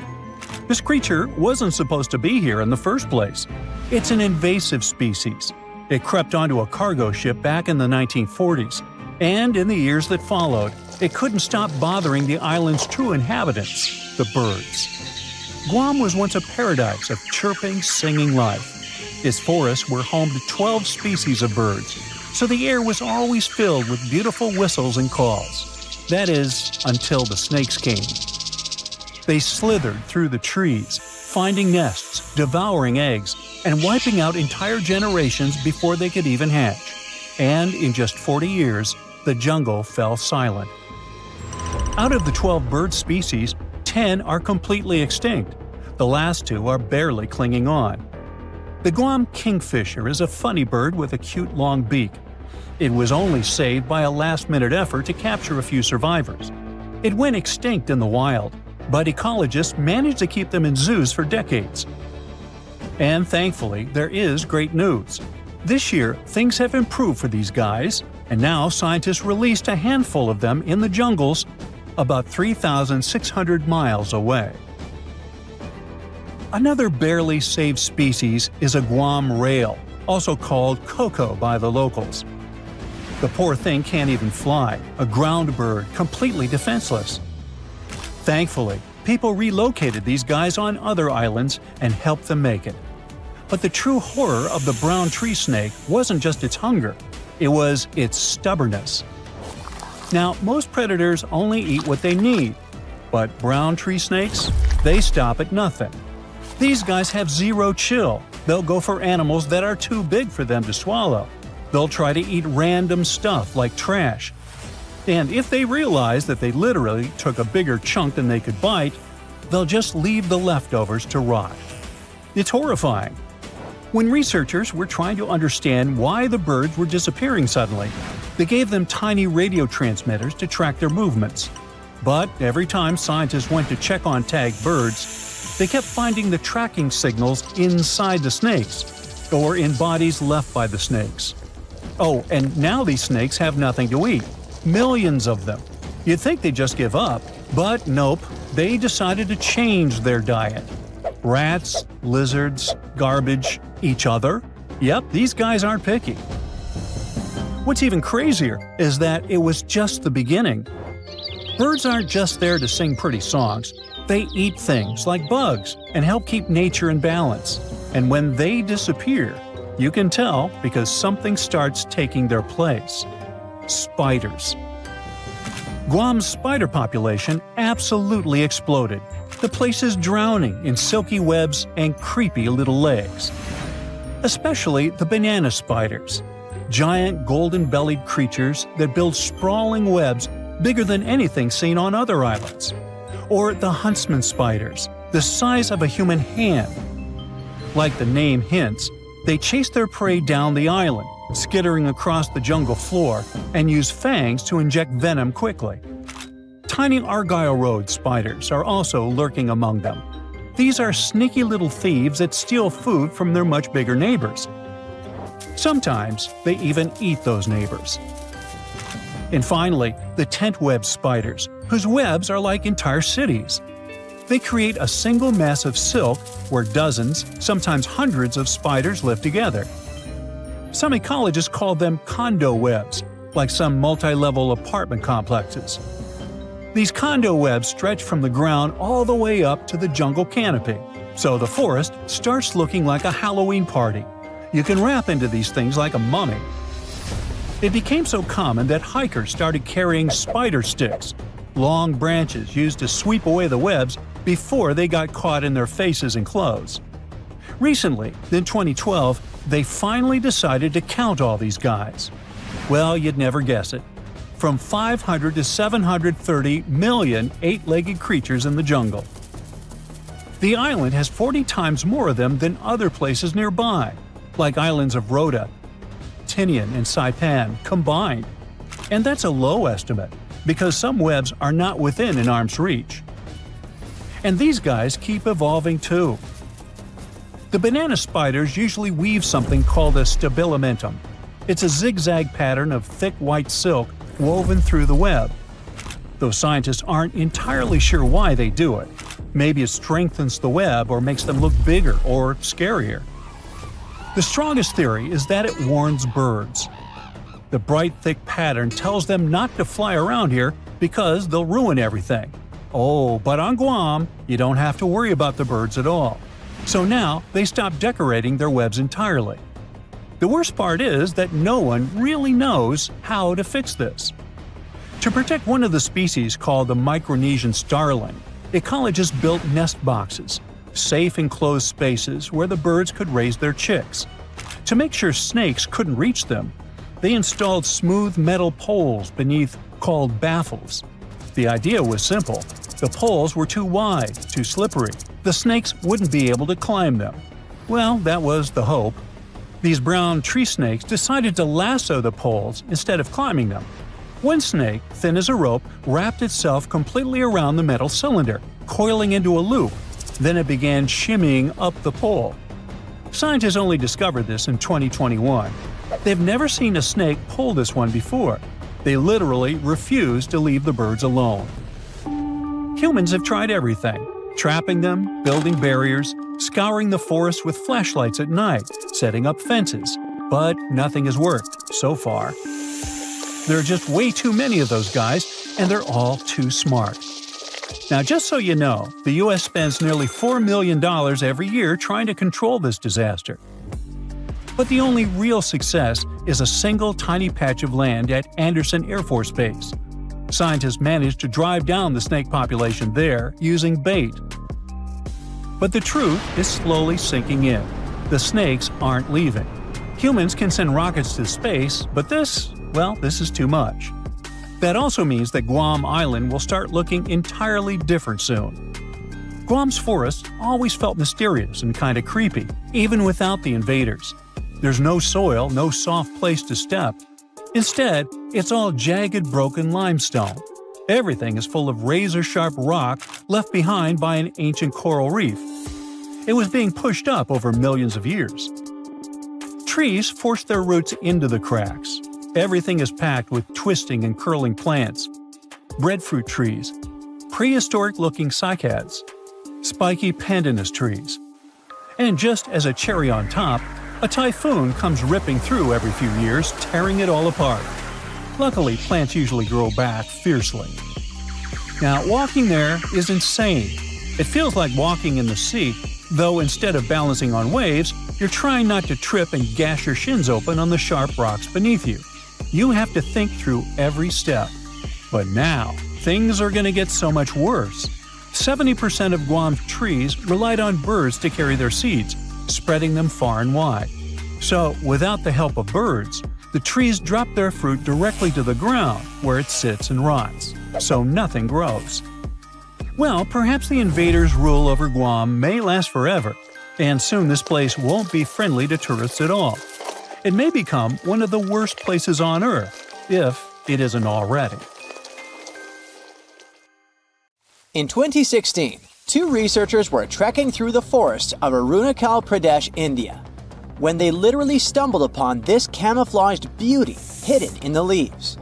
This creature wasn't supposed to be here in the first place. It's an invasive species. It crept onto a cargo ship back in the 1940s, and in the years that followed, it couldn't stop bothering the island's true inhabitants, the birds. Guam was once a paradise of chirping, singing life. Its forests were home to 12 species of birds, so the air was always filled with beautiful whistles and calls. That is, until the snakes came. They slithered through the trees, finding nests, devouring eggs, and wiping out entire generations before they could even hatch. And in just 40 years, the jungle fell silent. Out of the 12 bird species, 10 are completely extinct. The last 2 are barely clinging on. The Guam kingfisher is a funny bird with a cute long beak. It was only saved by a last-minute effort to capture a few survivors. It went extinct in the wild, but ecologists managed to keep them in zoos for decades. And thankfully, there is great news. This year, things have improved for these guys, and now scientists released a handful of them in the jungles about 3,600 miles away. Another barely saved species is a Guam rail, also called coco by the locals. The poor thing can't even fly, a ground bird completely defenseless. Thankfully, people relocated these guys on other islands and helped them make it. But the true horror of the brown tree snake wasn't just its hunger, it was its stubbornness. Now, most predators only eat what they need, but brown tree snakes, they stop at nothing. These guys have zero chill. They'll go for animals that are too big for them to swallow. They'll try to eat random stuff like trash. And if they realize that they literally took a bigger chunk than they could bite, they'll just leave the leftovers to rot. It's horrifying. When researchers were trying to understand why the birds were disappearing suddenly, they gave them tiny radio transmitters to track their movements. But every time scientists went to check on tagged birds, they kept finding the tracking signals inside the snakes, or in bodies left by the snakes. Oh, and now these snakes have nothing to eat. Millions of them. You'd think they'd just give up, but nope, they decided to change their diet. Rats, lizards, garbage, each other. Yep, these guys aren't picky. What's even crazier is that it was just the beginning. Birds aren't just there to sing pretty songs. They eat things like bugs and help keep nature in balance. And when they disappear, you can tell because something starts taking their place. Spiders. Guam's spider population absolutely exploded. The place is drowning in silky webs and creepy little legs. Especially the banana spiders. Giant golden-bellied creatures that build sprawling webs bigger than anything seen on other islands. Or the huntsman spiders, the size of a human hand. Like the name hints, they chase their prey down the island, skittering across the jungle floor, and use fangs to inject venom quickly. Tiny Argyle Road spiders are also lurking among them. These are sneaky little thieves that steal food from their much bigger neighbors. Sometimes they even eat those neighbors. And finally, the tent web spiders, whose webs are like entire cities. They create a single mass of silk where dozens, sometimes hundreds of spiders live together. Some ecologists call them condo webs, like some multi-level apartment complexes. These condo webs stretch from the ground all the way up to the jungle canopy, so the forest starts looking like a Halloween party. You can wrap into these things like a mummy. It became so common that hikers started carrying spider sticks, long branches used to sweep away the webs before they got caught in their faces and clothes. Recently, in 2012, they finally decided to count all these guys. Well, you'd never guess it. From 500 to 730 million eight-legged creatures in the jungle. The island has 40 times more of them than other places nearby, like islands of Rota, Tinian, and Saipan combined. And that's a low estimate, because some webs are not within an arm's reach. And these guys keep evolving too. The banana spiders usually weave something called a stabilimentum. It's a zigzag pattern of thick white silk woven through the web. Though scientists aren't entirely sure why they do it. Maybe it strengthens the web or makes them look bigger or scarier. The strongest theory is that it warns birds. The bright, thick pattern tells them not to fly around here because they'll ruin everything. Oh, but on Guam, you don't have to worry about the birds at all. So now they stop decorating their webs entirely. The worst part is that no one really knows how to fix this. To protect one of the species called the Micronesian starling, ecologists built nest boxes, safe enclosed spaces where the birds could raise their chicks. To make sure snakes couldn't reach them, they installed smooth metal poles beneath called baffles. The idea was simple. The poles were too wide, too slippery. The snakes wouldn't be able to climb them. Well, that was the hope. These brown tree snakes decided to lasso the poles instead of climbing them. One snake, thin as a rope, wrapped itself completely around the metal cylinder, coiling into a loop. Then it began shimmying up the pole. Scientists only discovered this in 2021. They've never seen a snake pull this one before. They literally refuse to leave the birds alone. Humans have tried everything: trapping them, building barriers, scouring the forest with flashlights at night, setting up fences. But nothing has worked, so far. There are just way too many of those guys, and they're all too smart. Now, just so you know, the U.S. spends nearly $4 million every year trying to control this disaster. But the only real success is a single tiny patch of land at Andersen Air Force Base. Scientists managed to drive down the snake population there using bait. But the truth is slowly sinking in. The snakes aren't leaving. Humans can send rockets to space, but this is too much. That also means that Guam Island will start looking entirely different soon. Guam's forests always felt mysterious and kind of creepy, even without the invaders. There's no soil, no soft place to step. Instead, it's all jagged, broken limestone. Everything is full of razor-sharp rock left behind by an ancient coral reef. It was being pushed up over millions of years. Trees force their roots into the cracks. Everything is packed with twisting and curling plants. Breadfruit trees, prehistoric-looking cycads, spiky pandanus trees. And just as a cherry on top, a typhoon comes ripping through every few years, tearing it all apart. Luckily, plants usually grow back fiercely. Now, walking there is insane. It feels like walking in the sea, though instead of balancing on waves, you're trying not to trip and gash your shins open on the sharp rocks beneath you. You have to think through every step. But now, things are going to get so much worse. 70% of Guam's trees relied on birds to carry their seeds, spreading them far and wide. So, without the help of birds, the trees drop their fruit directly to the ground, where it sits and rots, so nothing grows. Well, perhaps the invaders' rule over Guam may last forever, and soon this place won't be friendly to tourists at all. It may become one of the worst places on Earth, if it isn't already. In 2016, two researchers were trekking through the forests of Arunachal Pradesh, India, when they literally stumbled upon this camouflaged beauty hidden in the leaves.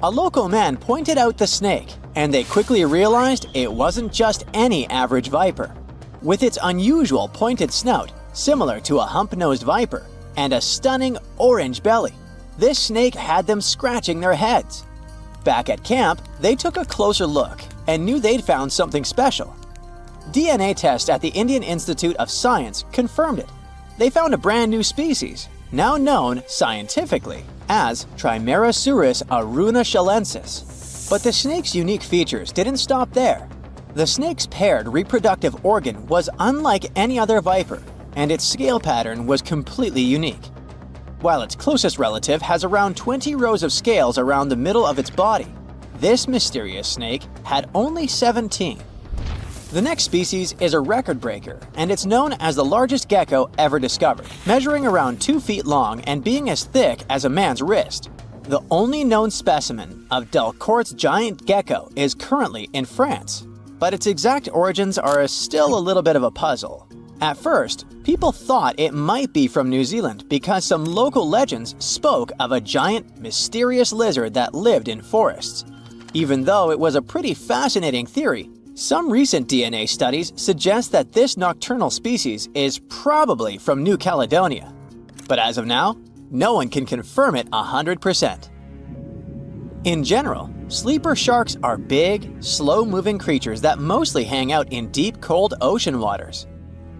A local man pointed out the snake, and they quickly realized it wasn't just any average viper. With its unusual pointed snout, similar to a hump-nosed viper, and a stunning orange belly, this snake had them scratching their heads. Back at camp, they took a closer look and knew they'd found something special. DNA tests at the Indian Institute of Science confirmed it. They found a brand new species, now known scientifically as Trimeresurus arunachalensis. But the snake's unique features didn't stop there. The snake's paired reproductive organ was unlike any other viper, and its scale pattern was completely unique. While its closest relative has around 20 rows of scales around the middle of its body, this mysterious snake had only 17. The next species is a record breaker, and it's known as the largest gecko ever discovered, measuring around 2 feet long and being as thick as a man's wrist. The only known specimen of Delcourt's giant gecko is currently in France, but its exact origins are still a little bit of a puzzle. At first, people thought it might be from New Zealand because some local legends spoke of a giant, mysterious lizard that lived in forests. Even though it was a pretty fascinating theory, some recent DNA studies suggest that this nocturnal species is probably from New Caledonia. But as of now, no one can confirm it 100%. In general, sleeper sharks are big, slow-moving creatures that mostly hang out in deep, cold ocean waters.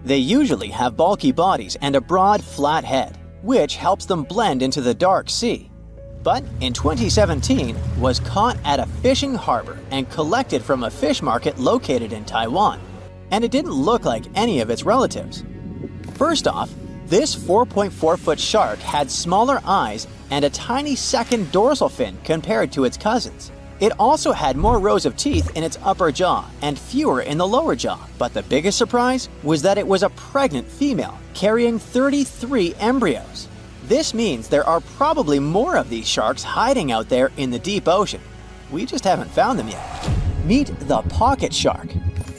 They usually have bulky bodies and a broad, flat head, which helps them blend into the dark sea. But in 2017, was caught at a fishing harbor and collected from a fish market located in Taiwan, and it didn't look like any of its relatives. First off, this 4.4-foot shark had smaller eyes and a tiny second dorsal fin compared to its cousins. It also had more rows of teeth in its upper jaw and fewer in the lower jaw, but the biggest surprise was that it was a pregnant female carrying 33 embryos. This means there are probably more of these sharks hiding out there in the deep ocean. We just haven't found them yet. Meet the pocket shark.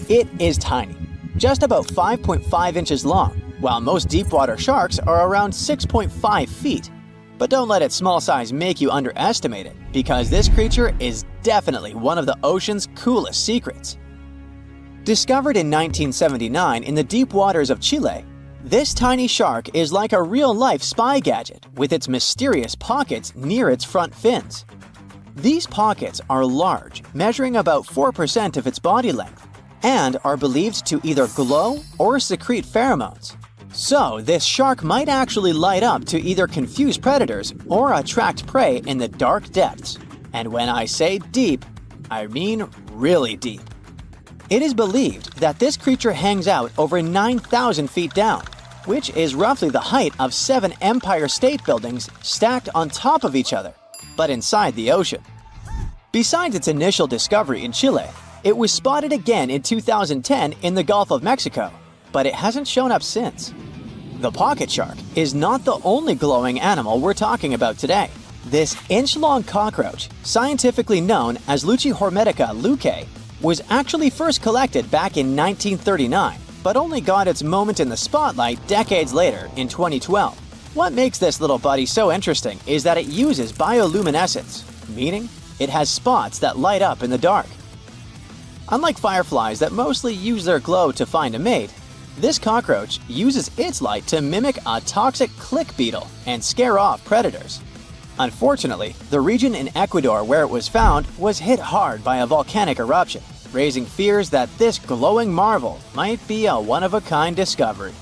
It is tiny, just about 5.5 inches long, while most deepwater sharks are around 6.5 feet. But don't let its small size make you underestimate it, because this creature is definitely one of the ocean's coolest secrets. Discovered in 1979 in the deep waters of Chile, this tiny shark is like a real-life spy gadget with its mysterious pockets near its front fins. These pockets are large, measuring about 4% of its body length, and are believed to either glow or secrete pheromones. So this shark might actually light up to either confuse predators or attract prey in the dark depths. And when I say deep, I mean really deep. It is believed that this creature hangs out over 9,000 feet down, which is roughly the height of 7 Empire State Buildings stacked on top of each other, but inside the ocean. Besides its initial discovery in Chile, it was spotted again in 2010 in the Gulf of Mexico, but it hasn't shown up since. The pocket shark is not the only glowing animal we're talking about today. This inch-long cockroach, scientifically known as Luchihormetica lucae, was actually first collected back in 1939, but only got its moment in the spotlight decades later in 2012. What makes this little buddy so interesting is that it uses bioluminescence, meaning it has spots that light up in the dark. Unlike fireflies that mostly use their glow to find a mate, this cockroach uses its light to mimic a toxic click beetle and scare off predators. Unfortunately, the region in Ecuador where it was found was hit hard by a volcanic eruption, raising fears that this glowing marvel might be a one-of-a-kind discovery.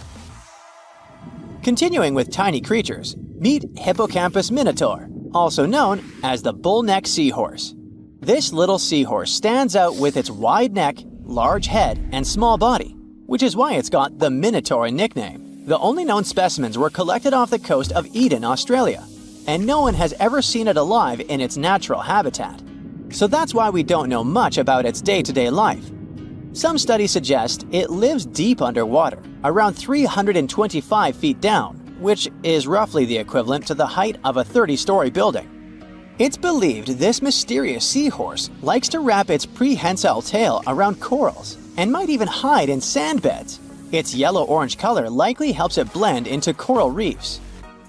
Continuing with tiny creatures, meet Hippocampus minotaur, also known as the bull-neck seahorse. This little seahorse stands out with its wide neck, large head, and small body, which is why it's got the Minotaur nickname. The only known specimens were collected off the coast of Eden, Australia, and no one has ever seen it alive in its natural habitat. So that's why we don't know much about its day-to-day life. Some studies suggest it lives deep underwater, around 325 feet down, which is roughly the equivalent to the height of a 30-story building. It's believed this mysterious seahorse likes to wrap its prehensile tail around corals and might even hide in sand beds. Its yellow-orange color likely helps it blend into coral reefs.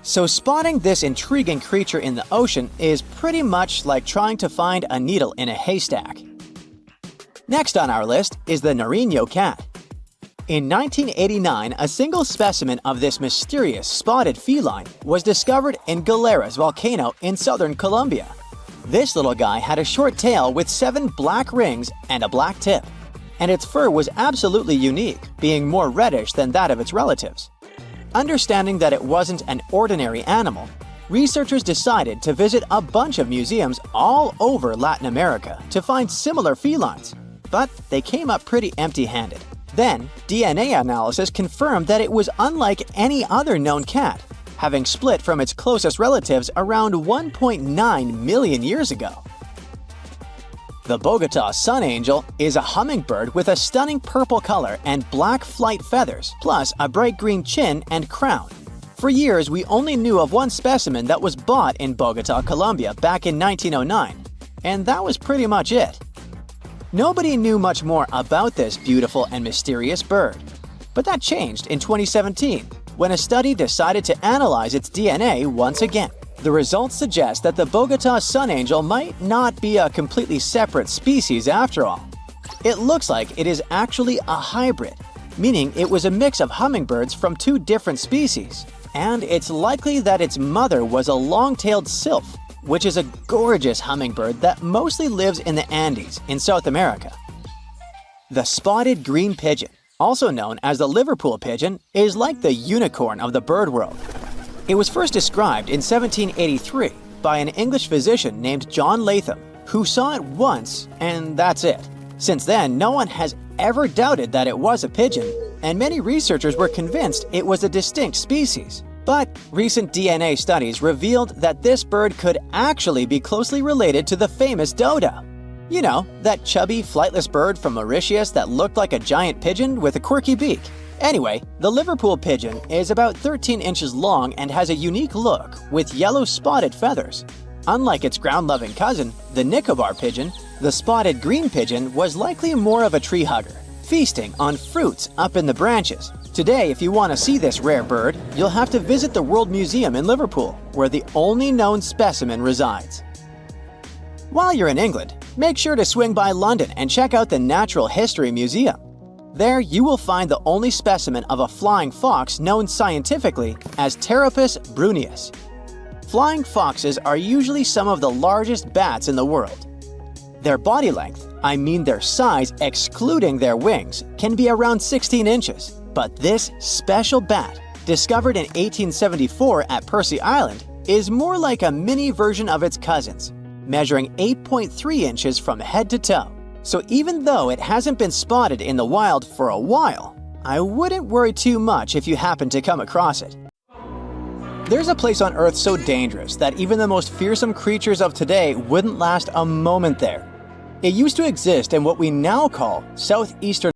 So spotting this intriguing creature in the ocean is pretty much like trying to find a needle in a haystack. Next on our list is the Nariño cat. In 1989, a single specimen of this mysterious spotted feline was discovered in Galera's volcano in southern Colombia. This little guy had a short tail with 7 black rings and a black tip, and its fur was absolutely unique, being more reddish than that of its relatives. Understanding that it wasn't an ordinary animal, researchers decided to visit a bunch of museums all over Latin America to find similar felines, but they came up pretty empty-handed. Then, DNA analysis confirmed that it was unlike any other known cat, having split from its closest relatives around 1.9 million years ago. The Bogota sun angel is a hummingbird with a stunning purple color and black flight feathers, plus a bright green chin and crown. For years, we only knew of one specimen that was bought in Bogota, Colombia back in 1909, and that was pretty much it. Nobody knew much more about this beautiful and mysterious bird, but that changed in 2017 when a study decided to analyze its DNA once again. The results suggest that the Bogota sun angel might not be a completely separate species after all. It looks like it is actually a hybrid, meaning it was a mix of hummingbirds from 2 different species, and it's likely that its mother was a long-tailed sylph, which is a gorgeous hummingbird that mostly lives in the Andes in South America. The spotted green pigeon, also known as the Liverpool pigeon, is like the unicorn of the bird world. It was first described in 1783 by an English physician named John Latham, who saw it once and that's it. Since then, no one has ever doubted that it was a pigeon, and many researchers were convinced it was a distinct species. But recent DNA studies revealed that this bird could actually be closely related to the famous dodo. You know, that chubby, flightless bird from Mauritius that looked like a giant pigeon with a quirky beak. Anyway, the Liverpool pigeon is about 13 inches long and has a unique look with yellow spotted feathers. Unlike its ground-loving cousin, the Nicobar pigeon, the spotted green pigeon was likely more of a tree hugger, feasting on fruits up in the branches. Today, if you want to see this rare bird, you'll have to visit the World Museum in Liverpool, where the only known specimen resides. While you're in England, make sure to swing by London and check out the Natural History Museum. There, you will find the only specimen of a flying fox known scientifically as Pteropus bruneus. Flying foxes are usually some of the largest bats in the world. Their body length, I mean their size excluding their wings, can be around 16 inches. But this special bat, discovered in 1874 at Percy Island, is more like a mini version of its cousins, measuring 8.3 inches from head to toe. So even though it hasn't been spotted in the wild for a while, I wouldn't worry too much if you happen to come across it. There's a place on Earth so dangerous that even the most fearsome creatures of today wouldn't last a moment there. It used to exist in what we now call southeastern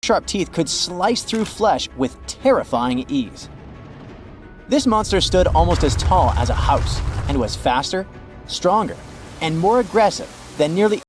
sharp teeth could slice through flesh with terrifying ease. This monster stood almost as tall as a house and was faster, stronger, and more aggressive than nearly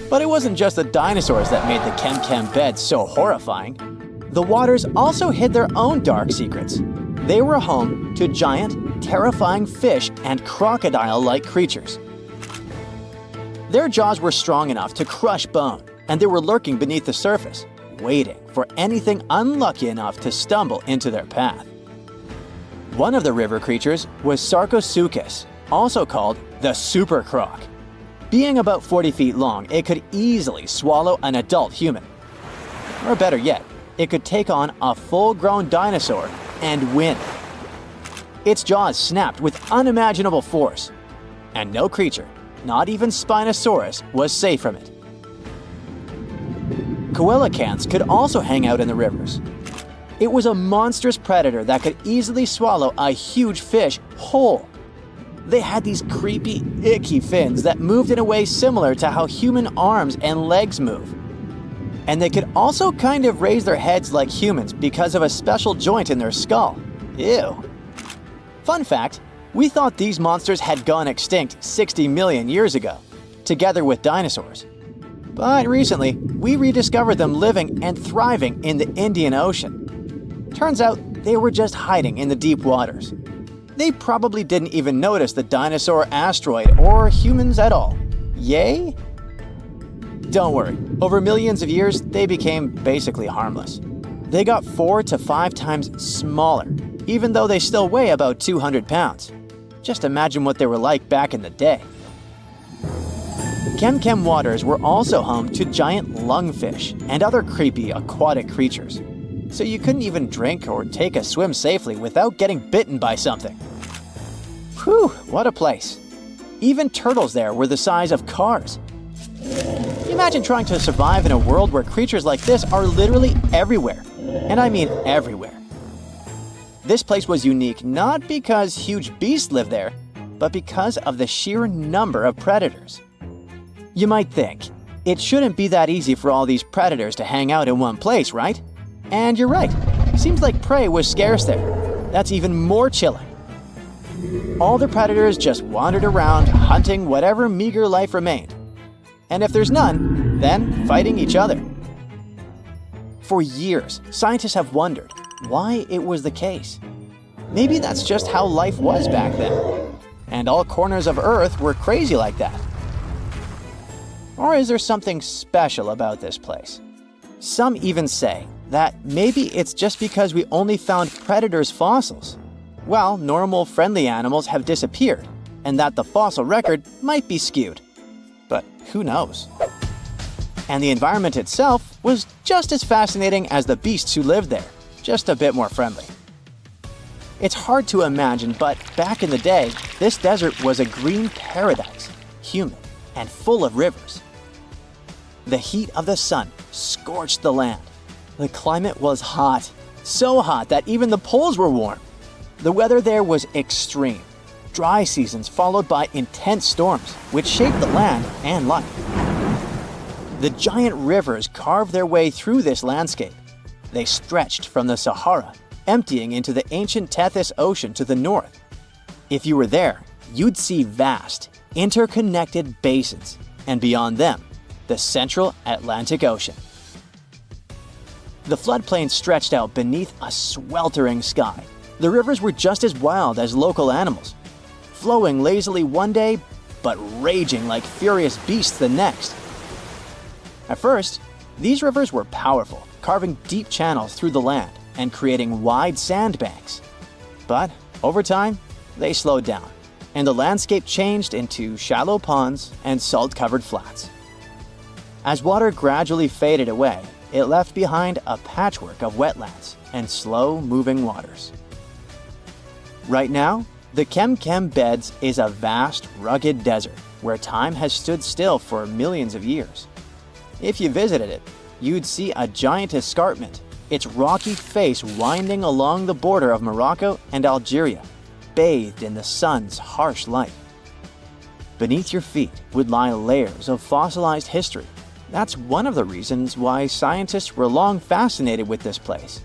But it wasn't just the dinosaurs that made the Kem bed so horrifying. The waters also hid their own dark secrets. They were home to giant, terrifying fish and crocodile-like creatures. Their jaws were strong enough to crush bone, and they were lurking beneath the surface, waiting for anything unlucky enough to stumble into their path. One of the river creatures was Sarcosuchus, also called the super croc. Being about 40 feet long, it could easily swallow an adult human. Or better yet, it could take on a full-grown dinosaur and win. Its jaws snapped with unimaginable force, and no creature, not even Spinosaurus, was safe from it. Coelacanths could also hang out in the rivers. It was a monstrous predator that could easily swallow a huge fish whole. They had these creepy, icky fins that moved in a way similar to how human arms and legs move. And they could also kind of raise their heads like humans because of a special joint in their skull. Ew. Fun fact, we thought these monsters had gone extinct 60 million years ago, together with dinosaurs. But recently, we rediscovered them living and thriving in the Indian Ocean. Turns out they were just hiding in the deep waters. They probably didn't even notice the dinosaur asteroid or humans at all. Yay? Don't worry, over millions of years, they became basically harmless. They got 4 to 5 times smaller, even though they still weigh about 200 pounds. Just imagine what they were like back in the day. Kem waters were also home to giant lungfish and other creepy aquatic creatures. So you couldn't even drink or take a swim safely without getting bitten by something. Whew, what a place. Even turtles there were the size of cars. Imagine trying to survive in a world where creatures like this are literally everywhere. And I mean everywhere. This place was unique not because huge beasts lived there, but because of the sheer number of predators. You might think, it shouldn't be that easy for all these predators to hang out in one place, right? And you're right. Seems like prey was scarce there. That's even more chilling. All the predators just wandered around, hunting whatever meager life remained. And if there's none, then fighting each other. For years, scientists have wondered why it was the case. Maybe that's just how life was back then. And all corners of Earth were crazy like that. Or is there something special about this place? Some even say that maybe it's just because we only found predators' fossils, while normal friendly animals have disappeared, and that the fossil record might be skewed. But who knows? And the environment itself was just as fascinating as the beasts who lived there, just a bit more friendly. It's hard to imagine, but back in the day, this desert was a green paradise, humid and full of rivers. The heat of the sun scorched the land. The climate was hot, so hot that even the poles were warm. The weather there was extreme. Dry seasons followed by intense storms, which shaped the land and life. The giant rivers carved their way through this landscape. They stretched from the Sahara, emptying into the ancient Tethys Ocean to the north. If you were there, you'd see vast, interconnected basins, and beyond them, the central Atlantic Ocean. The floodplain stretched out beneath a sweltering sky. The rivers were just as wild as local animals, flowing lazily one day, but raging like furious beasts the next. At first, these rivers were powerful, carving deep channels through the land and creating wide sandbanks. But over time, they slowed down, and the landscape changed into shallow ponds and salt-covered flats. As water gradually faded away, it left behind a patchwork of wetlands and slow-moving waters. Right now, the Kem Beds is a vast, rugged desert where time has stood still for millions of years. If you visited it, you'd see a giant escarpment, its rocky face winding along the border of Morocco and Algeria, bathed in the sun's harsh light. Beneath your feet would lie layers of fossilized history. That's one of the reasons why scientists were long fascinated with this place.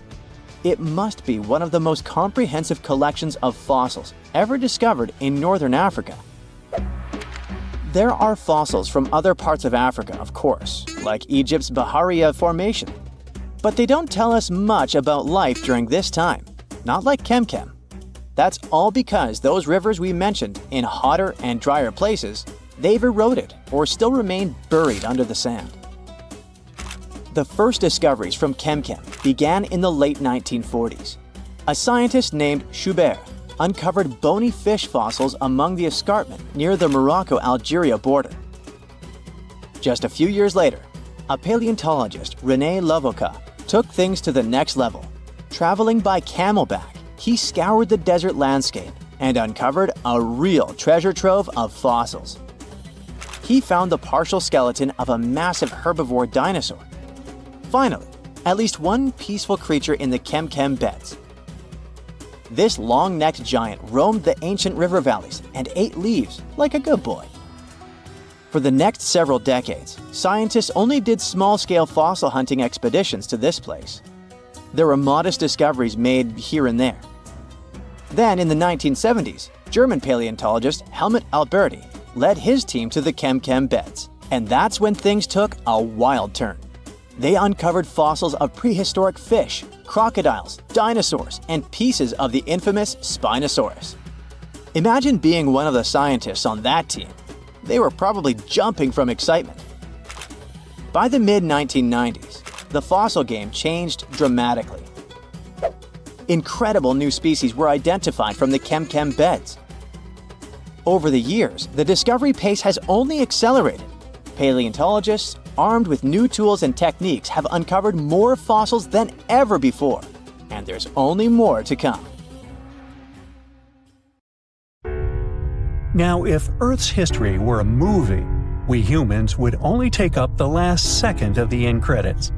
It must be one of the most comprehensive collections of fossils ever discovered in northern Africa. There are fossils from other parts of Africa, of course, like Egypt's Bahariya Formation. But they don't tell us much about life during this time, not like Kemkem. That's all because those rivers we mentioned in hotter and drier places, they've eroded or still remain buried under the sand. The first discoveries from Kemkem began in the late 1940s. A scientist named Schubert uncovered bony fish fossils among the escarpment near the Morocco-Algeria border. Just a few years later, a paleontologist, René Lavoca, took things to the next level. Traveling by camelback, he scoured the desert landscape and uncovered a real treasure trove of fossils. He found the partial skeleton of a massive herbivore dinosaur. Finally, at least one peaceful creature in the Kemkem beds. This long-necked giant roamed the ancient river valleys and ate leaves like a good boy. For the next several decades, scientists only did small-scale fossil hunting expeditions to this place. There were modest discoveries made here and there. Then, in the 1970s, German paleontologist Helmut Alberti led his team to the Kemkem beds, and that's when things took a wild turn. They uncovered fossils of prehistoric fish, crocodiles, dinosaurs, and pieces of the infamous Spinosaurus. Imagine being one of the scientists on that team. They were probably jumping from excitement. By the mid-1990s, the fossil game changed dramatically. Incredible new species were identified from the Kemkem beds. Over the years, the discovery pace has only accelerated. Paleontologists, armed with new tools and techniques, have uncovered more fossils than ever before, and there's only more to come. Now, if Earth's history were a movie, we humans would only take up the last second of the end credits.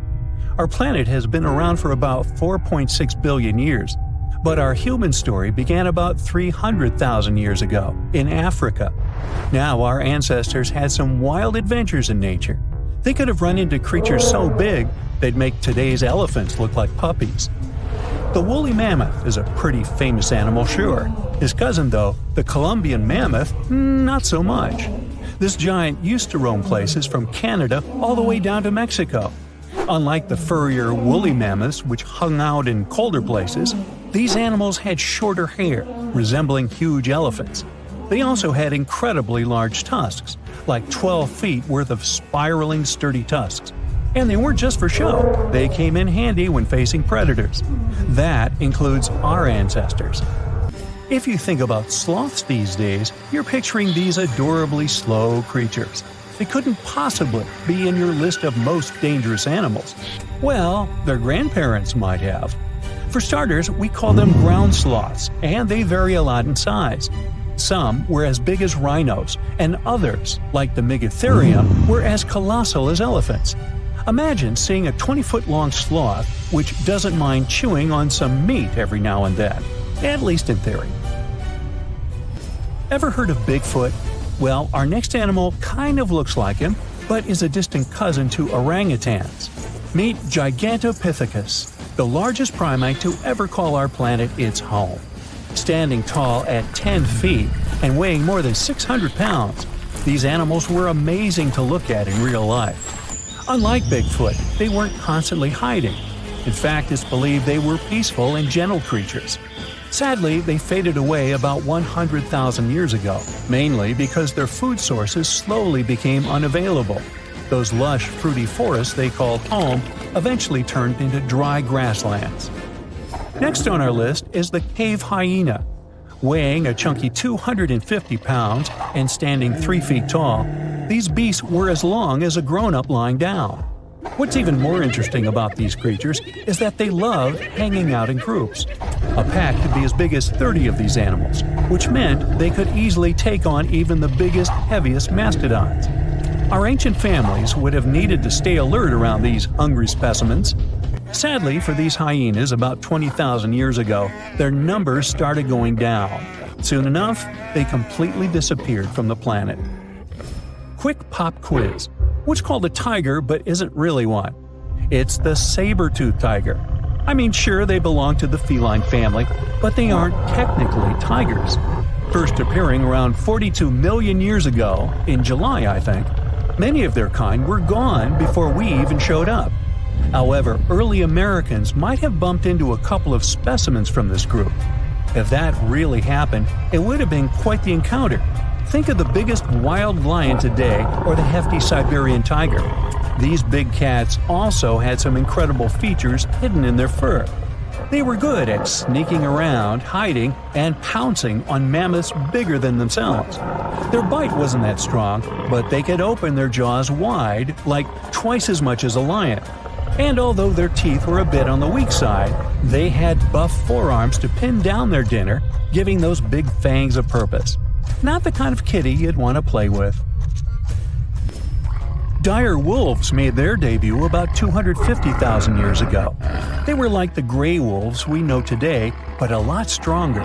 Our planet has been around for about 4.6 billion years, but our human story began about 300,000 years ago in Africa. Now, our ancestors had some wild adventures in nature. They could have run into creatures so big they'd make today's elephants look like puppies. The woolly mammoth is a pretty famous animal, sure. His cousin, though, the Colombian mammoth, not so much. This giant used to roam places from Canada all the way down to Mexico. Unlike the furrier woolly mammoths, which hung out in colder places, these animals had shorter hair, resembling huge elephants. They also had incredibly large tusks, like 12 feet worth of spiraling, sturdy tusks. And they weren't just for show, they came in handy when facing predators. That includes our ancestors. If you think about sloths these days, you're picturing these adorably slow creatures. They couldn't possibly be in your list of most dangerous animals. Well, their grandparents might have. For starters, we call them ground sloths, and they vary a lot in size. Some were as big as rhinos, and others, like the Megatherium, were as colossal as elephants. Imagine seeing a 20-foot-long sloth which doesn't mind chewing on some meat every now and then, at least in theory. Ever heard of Bigfoot? Well, our next animal kind of looks like him, but is a distant cousin to orangutans. Meet Gigantopithecus, the largest primate to ever call our planet its home. Standing tall at 10 feet and weighing more than 600 pounds, these animals were amazing to look at in real life. Unlike Bigfoot, they weren't constantly hiding. In fact, it's believed they were peaceful and gentle creatures. Sadly, they faded away about 100,000 years ago, mainly because their food sources slowly became unavailable. Those lush, fruity forests they called home eventually turned into dry grasslands. Next on our list is the cave hyena. Weighing a chunky 250 pounds and standing 3 feet tall, these beasts were as long as a grown-up lying down. What's even more interesting about these creatures is that they loved hanging out in groups. A pack could be as big as 30 of these animals, which meant they could easily take on even the biggest, heaviest mastodons. Our ancient families would have needed to stay alert around these hungry specimens. Sadly, for these hyenas about 20,000 years ago, their numbers started going down. Soon enough, they completely disappeared from the planet. Quick pop quiz. What's called a tiger but isn't really one? It's the saber-toothed tiger. I mean, sure, they belong to the feline family, but they aren't technically tigers. First appearing around 42 million years ago, in July I think, many of their kind were gone before we even showed up. However, early Americans might have bumped into a couple of specimens from this group. If that really happened, it would have been quite the encounter. Think of the biggest wild lion today or the hefty Siberian tiger. These big cats also had some incredible features hidden in their fur. They were good at sneaking around, hiding, and pouncing on mammoths bigger than themselves. Their bite wasn't that strong, but they could open their jaws wide, like twice as much as a lion. And although their teeth were a bit on the weak side, they had buff forearms to pin down their dinner, giving those big fangs a purpose. Not the kind of kitty you'd want to play with. Dire wolves made their debut about 250,000 years ago. They were like the gray wolves we know today, but a lot stronger.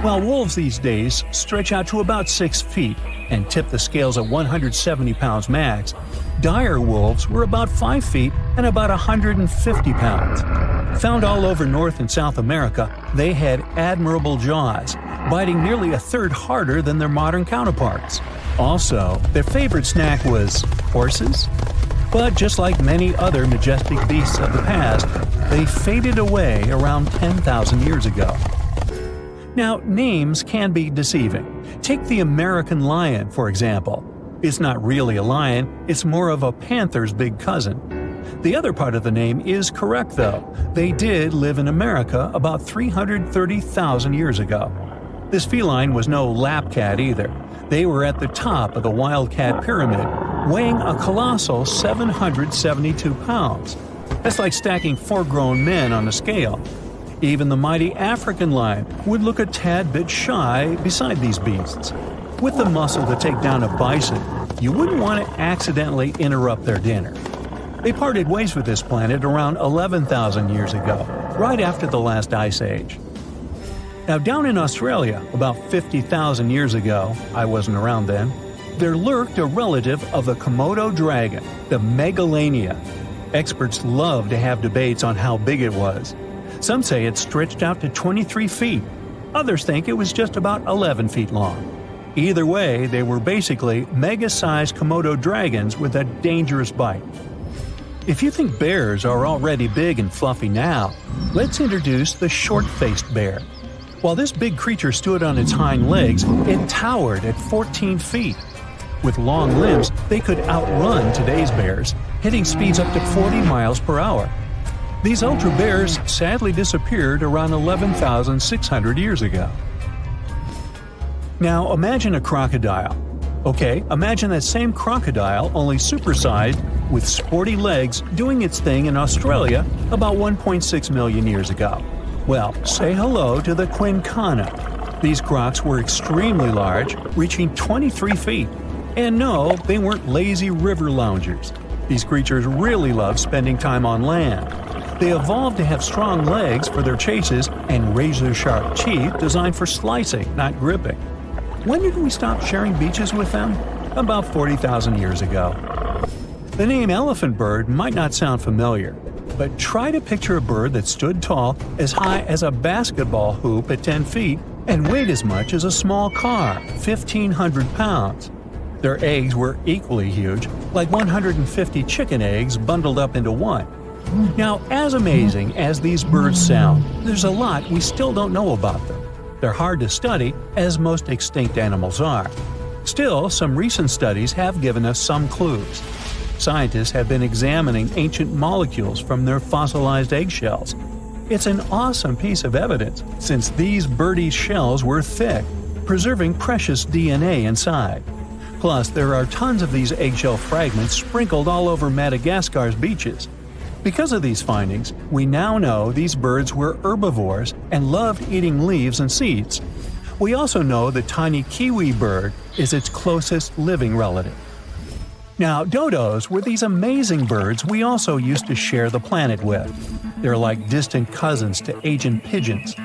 While wolves these days stretch out to about 6 feet and tip the scales at 170 pounds max, dire wolves were about 5 feet and about 150 pounds. Found all over North and South America, they had admirable jaws, biting nearly a third harder than their modern counterparts. Also, their favorite snack was horses. But just like many other majestic beasts of the past, they faded away around 10,000 years ago. Now, names can be deceiving. Take the American lion, for example. It's not really a lion, it's more of a panther's big cousin. The other part of the name is correct, though. They did live in America about 330,000 years ago. This feline was no lap cat either. They were at the top of the wildcat pyramid, weighing a colossal 772 pounds. That's like stacking 4 grown men on a scale. Even the mighty African lion would look a tad bit shy beside these beasts. With the muscle to take down a bison, you wouldn't want to accidentally interrupt their dinner. They parted ways with this planet around 11,000 years ago, right after the last ice age. Now, down in Australia, about 50,000 years ago, I wasn't around then, there lurked a relative of the Komodo dragon, the Megalania. Experts love to have debates on how big it was. Some say it stretched out to 23 feet. Others think it was just about 11 feet long. Either way, they were basically mega-sized Komodo dragons with a dangerous bite. If you think bears are already big and fluffy now, let's introduce the short-faced bear. While this big creature stood on its hind legs, it towered at 14 feet. With long limbs, they could outrun today's bears, hitting speeds up to 40 miles per hour. These ultra bears sadly disappeared around 11,600 years ago. Now imagine a crocodile. Okay, imagine that same crocodile, only supersized, with sporty legs, doing its thing in Australia about 1.6 million years ago. Well, say hello to the quincana. These crocs were extremely large, reaching 23 feet. And no, they weren't lazy river loungers. These creatures really love spending time on land. They evolved to have strong legs for their chases and razor-sharp teeth designed for slicing, not gripping. When did we stop sharing beaches with them? About 40,000 years ago. The name elephant bird might not sound familiar, but try to picture a bird that stood tall as high as a basketball hoop at 10 feet and weighed as much as a small car, 1,500 pounds. Their eggs were equally huge, like 150 chicken eggs bundled up into one. Now, as amazing as these birds sound, there's a lot we still don't know about them. They're hard to study, as most extinct animals are. Still, some recent studies have given us some clues. Scientists have been examining ancient molecules from their fossilized eggshells. It's an awesome piece of evidence, since these birdies' shells were thick, preserving precious DNA inside. Plus, there are tons of these eggshell fragments sprinkled all over Madagascar's beaches. Because of these findings, we now know these birds were herbivores and loved eating leaves and seeds. We also know the tiny kiwi bird is its closest living relative. Now, dodos were these amazing birds we also used to share the planet with. They're like distant cousins to Asian pigeons.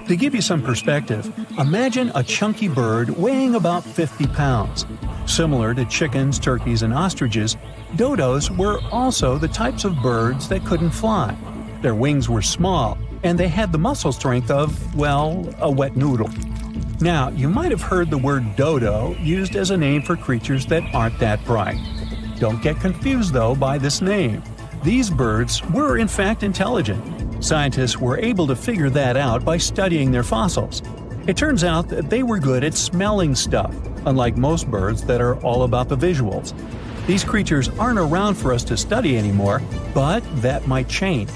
To give you some perspective, imagine a chunky bird weighing about 50 pounds. Similar to chickens, turkeys, and ostriches, dodos were also the types of birds that couldn't fly. Their wings were small, and they had the muscle strength of, well, a wet noodle. Now, you might have heard the word dodo used as a name for creatures that aren't that bright. Don't get confused, though, by this name. These birds were in fact intelligent. Scientists were able to figure that out by studying their fossils. It turns out that they were good at smelling stuff, unlike most birds that are all about the visuals. These creatures aren't around for us to study anymore, but that might change.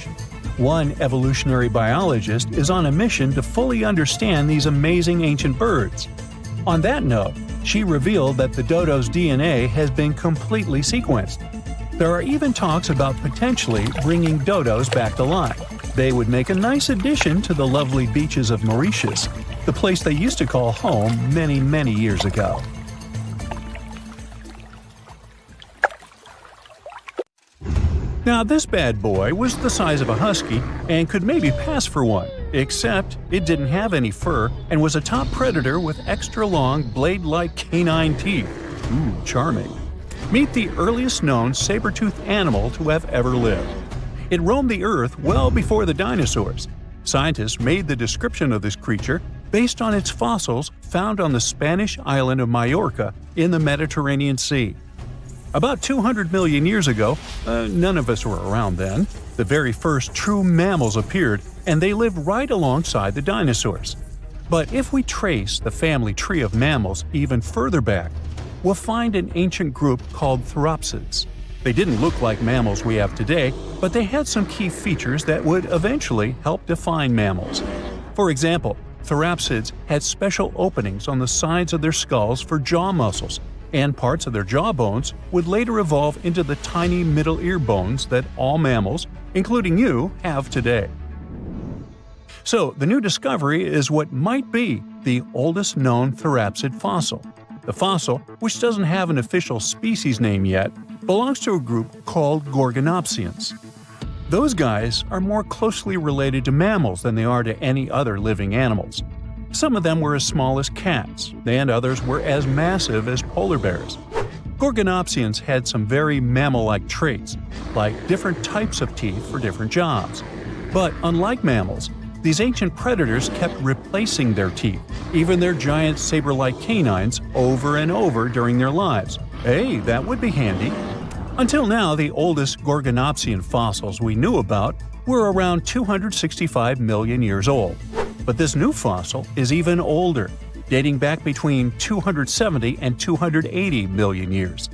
One evolutionary biologist is on a mission to fully understand these amazing ancient birds. On that note, she revealed that the dodo's DNA has been completely sequenced. There are even talks about potentially bringing dodos back to life. They would make a nice addition to the lovely beaches of Mauritius, the place they used to call home many, many years ago. Now, this bad boy was the size of a husky and could maybe pass for one, except it didn't have any fur and was a top predator with extra long, blade-like canine teeth. Ooh, charming. Meet the earliest known saber-toothed animal to have ever lived. It roamed the earth well before the dinosaurs. Scientists made the description of this creature based on its fossils found on the Spanish island of Majorca in the Mediterranean Sea. About 200 million years ago, none of us were around then, the very first true mammals appeared, and they lived right alongside the dinosaurs. But if we trace the family tree of mammals even further back, we'll find an ancient group called theropsids. They didn't look like mammals we have today, but they had some key features that would eventually help define mammals. For example, theropsids had special openings on the sides of their skulls for jaw muscles, and parts of their jaw bones would later evolve into the tiny middle ear bones that all mammals, including you, have today. So, the new discovery is what might be the oldest known theropsid fossil. The fossil, which doesn't have an official species name yet, belongs to a group called Gorgonopsians. Those guys are more closely related to mammals than they are to any other living animals. Some of them were as small as cats, and others were as massive as polar bears. Gorgonopsians had some very mammal-like traits, like different types of teeth for different jobs. But unlike mammals, these ancient predators kept replacing their teeth, even their giant saber-like canines, over and over during their lives. Hey, that would be handy. Until now, the oldest Gorgonopsian fossils we knew about were around 265 million years old. But this new fossil is even older, dating back between 270 and 280 million years.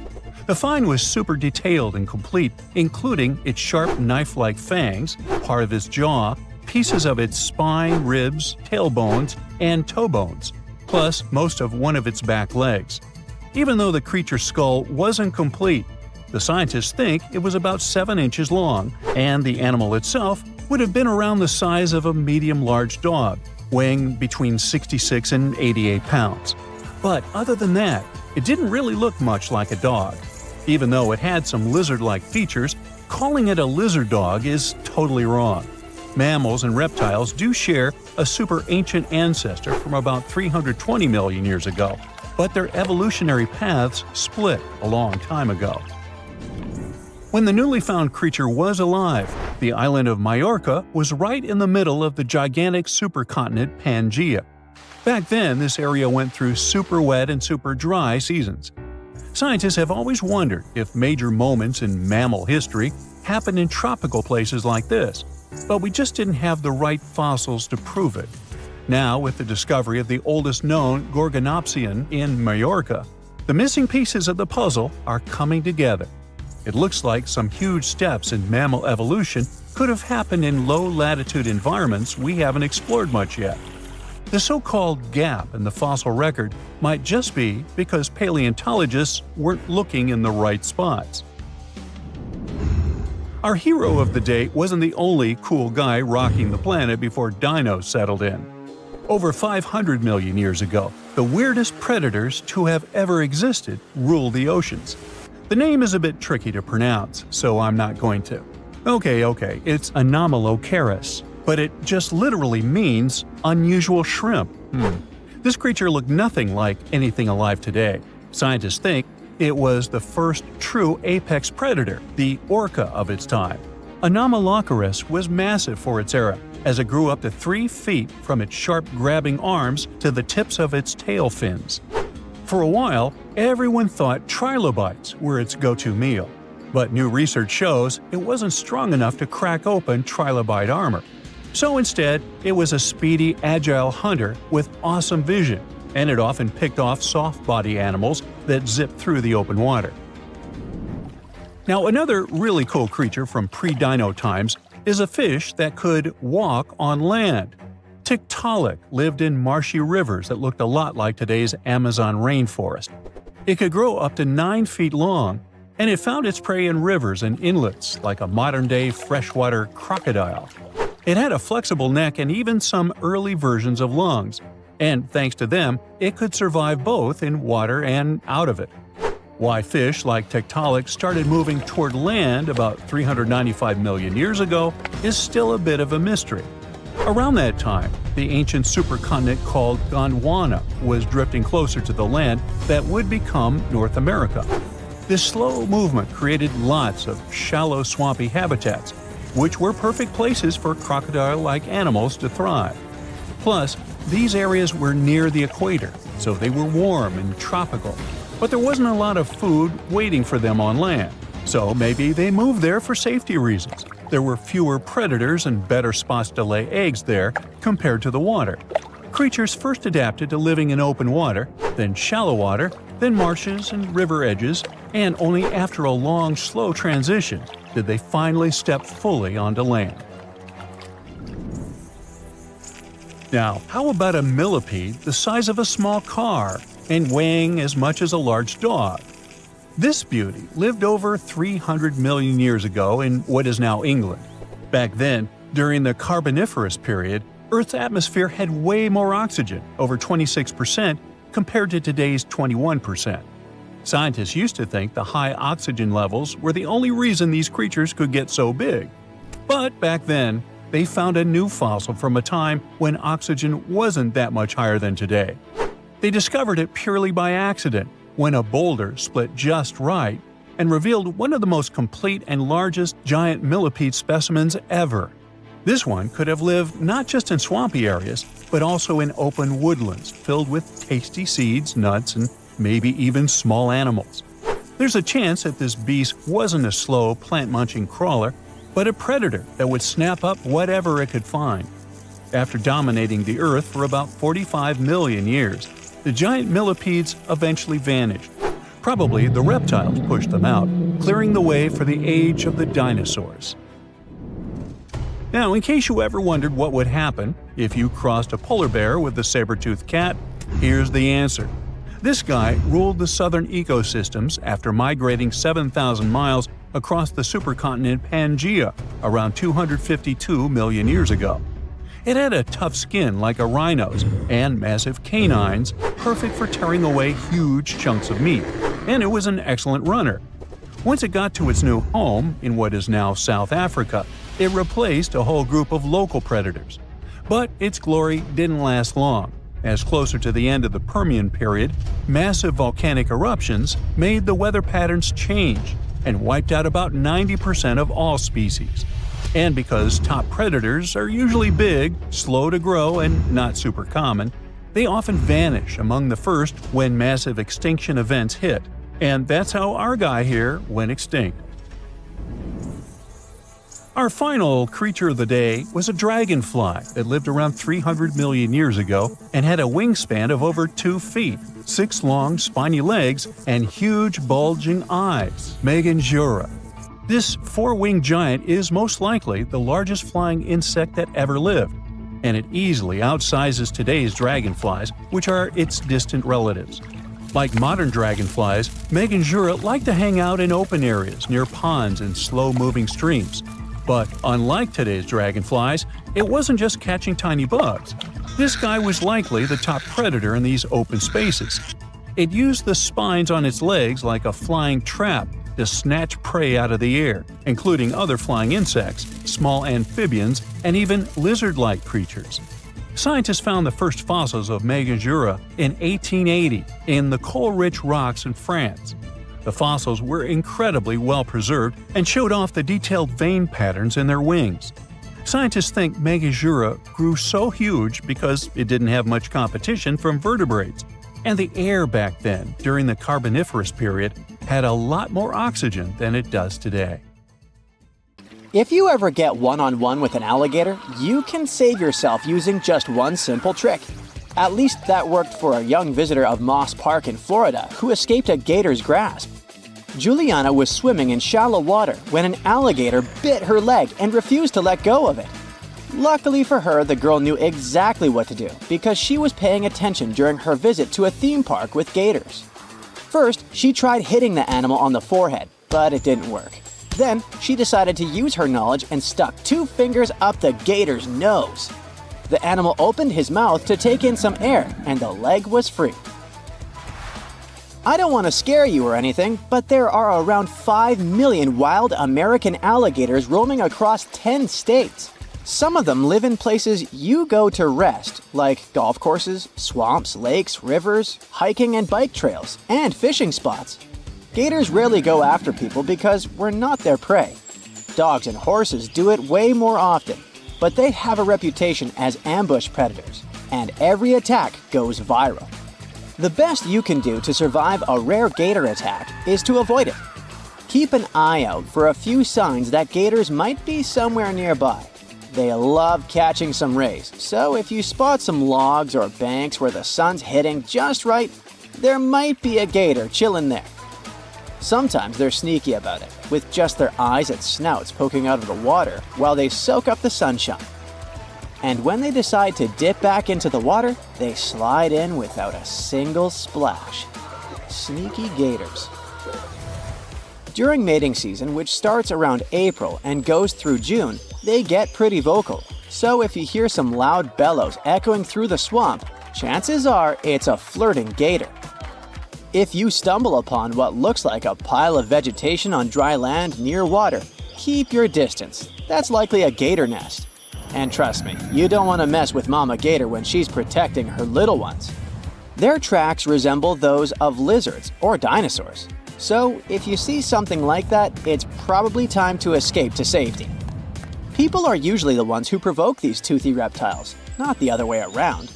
The find was super detailed and complete, including its sharp knife-like fangs, part of its jaw, pieces of its spine, ribs, tailbones, and toe bones, plus most of one of its back legs. Even though the creature's skull wasn't complete, the scientists think it was about 7 inches long, and the animal itself would have been around the size of a medium-large dog, weighing between 66 and 88 pounds. But other than that, it didn't really look much like a dog. Even though it had some lizard-like features, calling it a lizard dog is totally wrong. Mammals and reptiles do share a super ancient ancestor from about 320 million years ago, but their evolutionary paths split a long time ago. When the newly found creature was alive, the island of Majorca was right in the middle of the gigantic supercontinent Pangaea. Back then, this area went through super wet and super dry seasons. Scientists have always wondered if major moments in mammal history happened in tropical places like this, but we just didn't have the right fossils to prove it. Now, with the discovery of the oldest known Gorgonopsian in Majorca, the missing pieces of the puzzle are coming together. It looks like some huge steps in mammal evolution could have happened in low-latitude environments we haven't explored much yet. The so-called gap in the fossil record might just be because paleontologists weren't looking in the right spots. Our hero of the day wasn't the only cool guy rocking the planet before dinos settled in. Over 500 million years ago, the weirdest predators to have ever existed ruled the oceans. The name is a bit tricky to pronounce, so I'm not going to. Okay, it's Anomalocaris, but it just literally means unusual shrimp. This creature looked nothing like anything alive today. Scientists think it was the first true apex predator, the orca of its time. Anomalocaris was massive for its era, as it grew up to 3 feet from its sharp grabbing arms to the tips of its tail fins. For a while, everyone thought trilobites were its go-to meal, but new research shows it wasn't strong enough to crack open trilobite armor. So instead, it was a speedy, agile hunter with awesome vision, and it often picked off soft-body animals that zipped through the open water. Now, another really cool creature from pre-dino times is a fish that could walk on land. Tiktaalik lived in marshy rivers that looked a lot like today's Amazon rainforest. It could grow up to 9 feet long, and it found its prey in rivers and inlets like a modern-day freshwater crocodile. It had a flexible neck and even some early versions of lungs, and thanks to them, it could survive both in water and out of it. Why fish like Tiktaalik started moving toward land about 395 million years ago is still a bit of a mystery. Around that time, the ancient supercontinent called Gondwana was drifting closer to the land that would become North America. This slow movement created lots of shallow, swampy habitats, which were perfect places for crocodile-like animals to thrive. Plus, these areas were near the equator, so they were warm and tropical. But there wasn't a lot of food waiting for them on land, so maybe they moved there for safety reasons. There were fewer predators and better spots to lay eggs there compared to the water. Creatures first adapted to living in open water, then shallow water, then marshes and river edges, and only after a long, slow transition did they finally step fully onto land. Now, how about a millipede the size of a small car and weighing as much as a large dog? This beauty lived over 300 million years ago in what is now England. Back then, during the Carboniferous period, Earth's atmosphere had way more oxygen, over 26%, compared to today's 21%. Scientists used to think the high oxygen levels were the only reason these creatures could get so big. But back then, they found a new fossil from a time when oxygen wasn't that much higher than today. They discovered it purely by accident, when a boulder split just right and revealed one of the most complete and largest giant millipede specimens ever. This one could have lived not just in swampy areas, but also in open woodlands filled with tasty seeds, nuts, and maybe even small animals. There's a chance that this beast wasn't a slow, plant-munching crawler, but a predator that would snap up whatever it could find. After dominating the Earth for about 45 million years, the giant millipedes eventually vanished. Probably the reptiles pushed them out, clearing the way for the age of the dinosaurs. Now, in case you ever wondered what would happen if you crossed a polar bear with a saber-toothed cat, here's the answer. This guy ruled the southern ecosystems after migrating 7,000 miles across the supercontinent Pangaea around 252 million years ago. It had a tough skin like a rhino's and massive canines, perfect for tearing away huge chunks of meat, and it was an excellent runner. Once it got to its new home in what is now South Africa, it replaced a whole group of local predators. But its glory didn't last long, as closer to the end of the Permian period, massive volcanic eruptions made the weather patterns change and wiped out about 90% of all species. And because top predators are usually big, slow to grow, and not super common, they often vanish among the first when massive extinction events hit. And that's how our guy here went extinct. Our final creature of the day was a dragonfly that lived around 300 million years ago and had a wingspan of over 2 feet, 6 long, spiny legs, and huge, bulging eyes, Meganjura. This 4-winged giant is most likely the largest flying insect that ever lived, and it easily outsizes today's dragonflies, which are its distant relatives. Like modern dragonflies, Meganjura like to hang out in open areas near ponds and slow-moving streams. But unlike today's dragonflies, it wasn't just catching tiny bugs. This guy was likely the top predator in these open spaces. It used the spines on its legs like a flying trap to snatch prey out of the air, including other flying insects, small amphibians, and even lizard-like creatures. Scientists found the first fossils of Meganjura in 1880 in the coal-rich rocks in France. The fossils were incredibly well preserved and showed off the detailed vein patterns in their wings. Scientists think Megazura grew so huge because it didn't have much competition from vertebrates, and the air back then, during the Carboniferous period, had a lot more oxygen than it does today. If you ever get one-on-one with an alligator, you can save yourself using just one simple trick. At least that worked for a young visitor of Moss Park in Florida who escaped a gator's grasp. Juliana was swimming in shallow water when an alligator bit her leg and refused to let go of it. Luckily for her, the girl knew exactly what to do because she was paying attention during her visit to a theme park with gators. First, she tried hitting the animal on the forehead, but it didn't work. Then, she decided to use her knowledge and stuck 2 fingers up the gator's nose. The animal opened his mouth to take in some air, and the leg was free. I don't want to scare you or anything, but there are around 5 million wild American alligators roaming across 10 states. Some of them live in places you go to rest, like golf courses, swamps, lakes, rivers, hiking and bike trails, and fishing spots. Gators rarely go after people because we're not their prey. Dogs and horses do it way more often, but they have a reputation as ambush predators, and every attack goes viral. The best you can do to survive a rare gator attack is to avoid it. Keep an eye out for a few signs that gators might be somewhere nearby. They love catching some rays, so if you spot some logs or banks where the sun's hitting just right, there might be a gator chilling there. Sometimes they're sneaky about it, with just their eyes and snouts poking out of the water while they soak up the sunshine. And when they decide to dip back into the water, they slide in without a single splash. Sneaky gators. During mating season, which starts around April and goes through June, they get pretty vocal. So if you hear some loud bellows echoing through the swamp, chances are it's a flirting gator. If you stumble upon what looks like a pile of vegetation on dry land near water, keep your distance. That's likely a gator nest. And trust me, you don't want to mess with Mama Gator when she's protecting her little ones. Their tracks resemble those of lizards or dinosaurs. So if you see something like that, it's probably time to escape to safety. People are usually the ones who provoke these toothy reptiles, not the other way around.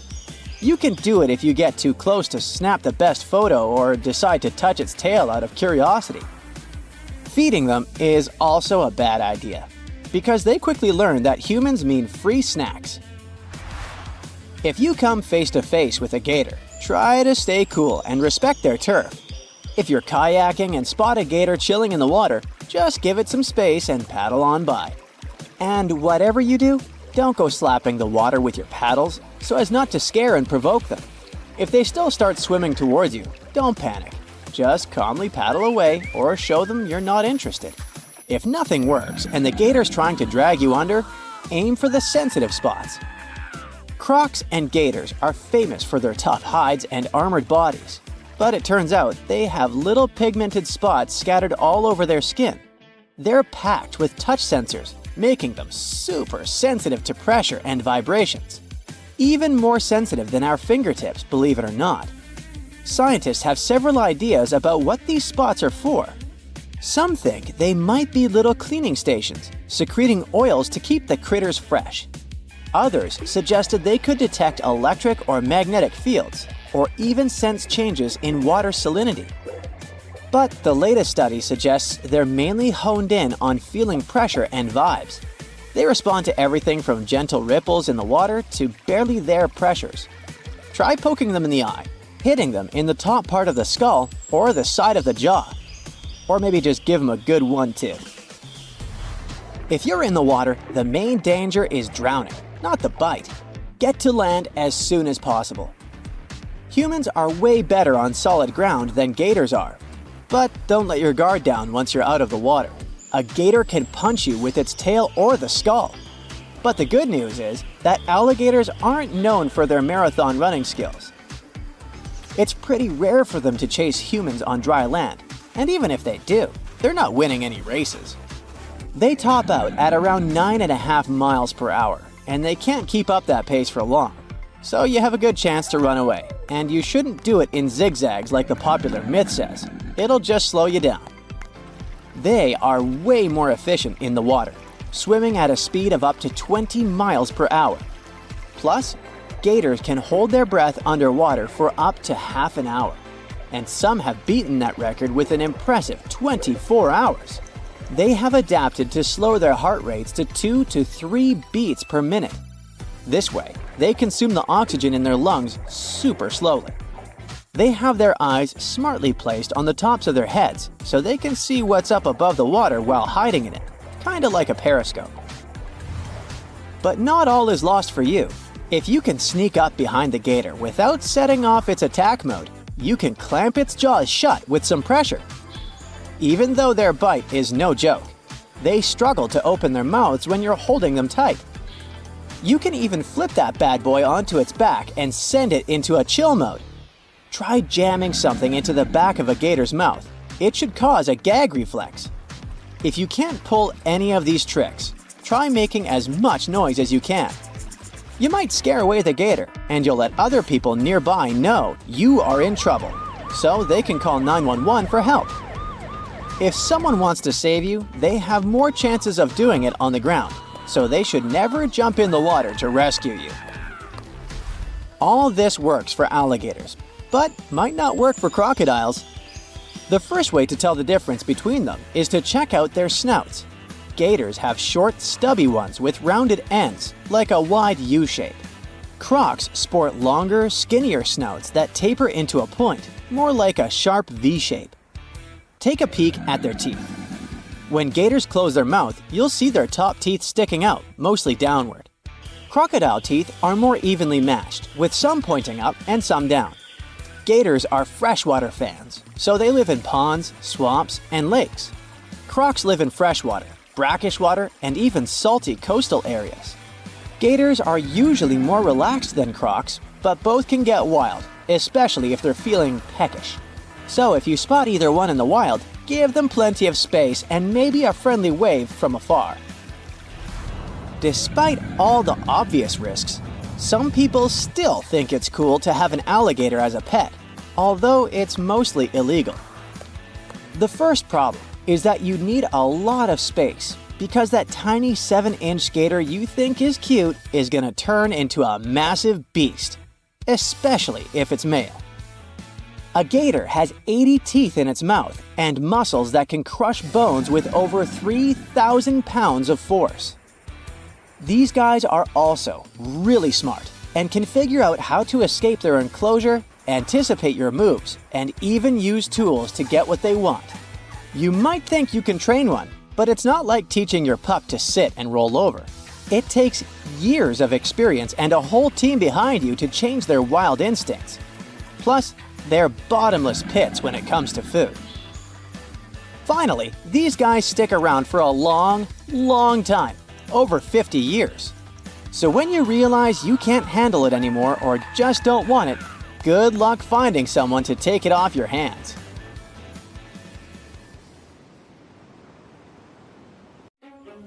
You can do it if you get too close to snap the best photo or decide to touch its tail out of curiosity. Feeding them is also a bad idea, because they quickly learn that humans mean free snacks. If you come face to face with a gator, try to stay cool and respect their turf. If you're kayaking and spot a gator chilling in the water, just give it some space and paddle on by. And whatever you do, don't go slapping the water with your paddles so as not to scare and provoke them. If they still start swimming towards you, don't panic. Just calmly paddle away or show them you're not interested. If nothing works and the gator's trying to drag you under, aim for the sensitive spots. Crocs and gators are famous for their tough hides and armored bodies, but it turns out they have little pigmented spots scattered all over their skin. They're packed with touch sensors, making them super sensitive to pressure and vibrations. Even more sensitive than our fingertips, believe it or not. Scientists have several ideas about what these spots are for. Some think they might be little cleaning stations, secreting oils to keep the critters fresh. Others suggested they could detect electric or magnetic fields, or even sense changes in water salinity. But the latest study suggests they're mainly honed in on feeling pressure and vibes. They respond to everything from gentle ripples in the water to barely there pressures. Try poking them in the eye, hitting them in the top part of the skull or the side of the jaw. Or maybe just give them a good 1-2. If you're in the water, the main danger is drowning, not the bite. Get to land as soon as possible. Humans are way better on solid ground than gators are. But don't let your guard down once you're out of the water. A gator can punch you with its tail or the skull. But the good news is that alligators aren't known for their marathon running skills. It's pretty rare for them to chase humans on dry land, and even if they do, they're not winning any races. They top out at around 9.5 miles per hour, and they can't keep up that pace for long. So you have a good chance to run away, and you shouldn't do it in zigzags like the popular myth says. It'll just slow you down. They are way more efficient in the water. swimming at a speed of up to 20 miles per hour. Plus, gators can hold their breath underwater for up to half an hour, and some have beaten that record with an impressive 24 hours. They have adapted to slow their heart rates to 2 to 3 beats per minute. This way, they consume the oxygen in their lungs super slowly. They have their eyes smartly placed on the tops of their heads so they can see what's up above the water while hiding in it, kinda like a periscope. But not all is lost for you. If you can sneak up behind the gator without setting off its attack mode, you can clamp its jaws shut with some pressure. Even though their bite is no joke, they struggle to open their mouths when you're holding them tight. You can even flip that bad boy onto its back and send it into a chill mode. Try jamming something into the back of a gator's mouth. It should cause a gag reflex. If you can't pull any of these tricks, try making as much noise as you can. You might scare away the gator, and you'll let other people nearby know you are in trouble, so they can call 911 for help. If someone wants to save you, they have more chances of doing it on the ground, so they should never jump in the water to rescue you. All this works for alligators, but might not work for crocodiles. The first way to tell the difference between them is to check out their snouts. Gators have short, stubby ones with rounded ends, like a wide U shape. Crocs sport longer, skinnier snouts that taper into a point, more like a sharp V shape. Take a peek at their teeth. When gators close their mouth, you'll see their top teeth sticking out, mostly downward. Crocodile teeth are more evenly matched, with some pointing up and some down. Gators are freshwater fans, so they live in ponds, swamps, and lakes. Crocs live in freshwater, brackish water, and even salty coastal areas. Gators are usually more relaxed than crocs, but both can get wild, especially if they're feeling peckish. So if you spot either one in the wild, give them plenty of space and maybe a friendly wave from afar. Despite all the obvious risks, some people still think it's cool to have an alligator as a pet, although it's mostly illegal. The first problem is that you need a lot of space, because that tiny 7-inch gator you think is cute is gonna turn into a massive beast, especially if it's male. A gator has 80 teeth in its mouth and muscles that can crush bones with over 3,000 pounds of force. These guys are also really smart and can figure out how to escape their enclosure, anticipate your moves, and even use tools to get what they want. You might think you can train one, but it's not like teaching your pup to sit and roll over. It takes years of experience and a whole team behind you to change their wild instincts. Plus, they're bottomless pits when it comes to food. Finally, these guys stick around for a long, long time, over 50 years. So when you realize you can't handle it anymore or just don't want it, good luck finding someone to take it off your hands.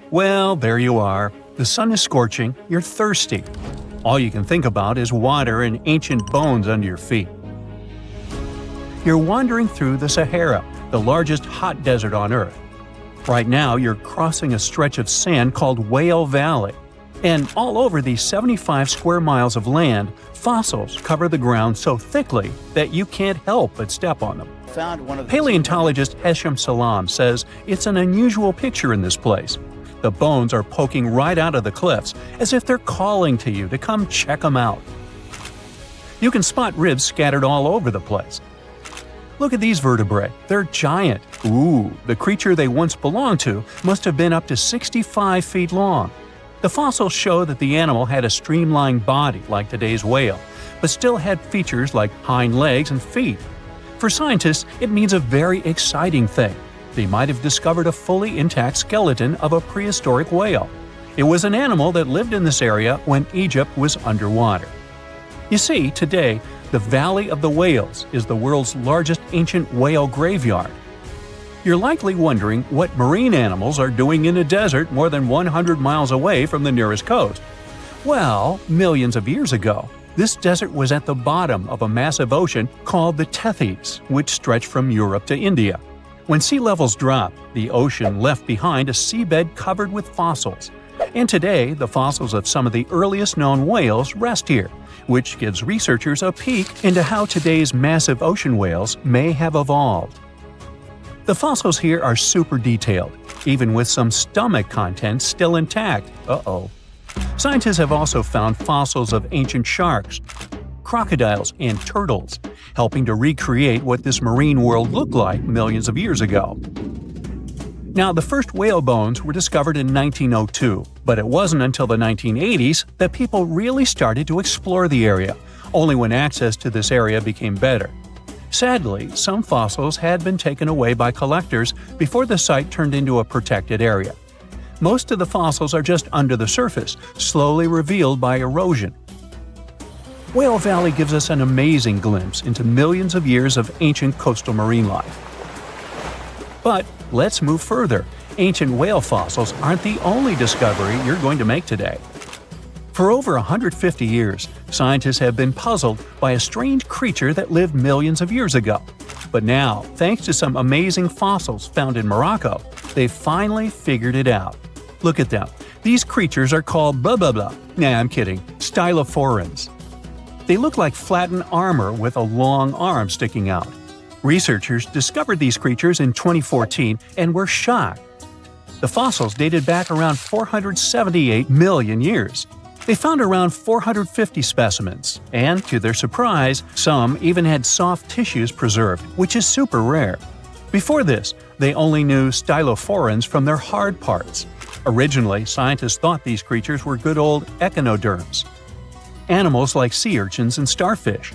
Well, there you are. The sun is scorching, you're thirsty. All you can think about is water and ancient bones under your feet. You're wandering through the Sahara, the largest hot desert on Earth. Right now, you're crossing a stretch of sand called Whale Valley. And all over these 75 square miles of land, fossils cover the ground so thickly that you can't help but step on them. Paleontologist Hesham Salam says it's an unusual picture in this place. The bones are poking right out of the cliffs, as if they're calling to you to come check them out. You can spot ribs scattered all over the place. Look at these vertebrae. They're giant. Ooh, the creature they once belonged to must have been up to 65 feet long. The fossils show that the animal had a streamlined body like today's whale, but still had features like hind legs and feet. For scientists, it means a very exciting thing. They might have discovered a fully intact skeleton of a prehistoric whale. It was an animal that lived in this area when Egypt was underwater. You see, today, the Valley of the Whales is the world's largest ancient whale graveyard. You're likely wondering what marine animals are doing in a desert more than 100 miles away from the nearest coast. Well, millions of years ago, this desert was at the bottom of a massive ocean called the Tethys, which stretched from Europe to India. When sea levels dropped, the ocean left behind a seabed covered with fossils. And today, the fossils of some of the earliest known whales rest here, which gives researchers a peek into how today's massive ocean whales may have evolved. The fossils here are super detailed, even with some stomach contents still intact. Uh-oh. Scientists have also found fossils of ancient sharks, crocodiles, and turtles, helping to recreate what this marine world looked like millions of years ago. Now, the first whale bones were discovered in 1902, but it wasn't until the 1980s that people really started to explore the area, only when access to this area became better. Sadly, some fossils had been taken away by collectors before the site turned into a protected area. Most of the fossils are just under the surface, slowly revealed by erosion. Whale Valley gives us an amazing glimpse into millions of years of ancient coastal marine life. But let's move further. Ancient whale fossils aren't the only discovery you're going to make today. For over 150 years, scientists have been puzzled by a strange creature that lived millions of years ago. But now, thanks to some amazing fossils found in Morocco, they've finally figured it out. Look at them. These creatures are called blah blah blah. Nah, I'm kidding. Stylophorans. They look like flattened armor with a long arm sticking out. Researchers discovered these creatures in 2014 and were shocked. The fossils dated back around 478 million years. They found around 450 specimens, and to their surprise, some even had soft tissues preserved, which is super rare. Before this, they only knew stylophorans from their hard parts. Originally, scientists thought these creatures were good old echinoderms, animals like sea urchins and starfish.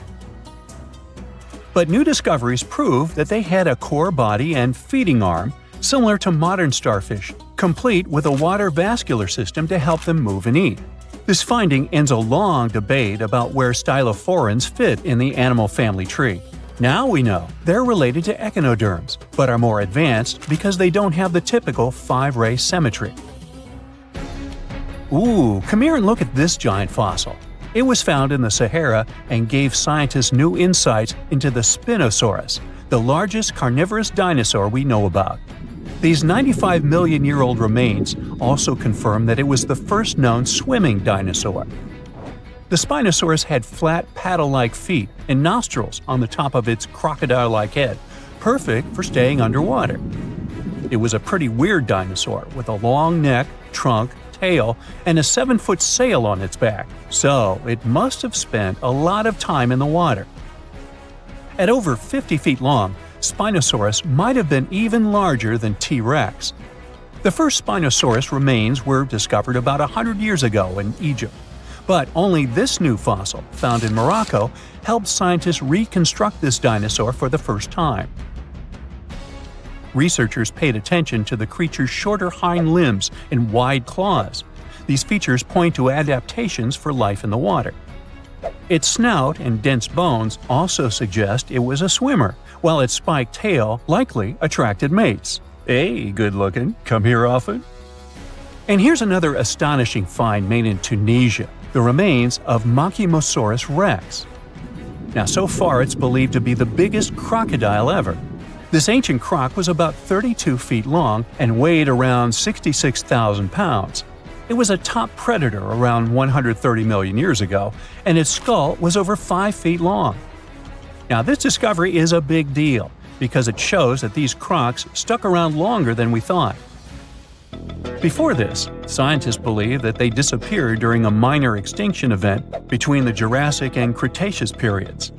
But new discoveries prove that they had a core body and feeding arm similar to modern starfish, complete with a water vascular system to help them move and eat. This finding ends a long debate about where stylophorans fit in the animal family tree. Now we know they're related to echinoderms, but are more advanced because they don't have the typical 5-ray symmetry. Ooh, come here and look at this giant fossil. It was found in the Sahara and gave scientists new insights into the Spinosaurus, the largest carnivorous dinosaur we know about. These 95 million-year-old remains also confirm that it was the first known swimming dinosaur. The Spinosaurus had flat paddle-like feet and nostrils on the top of its crocodile-like head, perfect for staying underwater. It was a pretty weird dinosaur with a long neck, trunk, tail, and a 7-foot sail on its back, so it must have spent a lot of time in the water. At over 50 feet long, Spinosaurus might have been even larger than T-Rex. The first Spinosaurus remains were discovered about 100 years ago in Egypt, but only this new fossil, found in Morocco, helped scientists reconstruct this dinosaur for the first time. Researchers paid attention to the creature's shorter hind limbs and wide claws. These features point to adaptations for life in the water. Its snout and dense bones also suggest it was a swimmer, while its spiked tail likely attracted mates. Hey, good looking, come here often? And here's another astonishing find made in Tunisia, the remains of Machimosaurus rex. Now, so far it's believed to be the biggest crocodile ever. This ancient croc was about 32 feet long and weighed around 66,000 pounds. It was a top predator around 130 million years ago, and its skull was over 5 feet long. Now, this discovery is a big deal because it shows that these crocs stuck around longer than we thought. Before this, scientists believed that they disappeared during a minor extinction event between the Jurassic and Cretaceous periods.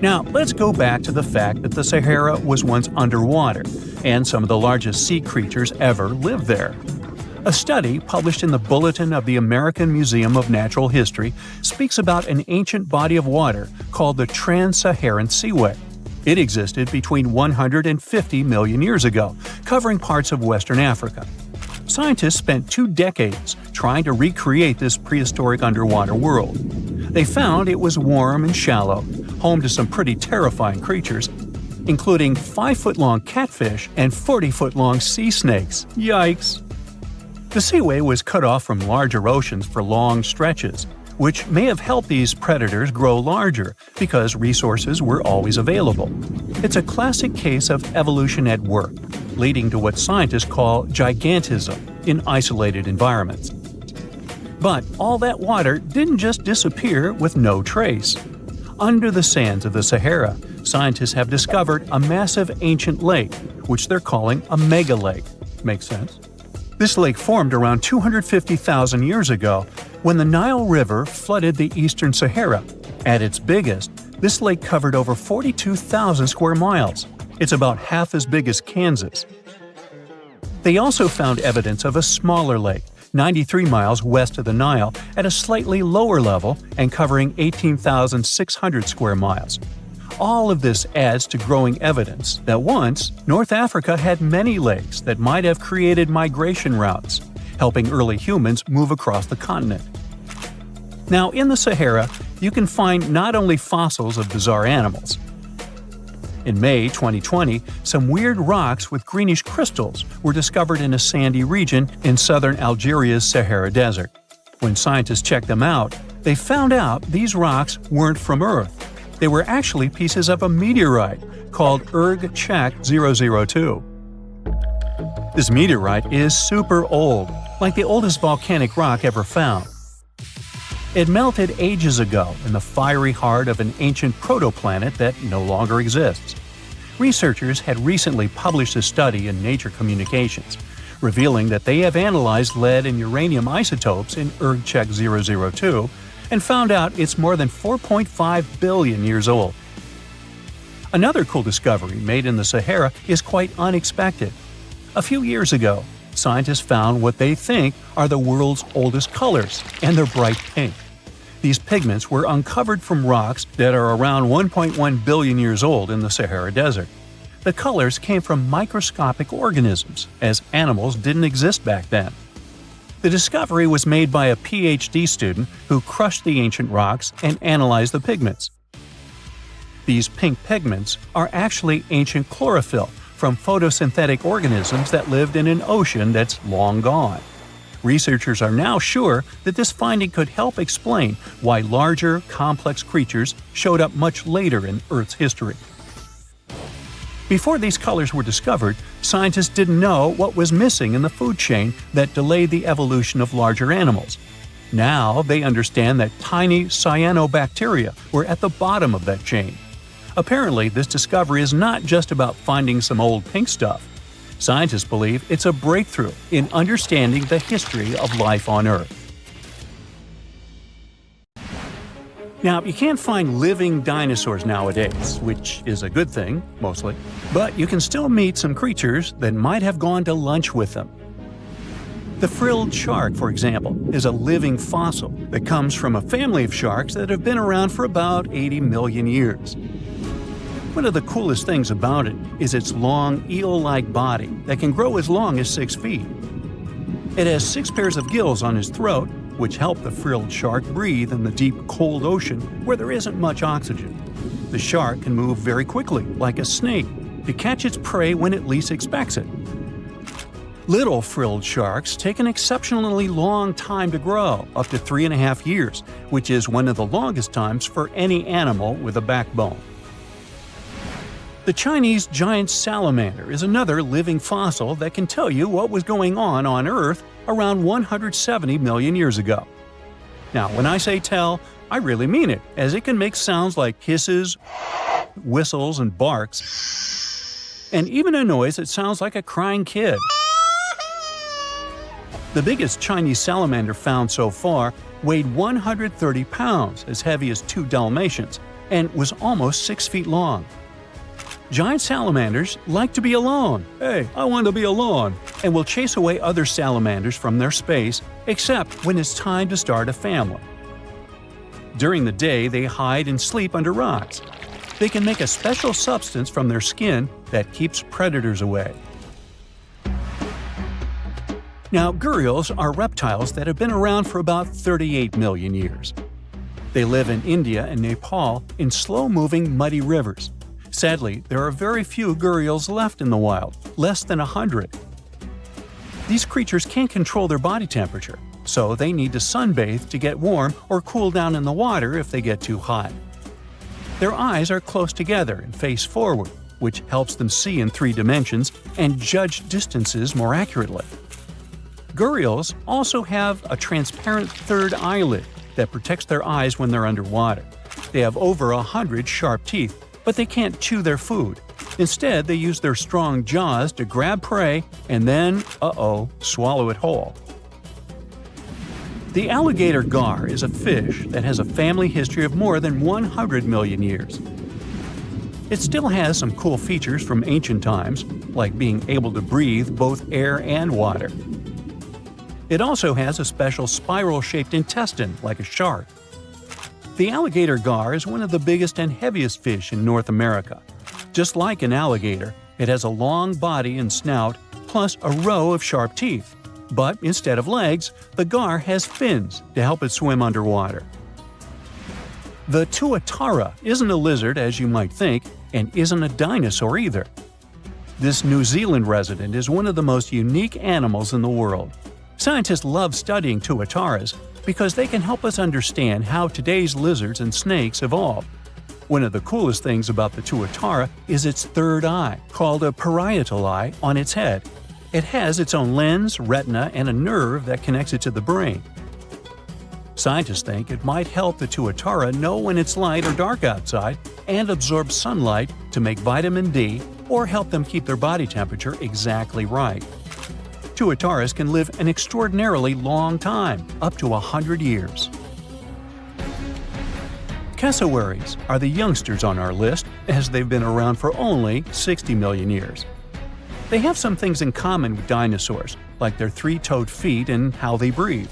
Now, let's go back to the fact that the Sahara was once underwater, and some of the largest sea creatures ever lived there. A study published in the Bulletin of the American Museum of Natural History speaks about an ancient body of water called the Trans-Saharan Seaway. It existed between 150 million years ago, covering parts of Western Africa. Scientists spent 2 decades trying to recreate this prehistoric underwater world. They found it was warm and shallow, home to some pretty terrifying creatures, including 5-foot-long catfish and 40-foot-long sea snakes. Yikes! The seaway was cut off from larger oceans for long stretches, which may have helped these predators grow larger because resources were always available. It's a classic case of evolution at work, leading to what scientists call gigantism in isolated environments. But all that water didn't just disappear with no trace. Under the sands of the Sahara, scientists have discovered a massive ancient lake, which they're calling a megalake. Makes sense? This lake formed around 250,000 years ago when the Nile River flooded the eastern Sahara. At its biggest, this lake covered over 42,000 square miles. It's about half as big as Kansas. They also found evidence of a smaller lake, 93 miles west of the Nile, at a slightly lower level and covering 18,600 square miles. All of this adds to growing evidence that once, North Africa had many lakes that might have created migration routes, helping early humans move across the continent. Now, in the Sahara, you can find not only fossils of bizarre animals. In May 2020, some weird rocks with greenish crystals were discovered in a sandy region in southern Algeria's Sahara Desert. When scientists checked them out, they found out these rocks weren't from Earth. They were actually pieces of a meteorite called Erg-Chek 002. This meteorite is super old, like the oldest volcanic rock ever found. It melted ages ago in the fiery heart of an ancient protoplanet that no longer exists. Researchers had recently published a study in Nature Communications, revealing that they have analyzed lead and uranium isotopes in Erg-Chek 002 and found out it's more than 4.5 billion years old. Another cool discovery made in the Sahara is quite unexpected. A few years ago, scientists found what they think are the world's oldest colors, and they're bright pink. These pigments were uncovered from rocks that are around 1.1 billion years old in the Sahara Desert. The colors came from microscopic organisms, as animals didn't exist back then. The discovery was made by a PhD student who crushed the ancient rocks and analyzed the pigments. These pink pigments are actually ancient chlorophyll from photosynthetic organisms that lived in an ocean that's long gone. Researchers are now sure that this finding could help explain why larger, complex creatures showed up much later in Earth's history. Before these colors were discovered, scientists didn't know what was missing in the food chain that delayed the evolution of larger animals. Now they understand that tiny cyanobacteria were at the bottom of that chain. Apparently, this discovery is not just about finding some old pink stuff. Scientists believe it's a breakthrough in understanding the history of life on Earth. Now, you can't find living dinosaurs nowadays, which is a good thing, mostly, but you can still meet some creatures that might have gone to lunch with them. The frilled shark, for example, is a living fossil that comes from a family of sharks that have been around for about 80 million years. One of the coolest things about it is its long, eel-like body that can grow as long as 6 feet. It has 6 pairs of gills on his throat, which help the frilled shark breathe in the deep, cold ocean where there isn't much oxygen. The shark can move very quickly, like a snake, to catch its prey when it least expects it. Little frilled sharks take an exceptionally long time to grow, up to 3.5 years, which is one of the longest times for any animal with a backbone. The Chinese giant salamander is another living fossil that can tell you what was going on Earth around 170 million years ago. Now, when I say tell, I really mean it, as it can make sounds like hisses, whistles, and barks, and even a noise that sounds like a crying kid. The biggest Chinese salamander found so far weighed 130 pounds, as heavy as 2 Dalmatians, and was almost 6 feet long. Giant salamanders like to be alone. Hey, I want to be alone. And will chase away other salamanders from their space, except when it's time to start a family. During the day, they hide and sleep under rocks. They can make a special substance from their skin that keeps predators away. Now, gharials are reptiles that have been around for about 38 million years. They live in India and Nepal in slow-moving, muddy rivers. Sadly, there are very few gharials left in the wild, less than 100. These creatures can't control their body temperature, so they need to sunbathe to get warm or cool down in the water if they get too hot. Their eyes are close together and face forward, which helps them see in 3 dimensions and judge distances more accurately. Gharials also have a transparent third eyelid that protects their eyes when they're underwater. They have over 100 sharp teeth, but they can't chew their food. Instead, they use their strong jaws to grab prey and then, swallow it whole. The alligator gar is a fish that has a family history of more than 100 million years. It still has some cool features from ancient times, like being able to breathe both air and water. It also has a special spiral-shaped intestine, like a shark. The alligator gar is one of the biggest and heaviest fish in North America. Just like an alligator, it has a long body and snout, plus a row of sharp teeth. But instead of legs, the gar has fins to help it swim underwater. The tuatara isn't a lizard as you might think, and isn't a dinosaur either. This New Zealand resident is one of the most unique animals in the world. Scientists love studying tuataras because they can help us understand how today's lizards and snakes evolved. One of the coolest things about the tuatara is its third eye, called a parietal eye, on its head. It has its own lens, retina, and a nerve that connects it to the brain. Scientists think it might help the tuatara know when it's light or dark outside and absorb sunlight to make vitamin D or help them keep their body temperature exactly right. Tuataras can live an extraordinarily long time, up to 100 years. Cassowaries are the youngsters on our list, as they've been around for only 60 million years. They have some things in common with dinosaurs, like their 3-toed feet and how they breathe.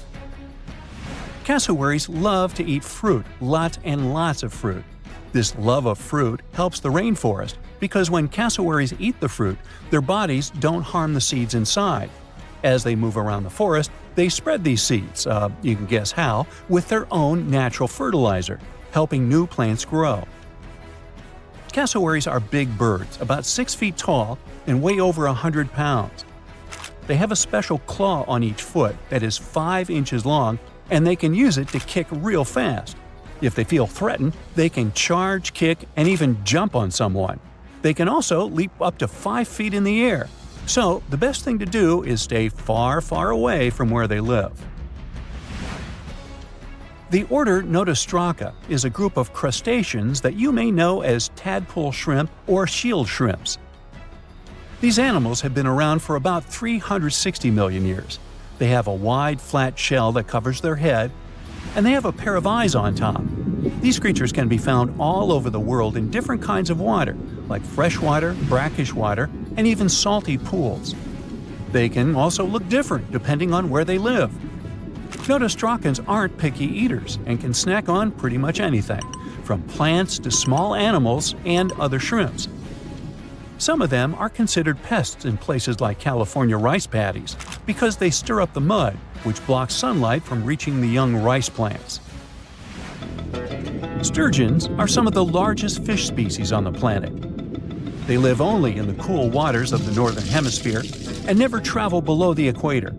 Cassowaries love to eat fruit, lots and lots of fruit. This love of fruit helps the rainforest because when cassowaries eat the fruit, their bodies don't harm the seeds inside. As they move around the forest, they spread these seeds, you can guess how, with their own natural fertilizer, helping new plants grow. Cassowaries are big birds, about 6 feet tall and weigh over 100 pounds. They have a special claw on each foot that is 5 inches long, and they can use it to kick real fast. If they feel threatened, they can charge, kick, and even jump on someone. They can also leap up to 5 feet in the air. So, the best thing to do is stay far, far away from where they live. The order Notostraca is a group of crustaceans that you may know as tadpole shrimp or shield shrimps. These animals have been around for about 360 million years. They have a wide, flat shell that covers their head, and they have a pair of eyes on top. These creatures can be found all over the world in different kinds of water, like freshwater, brackish water, and even salty pools. They can also look different depending on where they live. Notostracans aren't picky eaters and can snack on pretty much anything, from plants to small animals and other shrimps. Some of them are considered pests in places like California rice paddies because they stir up the mud, which blocks sunlight from reaching the young rice plants. Sturgeons are some of the largest fish species on the planet. They live only in the cool waters of the northern hemisphere and never travel below the equator.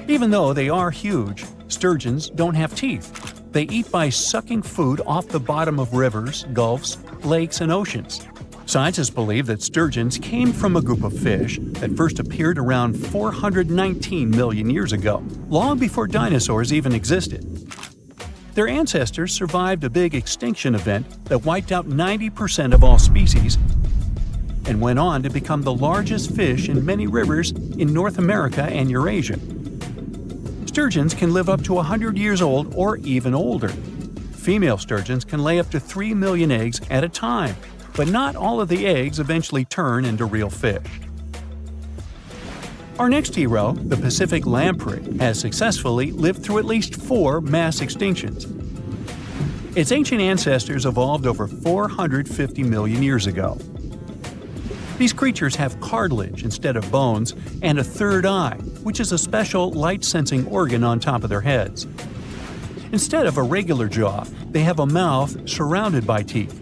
Even though they are huge, sturgeons don't have teeth. They eat by sucking food off the bottom of rivers, gulfs, lakes, and oceans. Scientists believe that sturgeons came from a group of fish that first appeared around 419 million years ago, long before dinosaurs even existed. Their ancestors survived a big extinction event that wiped out 90% of all species and went on to become the largest fish in many rivers in North America and Eurasia. Sturgeons can live up to 100 years old or even older. Female sturgeons can lay up to 3 million eggs at a time, but not all of the eggs eventually turn into real fish. Our next hero, the Pacific lamprey, has successfully lived through at least 4 mass extinctions. Its ancient ancestors evolved over 450 million years ago. These creatures have cartilage instead of bones and a third eye, which is a special light-sensing organ on top of their heads. Instead of a regular jaw, they have a mouth surrounded by teeth.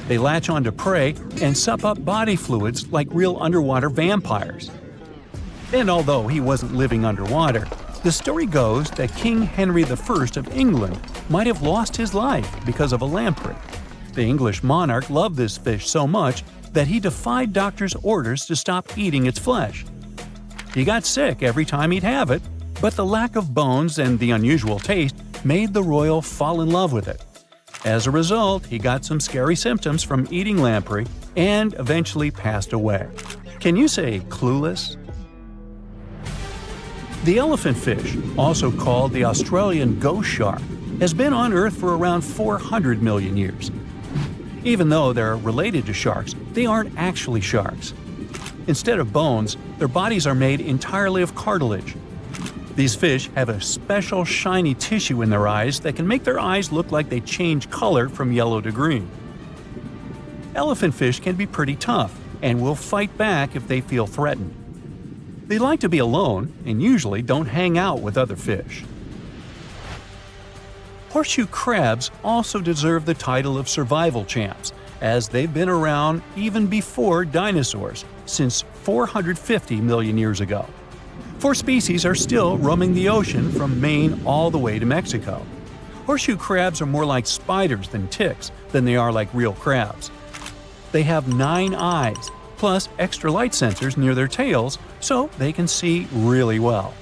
They latch onto prey and sup up body fluids like real underwater vampires. And although he wasn't living underwater, The story goes that King Henry I of England might have lost his life because of a lamprey. The English monarch loved this fish so much that he defied doctors' orders to stop eating its flesh. He got sick every time he'd have it, but the lack of bones and the unusual taste made the royal fall in love with it. As a result, he got some scary symptoms from eating lamprey and eventually passed away. Can you say clueless? The elephant fish, also called the Australian ghost shark, has been on Earth for around 400 million years. Even though they're related to sharks, they aren't actually sharks. Instead of bones, their bodies are made entirely of cartilage. These fish have a special shiny tissue in their eyes that can make their eyes look like they change color from yellow to green. Elephant fish can be pretty tough and will fight back if they feel threatened. They like to be alone and usually don't hang out with other fish. Horseshoe crabs also deserve the title of survival champs, as they've been around even before dinosaurs, since 450 million years ago. 4 species are still roaming the ocean from Maine all the way to Mexico. Horseshoe crabs are more like spiders than ticks than they are like real crabs. They have 9 eyes, plus extra light sensors near their tails so they can see really well.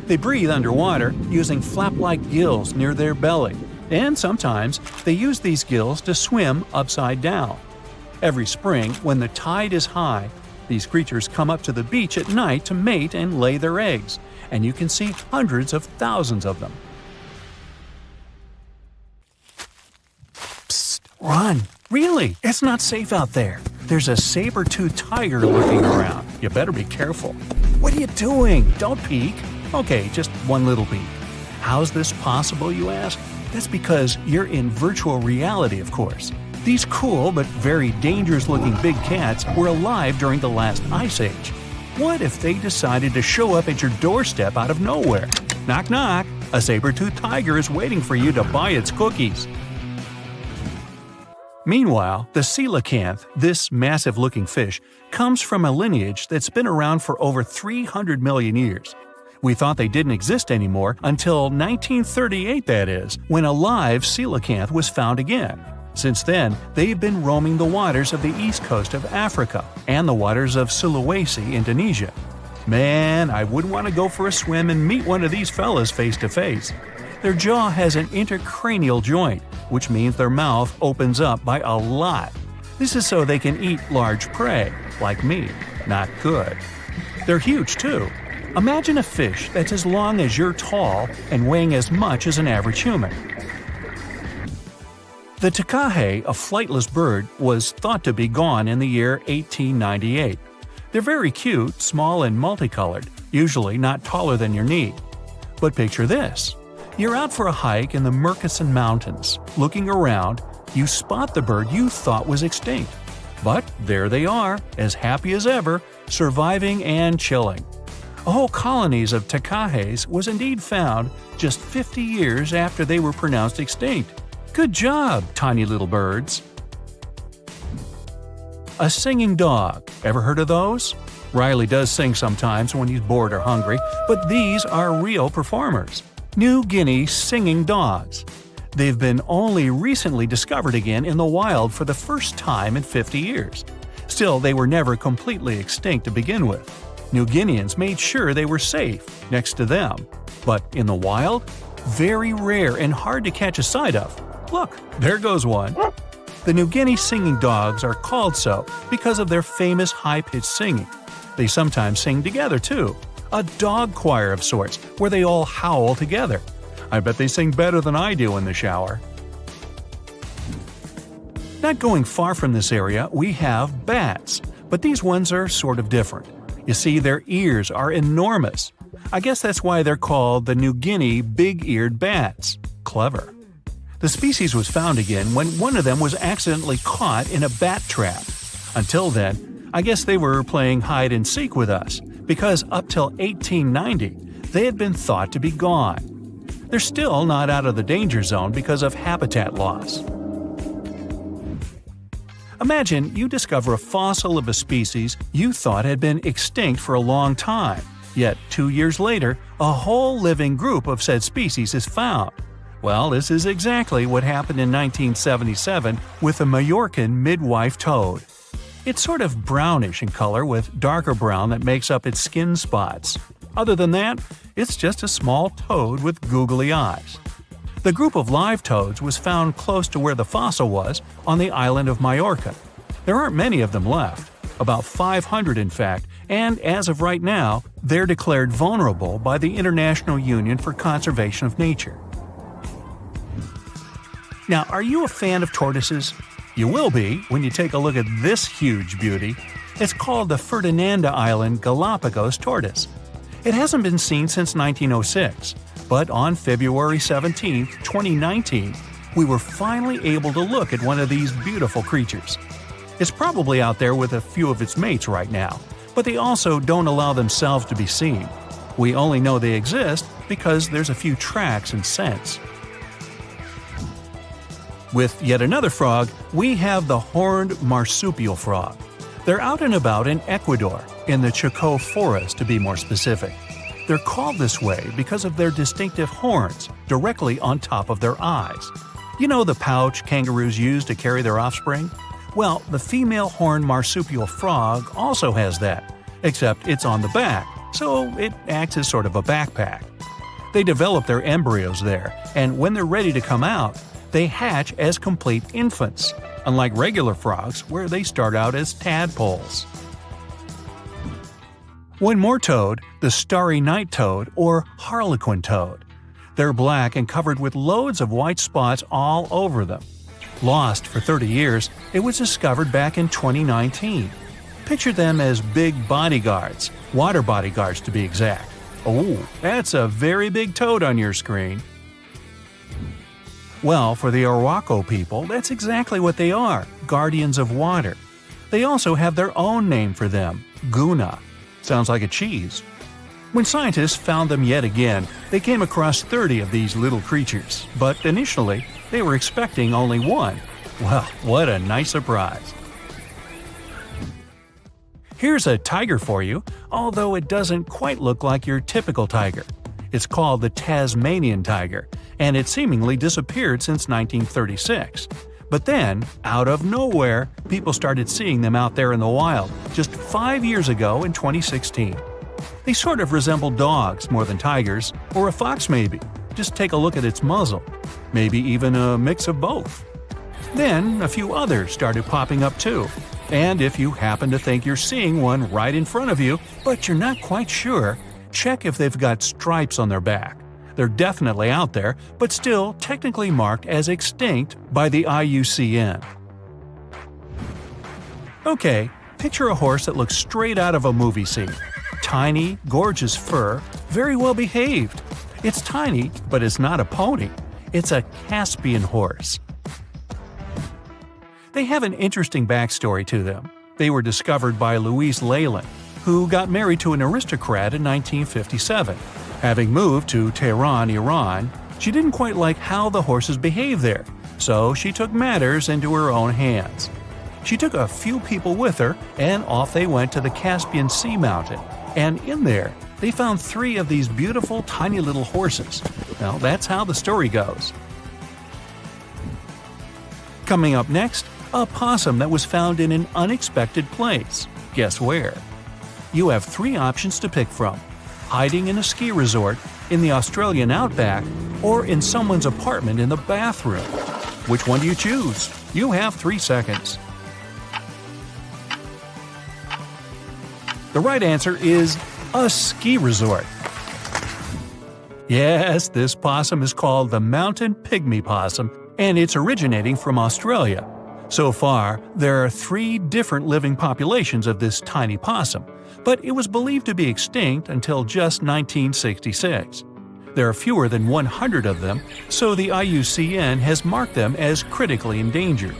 They breathe underwater using flap-like gills near their belly, and sometimes they use these gills to swim upside down. Every spring, when the tide is high, these creatures come up to the beach at night to mate and lay their eggs, and you can see hundreds of thousands of them. Psst, run! Really, it's not safe out there. There's a saber-toothed tiger lurking around. You better be careful. What are you doing? Don't peek. Okay, just one little peek. How's this possible, you ask? That's because you're in virtual reality, of course. These cool but very dangerous-looking big cats were alive during the last ice age. What if they decided to show up at your doorstep out of nowhere? Knock knock, a saber-toothed tiger is waiting for you to buy its cookies. Meanwhile, the coelacanth, this massive-looking fish, comes from a lineage that's been around for over 300 million years. We thought they didn't exist anymore until 1938, that is, when a live coelacanth was found again. Since then, they've been roaming the waters of the east coast of Africa and the waters of Sulawesi, Indonesia. Man, I wouldn't want to go for a swim and meet one of these fellas face to face. Their jaw has an intercranial joint, which means their mouth opens up by a lot. This is so they can eat large prey, like me. Not good. They're huge, too. Imagine a fish that's as long as you're tall and weighing as much as an average human. The takahe, a flightless bird, was thought to be gone in the year 1898. They're very cute, small and multicolored, usually not taller than your knee. But picture this. You're out for a hike in the Murchison Mountains. Looking around, you spot the bird you thought was extinct. But there they are, as happy as ever, surviving and chilling. Whole colonies of takahes was indeed found just 50 years after they were pronounced extinct. Good job, tiny little birds. A singing dog. Ever heard of those? Riley does sing sometimes when he's bored or hungry, but these are real performers. New Guinea singing dogs. They've been only recently discovered again in the wild for the first time in 50 years. Still, they were never completely extinct to begin with. New Guineans made sure they were safe next to them. But in the wild, very rare and hard to catch a sight of. Look, there goes one. The New Guinea singing dogs are called so because of their famous high-pitched singing. They sometimes sing together too. A dog choir of sorts, where they all howl together. I bet they sing better than I do in the shower. Not going far from this area, we have bats, but these ones are sort of different. You see, their ears are enormous. I guess that's why they're called the New Guinea big-eared bats. Clever. The species was found again when one of them was accidentally caught in a bat trap. Until then, I guess they were playing hide-and-seek with us, because up till 1890, they had been thought to be gone. They're still not out of the danger zone because of habitat loss. Imagine you discover a fossil of a species you thought had been extinct for a long time, Yet 2 years later, a whole living group of said species is found. Well, this is exactly what happened in 1977 with the Majorcan midwife toad. It's sort of brownish in color with darker brown that makes up its skin spots. Other than that, it's just a small toad with googly eyes. The group of live toads was found close to where the fossil was, on the island of Majorca. There aren't many of them left, about 500 in fact, and as of right now, they're declared vulnerable by the International Union for Conservation of Nature. Now, are you a fan of tortoises? You will be when you take a look at this huge beauty. It's called the Ferdinanda Island Galapagos tortoise. It hasn't been seen since 1906, but on February 17, 2019, we were finally able to look at one of these beautiful creatures. It's probably out there with a few of its mates right now, but they also don't allow themselves to be seen. We only know they exist because there's a few tracks and scents. With yet another frog, we have the horned marsupial frog. They're out and about in Ecuador, in the Chocó forest to be more specific. They're called this way because of their distinctive horns directly on top of their eyes. You know the pouch kangaroos use to carry their offspring? Well, the female horned marsupial frog also has that, except it's on the back, so it acts as sort of a backpack. They develop their embryos there, and when they're ready to come out, they hatch as complete infants, unlike regular frogs where they start out as tadpoles. One more toad, the starry night toad or harlequin toad. They're black and covered with loads of white spots all over them. Lost for 30 years, it was discovered back in 2019. Picture them as big bodyguards, water bodyguards to be exact. Oh, that's a very big toad on your screen. Well, for the Arhuaco people, that's exactly what they are, guardians of water. They also have their own name for them, Guna. Sounds like a cheese. When scientists found them yet again, they came across 30 of these little creatures, but initially, they were expecting only one. Well, what a nice surprise. Here's a tiger for you, although it doesn't quite look like your typical tiger. It's called the Tasmanian tiger, and it seemingly disappeared since 1936. But then, out of nowhere, people started seeing them out there in the wild just 5 years ago in 2016. They sort of resemble dogs more than tigers, or a fox maybe. Just take a look at its muzzle. Maybe even a mix of both. Then, a few others started popping up too. And if you happen to think you're seeing one right in front of you, but you're not quite sure, check if they've got stripes on their back. They're definitely out there, but still technically marked as extinct by the IUCN. Okay, picture a horse that looks straight out of a movie scene. Tiny, gorgeous fur, very well behaved. It's tiny, but it's not a pony. It's a Caspian horse. They have an interesting backstory to them. They were discovered by Louise Leyland, who got married to an aristocrat in 1957. Having moved to Tehran, Iran, she didn't quite like how the horses behaved there, so she took matters into her own hands. She took a few people with her, and off they went to the Caspian Sea mountain. And in there, they found 3 of these beautiful tiny little horses. Well, that's how the story goes. Coming up next, a possum that was found in an unexpected place. Guess where? You have 3 options to pick from: hiding in a ski resort, in the Australian outback, or in someone's apartment in the bathroom. Which one do you choose? You have 3 seconds. The right answer is a ski resort. Yes, this possum is called the mountain pygmy possum, and it's originating from Australia. So far, there are 3 different living populations of this tiny possum, but it was believed to be extinct until just 1966. There are fewer than 100 of them, so the IUCN has marked them as critically endangered.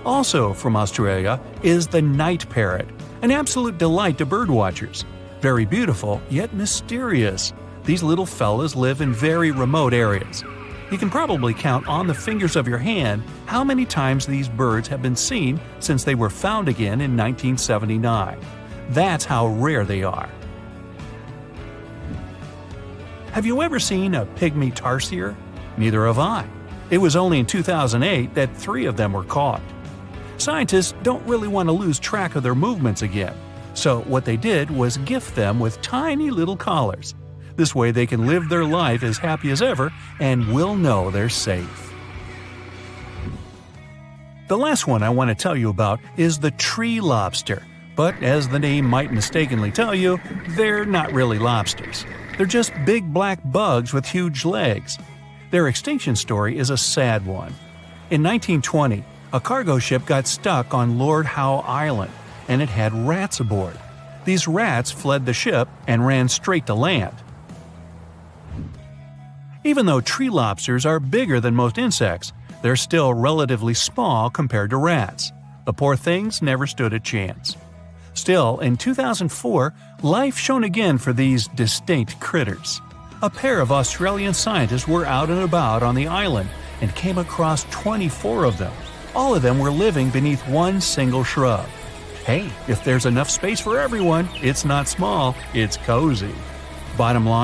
Also from Australia is the night parrot, an absolute delight to birdwatchers. Very beautiful, yet mysterious. These little fellas live in very remote areas. You can probably count on the fingers of your hand how many times these birds have been seen since they were found again in 1979. That's how rare they are. Have you ever seen a pygmy tarsier? Neither have I. It was only in 2008 that 3 of them were caught. Scientists don't really want to lose track of their movements again, so what they did was gift them with tiny little collars. This way they can live their life as happy as ever and will know they're safe. The last one I want to tell you about is the tree lobster, but as the name might mistakenly tell you, they're not really lobsters. They're just big black bugs with huge legs. Their extinction story is a sad one. In 1920, a cargo ship got stuck on Lord Howe Island, and it had rats aboard. These rats fled the ship and ran straight to land. Even though tree lobsters are bigger than most insects, they're still relatively small compared to rats. The poor things never stood a chance. Still, in 2004, life shone again for these distinct critters. A pair of Australian scientists were out and about on the island and came across 24 of them. All of them were living beneath one single shrub. Hey, if there's enough space for everyone, it's not small, it's cozy. Bottom line,